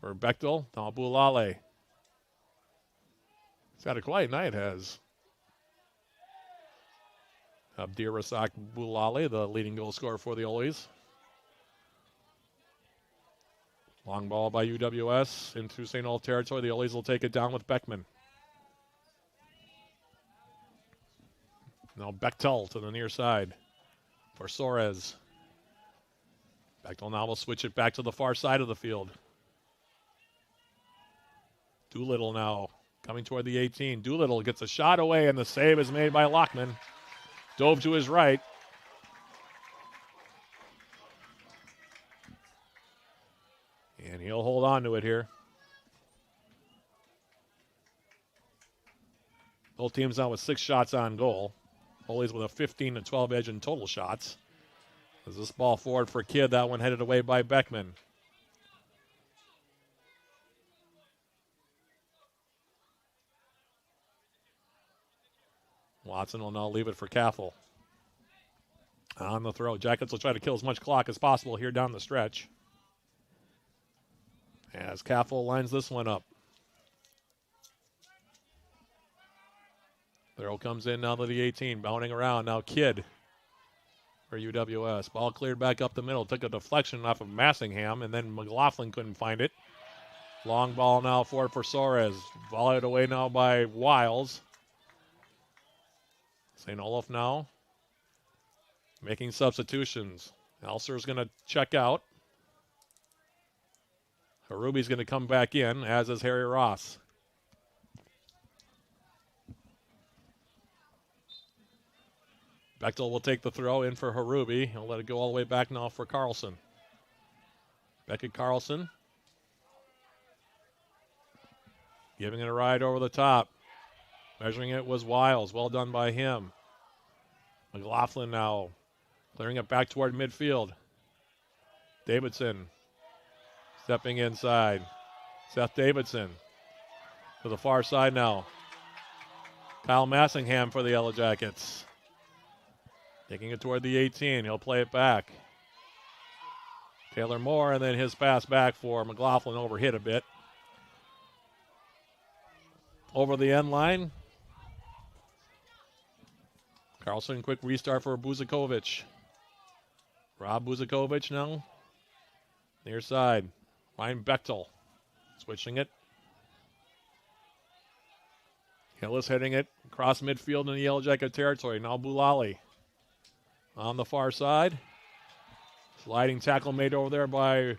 for Bechtel. Now Bulale. He's got a quiet night, has Abdir Bulale, the leading goal scorer for the Oles. Long ball by UWS into St. Olaf territory. The Oles will take it down with Beckman. Now Bechtel to the near side for Soares. Bechtel now will switch it back to the far side of the field. Doolittle now coming toward the 18. Doolittle gets a shot away, and the save is made by Lockman. Dove to his right. And he'll hold on to it here. Both teams now with 6 shots on goal. Foley's with a 15-12 edge in total shots. As this ball forward for Kidd, that one headed away by Beckman. Watson will now leave it for Caffel. On the throw. Jackets will try to kill as much clock as possible here down the stretch. As Caffel lines this one up. Throw comes in now to the 18, bounding around. Now Kidd for UWS. Ball cleared back up the middle. Took a deflection off of Massingham, and then McLaughlin couldn't find it. Long ball now forward for Soares. Volleyed away now by Wiles. St. Olaf now making substitutions. Elser's going to check out. Harubi's going to come back in, as is Harry Ross. Bechtel will take the throw in for Harubi. He'll let it go all the way back now for Carlson. Beckett Carlson giving it a ride over the top. Measuring it was Wiles. Well done by him. McLaughlin now clearing it back toward midfield. Davidson stepping inside. Seth Davidson to the far side now. Kyle Massingham for the Yellow Jackets. Taking it toward the 18. He'll play it back. Taylor Moore, and then his pass back for McLaughlin, overhit a bit. Over the end line. Carlson, quick restart for Buzakovic. Rob Buzakovic now. Near side. Ryan Bechtel. Switching it. Hillis hitting it across midfield in the Yellow Jacket territory. Now Bulali on the far side. Sliding tackle made over there by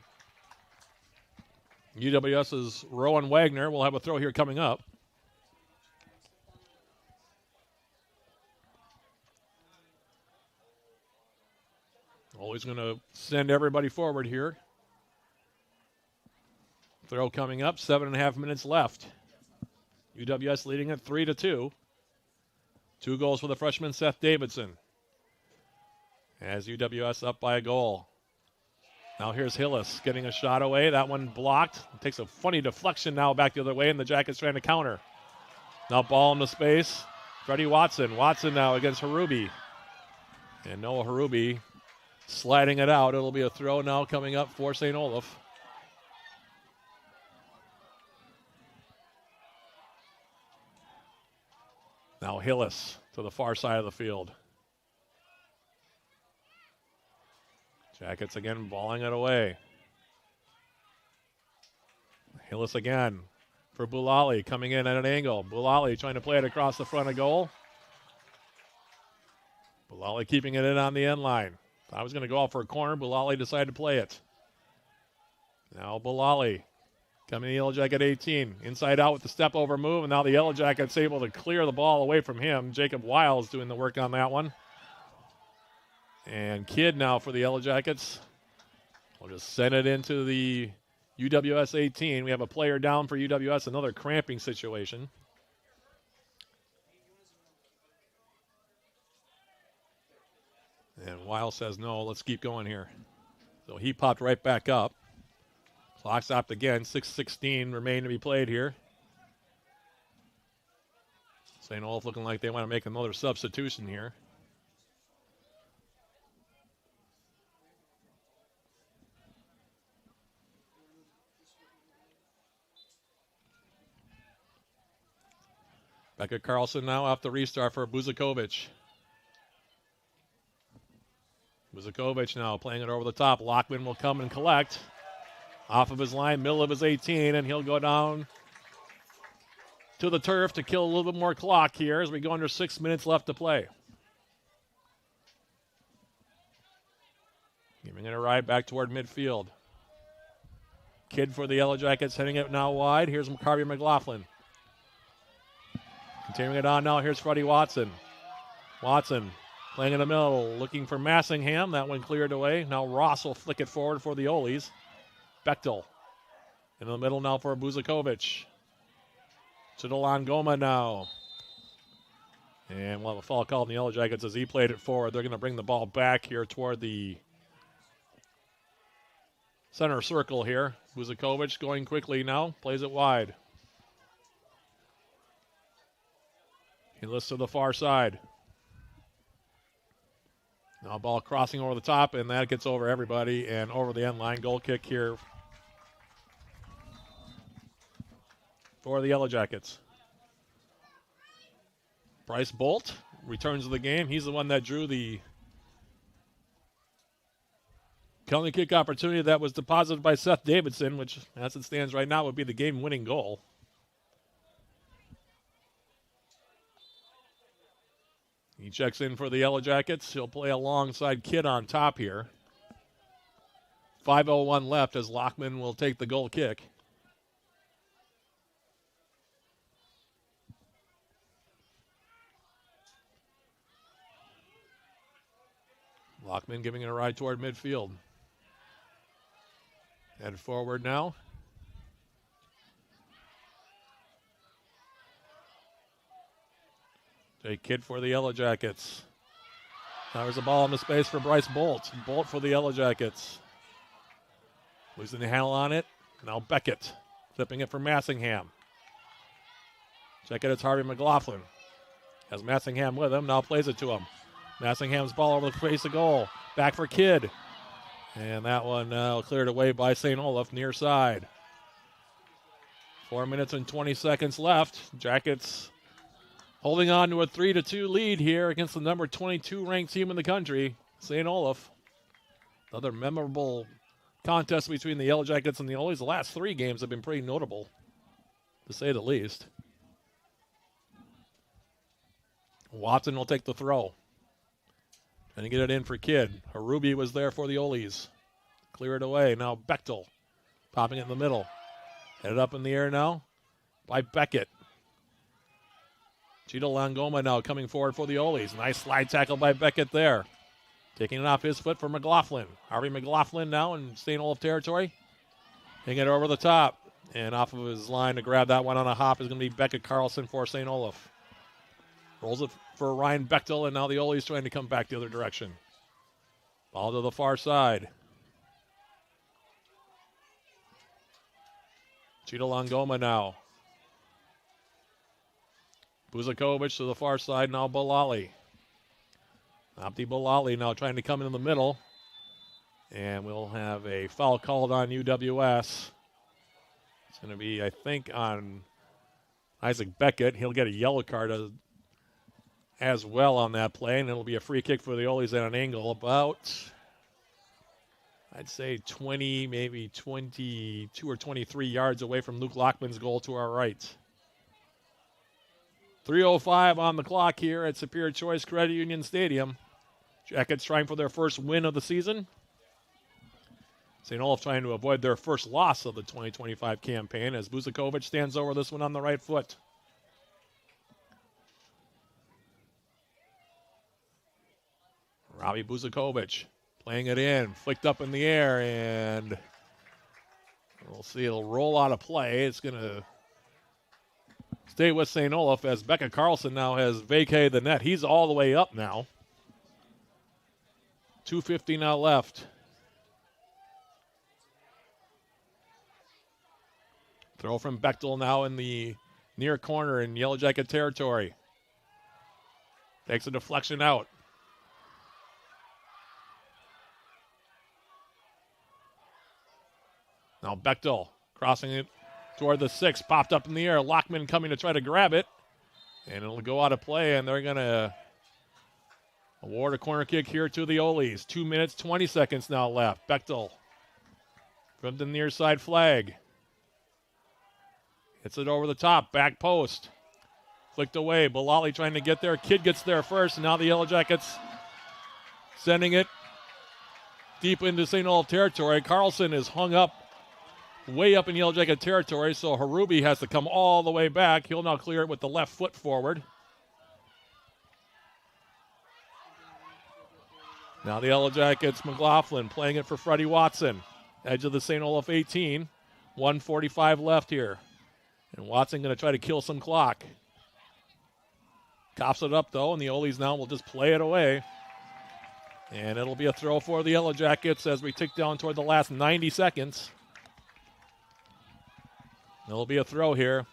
UWS's Rowan Wagner. We'll have a throw here coming up. Always going to send everybody forward here. Throw coming up, 7.5 minutes left. UWS leading it 3-2. 2 goals for the freshman Seth Davidson. As UWS up by a goal. Now here's Hillis getting a shot away. That one blocked. Takes a funny deflection now back the other way, and the Jackets trying to counter. Now ball into space. Freddie Watson. Watson now against Harubi. And Noah Harubi sliding it out. It'll be a throw now coming up for St. Olaf. Now Hillis to the far side of the field. Jackets again balling it away. Hillis again for Bulali coming in at an angle. Bulali trying to play it across the front of goal. Bulali keeping it in on the end line. I was going to go out for a corner. Bulali decided to play it. Now Bulali coming to the Yellow Jacket 18. Inside out with the step over move, and now the Yellow Jackets able to clear the ball away from him. Jacob Wiles doing the work on that one. And Kidd now for the Yellow Jackets. We'll just send it into the UWS 18. We have a player down for UWS, another cramping situation. And Wiles says, no, let's keep going here. So he popped right back up. Clock stopped again. 6:16 remain to be played here. St. Olaf looking like they want to make another substitution here. Becca Carlson now off the restart for Buzakovic. Buzakovic now playing it over the top. Lockman will come and collect. Off of his line, middle of his 18, and he'll go down to the turf to kill a little bit more clock here as we go under 6 minutes left to play. Giving it a ride back toward midfield. Kidd for the Yellow Jackets, heading it now wide. Here's Harvey McLaughlin. Continuing it on now, here's Freddie Watson. Watson playing in the middle, looking for Massingham. That one cleared away. Now Ross will flick it forward for the Oles. Bechtel in the middle now for Buzakovic. Chidolan Goma now. And we'll have a foul called on the Yellow Jackets as he played it forward. They're going to bring the ball back here toward the center circle here. Buzakovic going quickly now, plays it wide. He lifts to the far side. Now ball crossing over the top, and that gets over everybody and over the end line. Goal kick here for the Yellow Jackets. Bryce Bolt returns to the game. He's the one that drew the penalty kick opportunity that was deposited by Seth Davidson, which, as it stands right now, would be the game-winning goal. He checks in for the Yellow Jackets. He'll play alongside Kidd on top here. 5:01 left as Lockman will take the goal kick. Lockman giving it a ride toward midfield. Head forward now. Take Kidd for the Yellow Jackets. Now there's a ball in the space for Bryce Bolt. Bolt for the Yellow Jackets. Losing the handle on it. Now Beckett flipping it for Massingham. Check it, it's Harvey McLaughlin. Has Massingham with him, now plays it to him. Massingham's ball over the face of goal. Back for Kidd. And that one cleared away by St. Olaf near side. 4 minutes and 20 seconds left. Jackets holding on to a 3-2 lead here against the number 22 ranked team in the country, St. Olaf. Another memorable contest between the Yellow Jackets and the Oles. The last 3 games have been pretty notable, to say the least. Watson will take the throw. Trying to get it in for Kidd. Harubi was there for the Oles. Clear it away. Now Bechtel popping it in the middle. Headed up in the air now by Beckett. Cheeto Langoma now coming forward for the Oles. Nice slide tackle by Beckett there. Taking it off his foot for McLaughlin. Harvey McLaughlin now in St. Olaf territory. Hitting it over the top. And off of his line to grab that one on a hop is going to be Beckett Carlson for St. Olaf. Rolls it for Ryan Bechtel, and now the Oles trying to come back the other direction. Ball to the far side. Cheeto Langoma now. Buzakovic to the far side, now Balali. Abdi Balali now trying to come in the middle. And we'll have a foul called on UWS. It's going to be, I think, on Isaac Beckett. He'll get a yellow card as well on that play, and it'll be a free kick for the Olies at an angle about, I'd say 20, maybe 22 or 23 yards away from Luke Lockman's goal to our right. 3:05 on the clock here at Superior Choice Credit Union Stadium. Jackets trying for their first win of the season. St. Olaf trying to avoid their first loss of the 2025 campaign as Buzakovic stands over this one on the right foot. Robbie Buzakovic playing it in, flicked up in the air, and we'll see it'll roll out of play. It's going to stay with St. Olaf as Becca Carlson now has vacated the net. He's all the way up now. 2:50 now left. Throw from Bechtel now in the near corner in Yellow Jacket territory. Takes a deflection out. Now Bechtel crossing it toward the 6. Popped up in the air. Lockman coming to try to grab it. And it'll go out of play, and they're going to award a corner kick here to the Olies. 2 minutes, 20 seconds now left. Bechtel from the near side flag. Hits it over the top, back post. Flicked away, Bilali trying to get there. Kidd gets there first, and now the Yellow Jackets sending it deep into St. Olaf territory. Carlson is hung up way up in Yellow Jacket territory, so Harubi has to come all the way back. He'll now clear it with the left foot forward. Now the Yellow Jackets, McLaughlin playing it for Freddie Watson. Edge of the St. Olaf 18. 1:45 left here. And Watson going to try to kill some clock. Coughs it up, though, and the Olies now will just play it away. And it'll be a throw for the Yellow Jackets as we tick down toward the last 90 seconds. It'll be a throw here.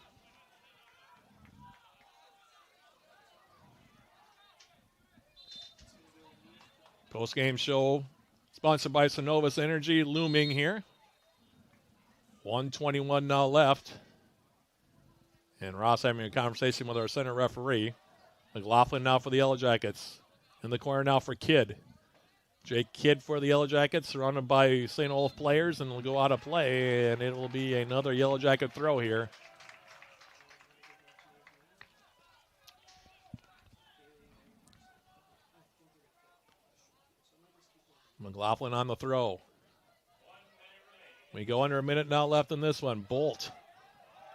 Post-game show sponsored by Synovus Energy looming here. 1:21 now left. And Ross having a conversation with our center referee. McLaughlin now for the Yellow Jackets. In the corner now for Kidd. Jake Kidd for the Yellow Jackets, surrounded by St. Olaf players, and will go out of play, and it will be another Yellow Jacket throw here. McLaughlin on the throw. We go under a minute now left in this one. Bolt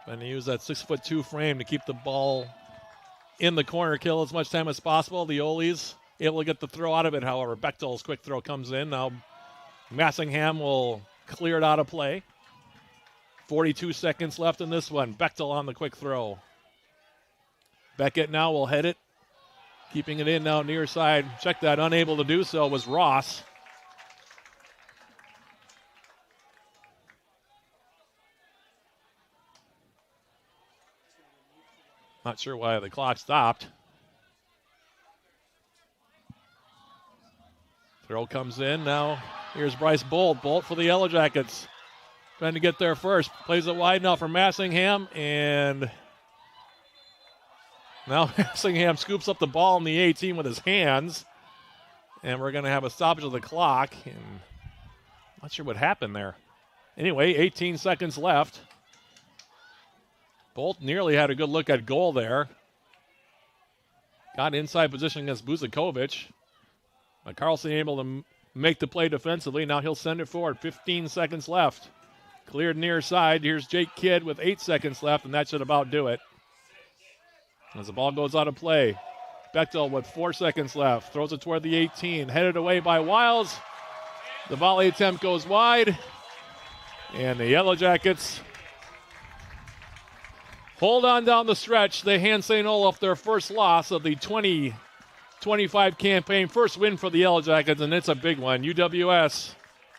trying to use that 6'2" frame to keep the ball in the corner, kill as much time as possible. The Olies able to get the throw out of it, however. Bechtel's quick throw comes in. Now Massingham will clear it out of play. 42 seconds left in this one. Bechtel on the quick throw. Beckett now will head it. Keeping it in now near side. Check that, unable to do so was Ross. Not sure why the clock stopped. Throw comes in. Now here's Bryce Bolt. Bolt for the Yellow Jackets. Trying to get there first. Plays it wide now for Massingham. And now Massingham scoops up the ball in the 18 with his hands. And we're going to have a stoppage of the clock. And not sure what happened there. Anyway, 18 seconds left. Bolt nearly had a good look at goal there. Got inside position against Buzakovic. But Carlson able to make the play defensively. Now he'll send it forward. 15 seconds left. Cleared near side. Here's Jake Kidd with 8 seconds left, and that should about do it. As the ball goes out of play. Bechtel with 4 seconds left. Throws it toward the 18. Headed away by Wiles. The volley attempt goes wide. And the Yellow Jackets hold on down the stretch. They hand St. Olaf their first loss of the 2025 campaign. First win for the Yellow Jackets, and it's a big one. UWS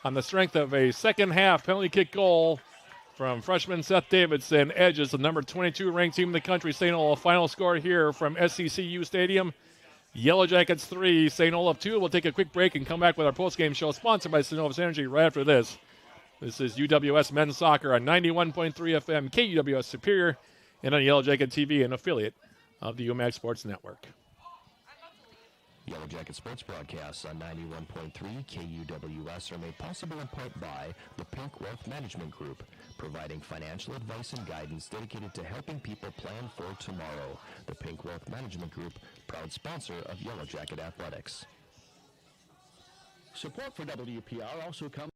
on the strength of a second half penalty kick goal from freshman Seth Davidson edges the number 22 ranked team in the country, St. Olaf. Final score here from SCCU Stadium, Yellow Jackets 3, St. Olaf 2. We'll take a quick break and come back with our postgame show sponsored by Synovus Energy right after this. This is UWS Men's Soccer on 91.3 FM, KUWS Superior, and on Yellow Jacket TV, an affiliate of the UMAC Sports Network. Yellow Jacket Sports broadcasts on 91.3 KUWS are made possible in part by the Pink Wealth Management Group, providing financial advice and guidance dedicated to helping people plan for tomorrow. The Pink Wealth Management Group, proud sponsor of Yellow Jacket Athletics. Support for WPR also comes.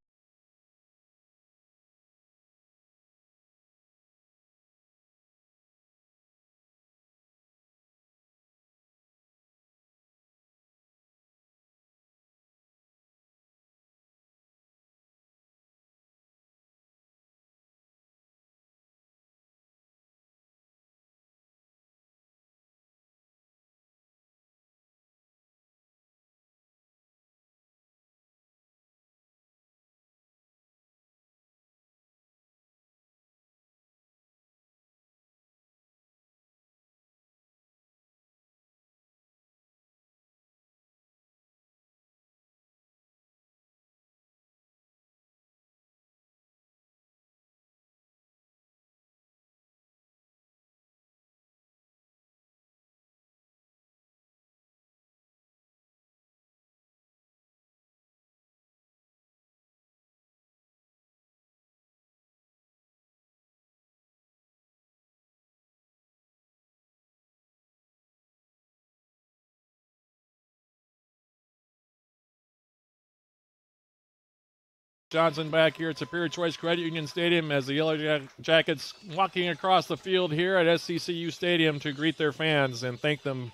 Johnson back here at Superior Choice Credit Union Stadium as the Yellow Jackets walking across the field here at SCCU Stadium to greet their fans and thank them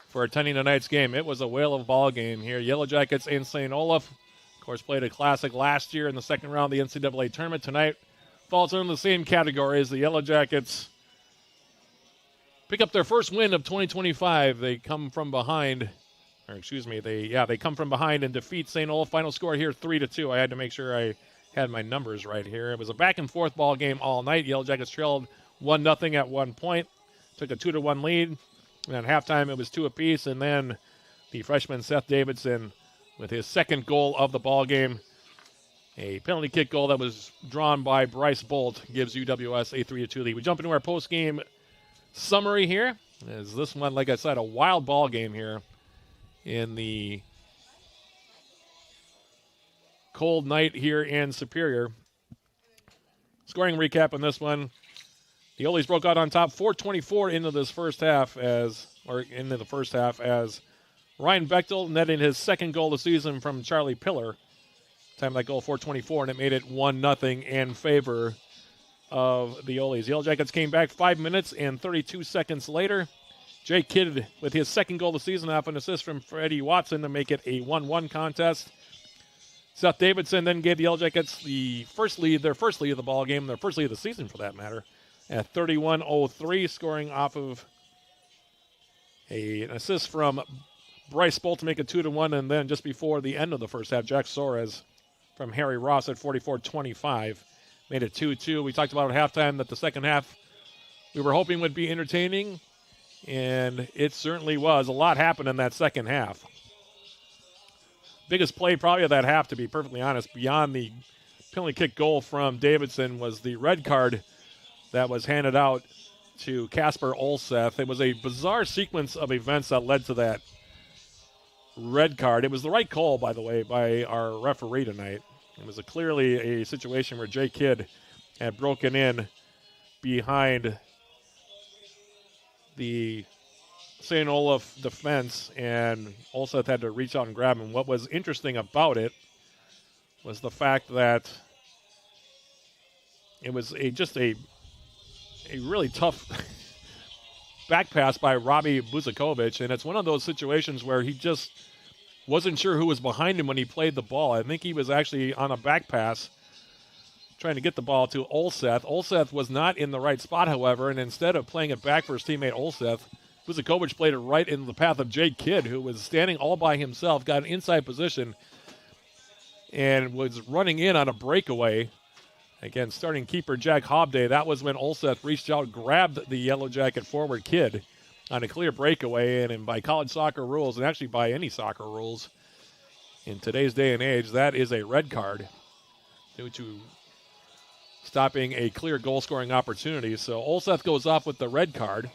for attending tonight's game. It was a whale of a ball game here. Yellow Jackets and St. Olaf, of course, played a classic last year in the second round of the NCAA tournament. Tonight falls under the same category as the Yellow Jackets pick up their first win of 2025. They come from behind. They come from behind and defeat St. Olaf. Final score here, 3-2. I had to make sure I had my numbers right here. It was a back-and-forth ball game all night. Yellow Jackets trailed 1-0 at one point. Took a 2-1 lead. And at halftime, it was 2 apiece. And then the freshman Seth Davidson with his second goal of the ball game. A penalty kick goal that was drawn by Bryce Bolt gives UWS a 3-2 lead. We jump into our post-game summary here. As this one, like I said, a wild ball game here in the cold night here in Superior. Scoring recap on this one. The Olies broke out on top 4:24 into the first half as Ryan Bechtel netting his second goal of the season from Charlie Pillar. Time that goal 4:24, and it made it 1-0 in favor of the Olies. Yellow Jackets came back 5 minutes and 32 seconds later. Jake Kidd with his second goal of the season off an assist from Freddie Watson to make it a 1-1 contest. Seth Davidson then gave the Yellow Jackets their first lead of the ball game, their first lead of the season for that matter, at 31:03, scoring off of an assist from Bryce Bolt to make it 2-1, and then just before the end of the first half, Jack Soares from Harry Ross at 44:25 made it 2-2. We talked about at halftime that the second half we were hoping would be entertaining, and it certainly was. A lot happened in that second half. Biggest play probably of that half, to be perfectly honest, beyond the penalty kick goal from Davidson, was the red card that was handed out to Casper Olseth. It was a bizarre sequence of events that led to that red card. It was the right call, by the way, by our referee tonight. It was clearly a situation where Jay Kidd had broken in behind the St. Olaf defense, and Olseth had to reach out and grab him. What was interesting about it was the fact that it was just a really tough back pass by Robbie Buzakovic, and it's one of those situations where he just wasn't sure who was behind him when he played the ball. I think he was actually on a back pass trying to get the ball to Olseth. Olseth was not in the right spot, however, and instead of playing it back for his teammate Olseth, Buzakovic played it right into the path of Jake Kidd, who was standing all by himself, got an inside position, and was running in on a breakaway. Again, starting keeper Jack Hobday. That was when Olseth reached out, grabbed the Yellow Jacket forward Kidd, on a clear breakaway, and by college soccer rules, and actually by any soccer rules, in today's day and age, that is a red card due to stopping a clear goal-scoring opportunity. So Olseth goes off with the red card,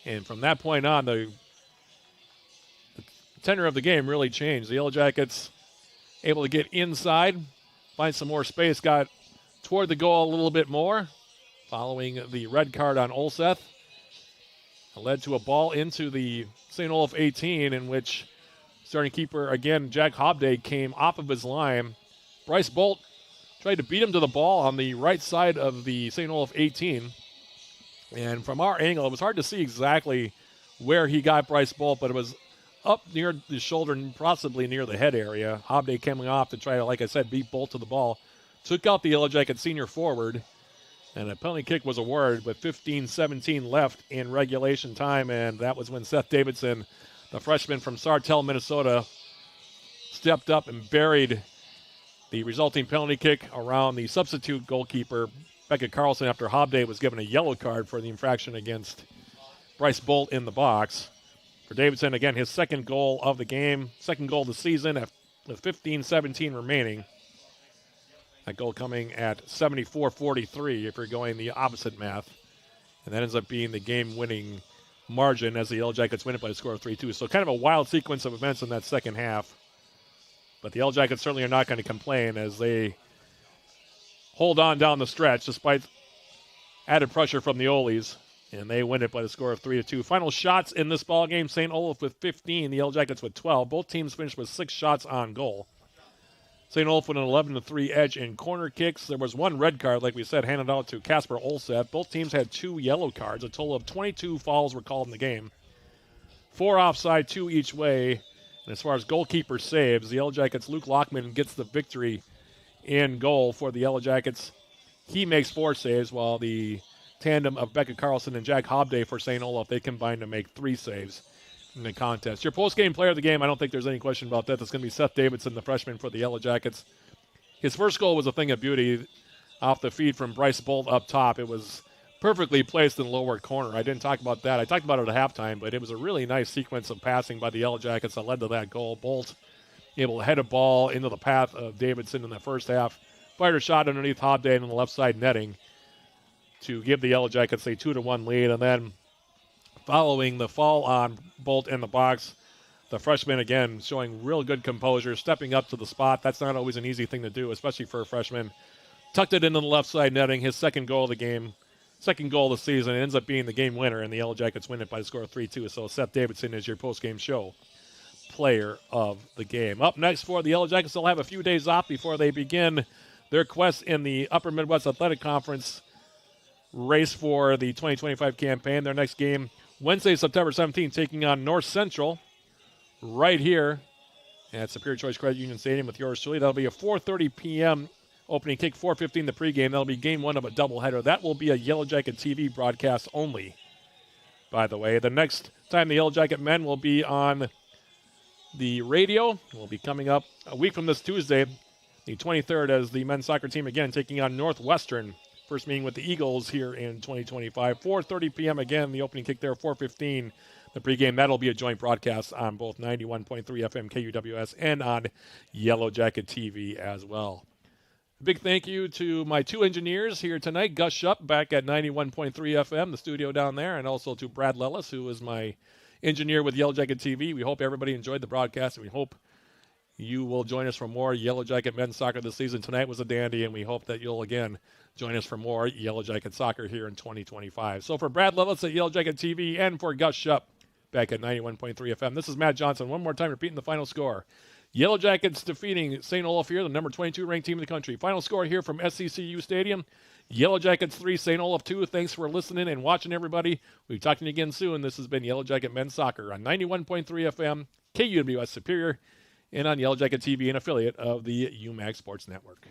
and from that point on, the tenor of the game really changed. The Yellow Jackets able to get inside, find some more space, got toward the goal a little bit more, following the red card on Olseth. It led to a ball into the St. Olaf 18, in which starting keeper, again, Jack Hobday, came off of his line. Bryce Bolt tried to beat him to the ball on the right side of the St. Olaf 18. And from our angle, it was hard to see exactly where he got Bryce Bolt, but it was up near the shoulder and possibly near the head area. Hobday coming off to try to, like I said, beat Bolt to the ball. Took out the Yellow Jacket senior forward, and a penalty kick was awarded with 15-17 left in regulation time, and that was when Seth Davidson, the freshman from Sartell, Minnesota, stepped up and buried the resulting penalty kick around the substitute goalkeeper, Becca Carlson, after Hobday was given a yellow card for the infraction against Bryce Bolt in the box. For Davidson, again, his second goal of the game, second goal of the season with 15-17 remaining. That goal coming at 74-43 if you're going the opposite math. And that ends up being the game-winning margin as the Yellow Jackets win it by a score of 3-2. So kind of a wild sequence of events in that second half. But the Yellow Jackets certainly are not going to complain as they hold on down the stretch despite added pressure from the Olies. And they win it by the score of 3-2. Final shots in this ball game: St. Olaf with 15, the Yellow Jackets with 12. Both teams finished with 6 shots on goal. St. Olaf with an 11-3 edge in corner kicks. There was one red card, like we said, handed out to Casper Olseth. Both teams had 2 yellow cards. A total of 22 fouls were called in the game. 4 offside, 2 each way. And as far as goalkeeper saves, the Yellow Jackets' Luke Lockman gets the victory in goal for the Yellow Jackets. He makes 4 saves, while the tandem of Becca Carlson and Jack Hobday for St. Olaf, they combined to make 3 saves in the contest. Your post-game player of the game, I don't think there's any question about that. That's going to be Seth Davidson, the freshman for the Yellow Jackets. His first goal was a thing of beauty off the feed from Bryce Bolt up top. It was perfectly placed in the lower corner. I didn't talk about that. I talked about it at halftime, but it was a really nice sequence of passing by the Yellow Jackets that led to that goal. Bolt able to head a ball into the path of Davidson in the first half. Fired a shot underneath Hobday in the left side netting to give the Yellow Jackets a 2-1 lead. And then following the fall on Bolt in the box, the freshman again showing real good composure, stepping up to the spot. That's not always an easy thing to do, especially for a freshman. Tucked it into the left side netting, his second goal of the game, second goal of the season. It ends up being the game winner, and the Yellow Jackets win it by the score of 3-2. So Seth Davidson is your post-game show player of the game. Up next for the Yellow Jackets, they'll have a few days off before they begin their quest in the Upper Midwest Athletic Conference race for the 2025 campaign. Their next game, Wednesday, September 17th, taking on North Central right here at Superior Choice Credit Union Stadium with yours truly. That'll be a 4:30 p.m. opening kick, 4:15 the pregame. That'll be game 1 of a doubleheader. That will be a Yellow Jacket TV broadcast only, by the way. The next time the Yellow Jacket men will be on the radio will be coming up a week from this Tuesday, the 23rd, as the men's soccer team again taking on Northwestern. First meeting with the Eagles here in 2025. 4:30 p.m. again, the opening kick there, 4:15 the pregame. That'll be a joint broadcast on both 91.3 FM KUWS and on Yellow Jacket TV as well. A big thank you to my 2 engineers here tonight, Gus Shupp back at 91.3 FM, the studio down there, and also to Brad Lellis, who is my engineer with Yellow Jacket TV. We hope everybody enjoyed the broadcast, and we hope you will join us for more Yellow Jacket men's soccer this season. Tonight was a dandy, and we hope that you'll again join us for more Yellow Jacket soccer here in 2025. So for Brad Levitz at Yellow Jacket TV and for Gus Shupp back at 91.3 FM, this is Matt Johnson. One more time repeating the final score. Yellow Jackets defeating St. Olaf here, the number 22 ranked team in the country. Final score here from SCCU Stadium. Yellow Jackets 3, St. Olaf 2. Thanks for listening and watching, everybody. We'll be talking to you again soon. This has been Yellow Jacket men's soccer on 91.3 FM, KUWS Superior, and on Yellow Jacket TV, an affiliate of the UMAC Sports Network.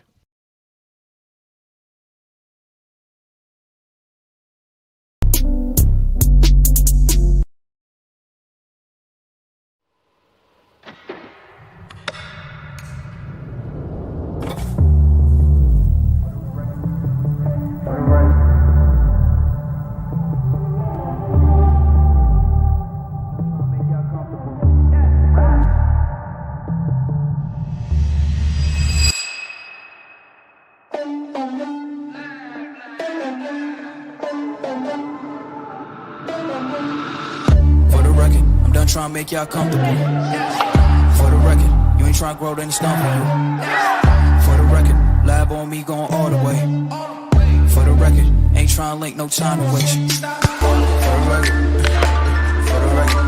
trying to make y'all comfortable. For the record, you ain't trying to grow, then it's done for you. For the record, lab on me going all the way. For the record, ain't trying to link, no time to waste. For the record.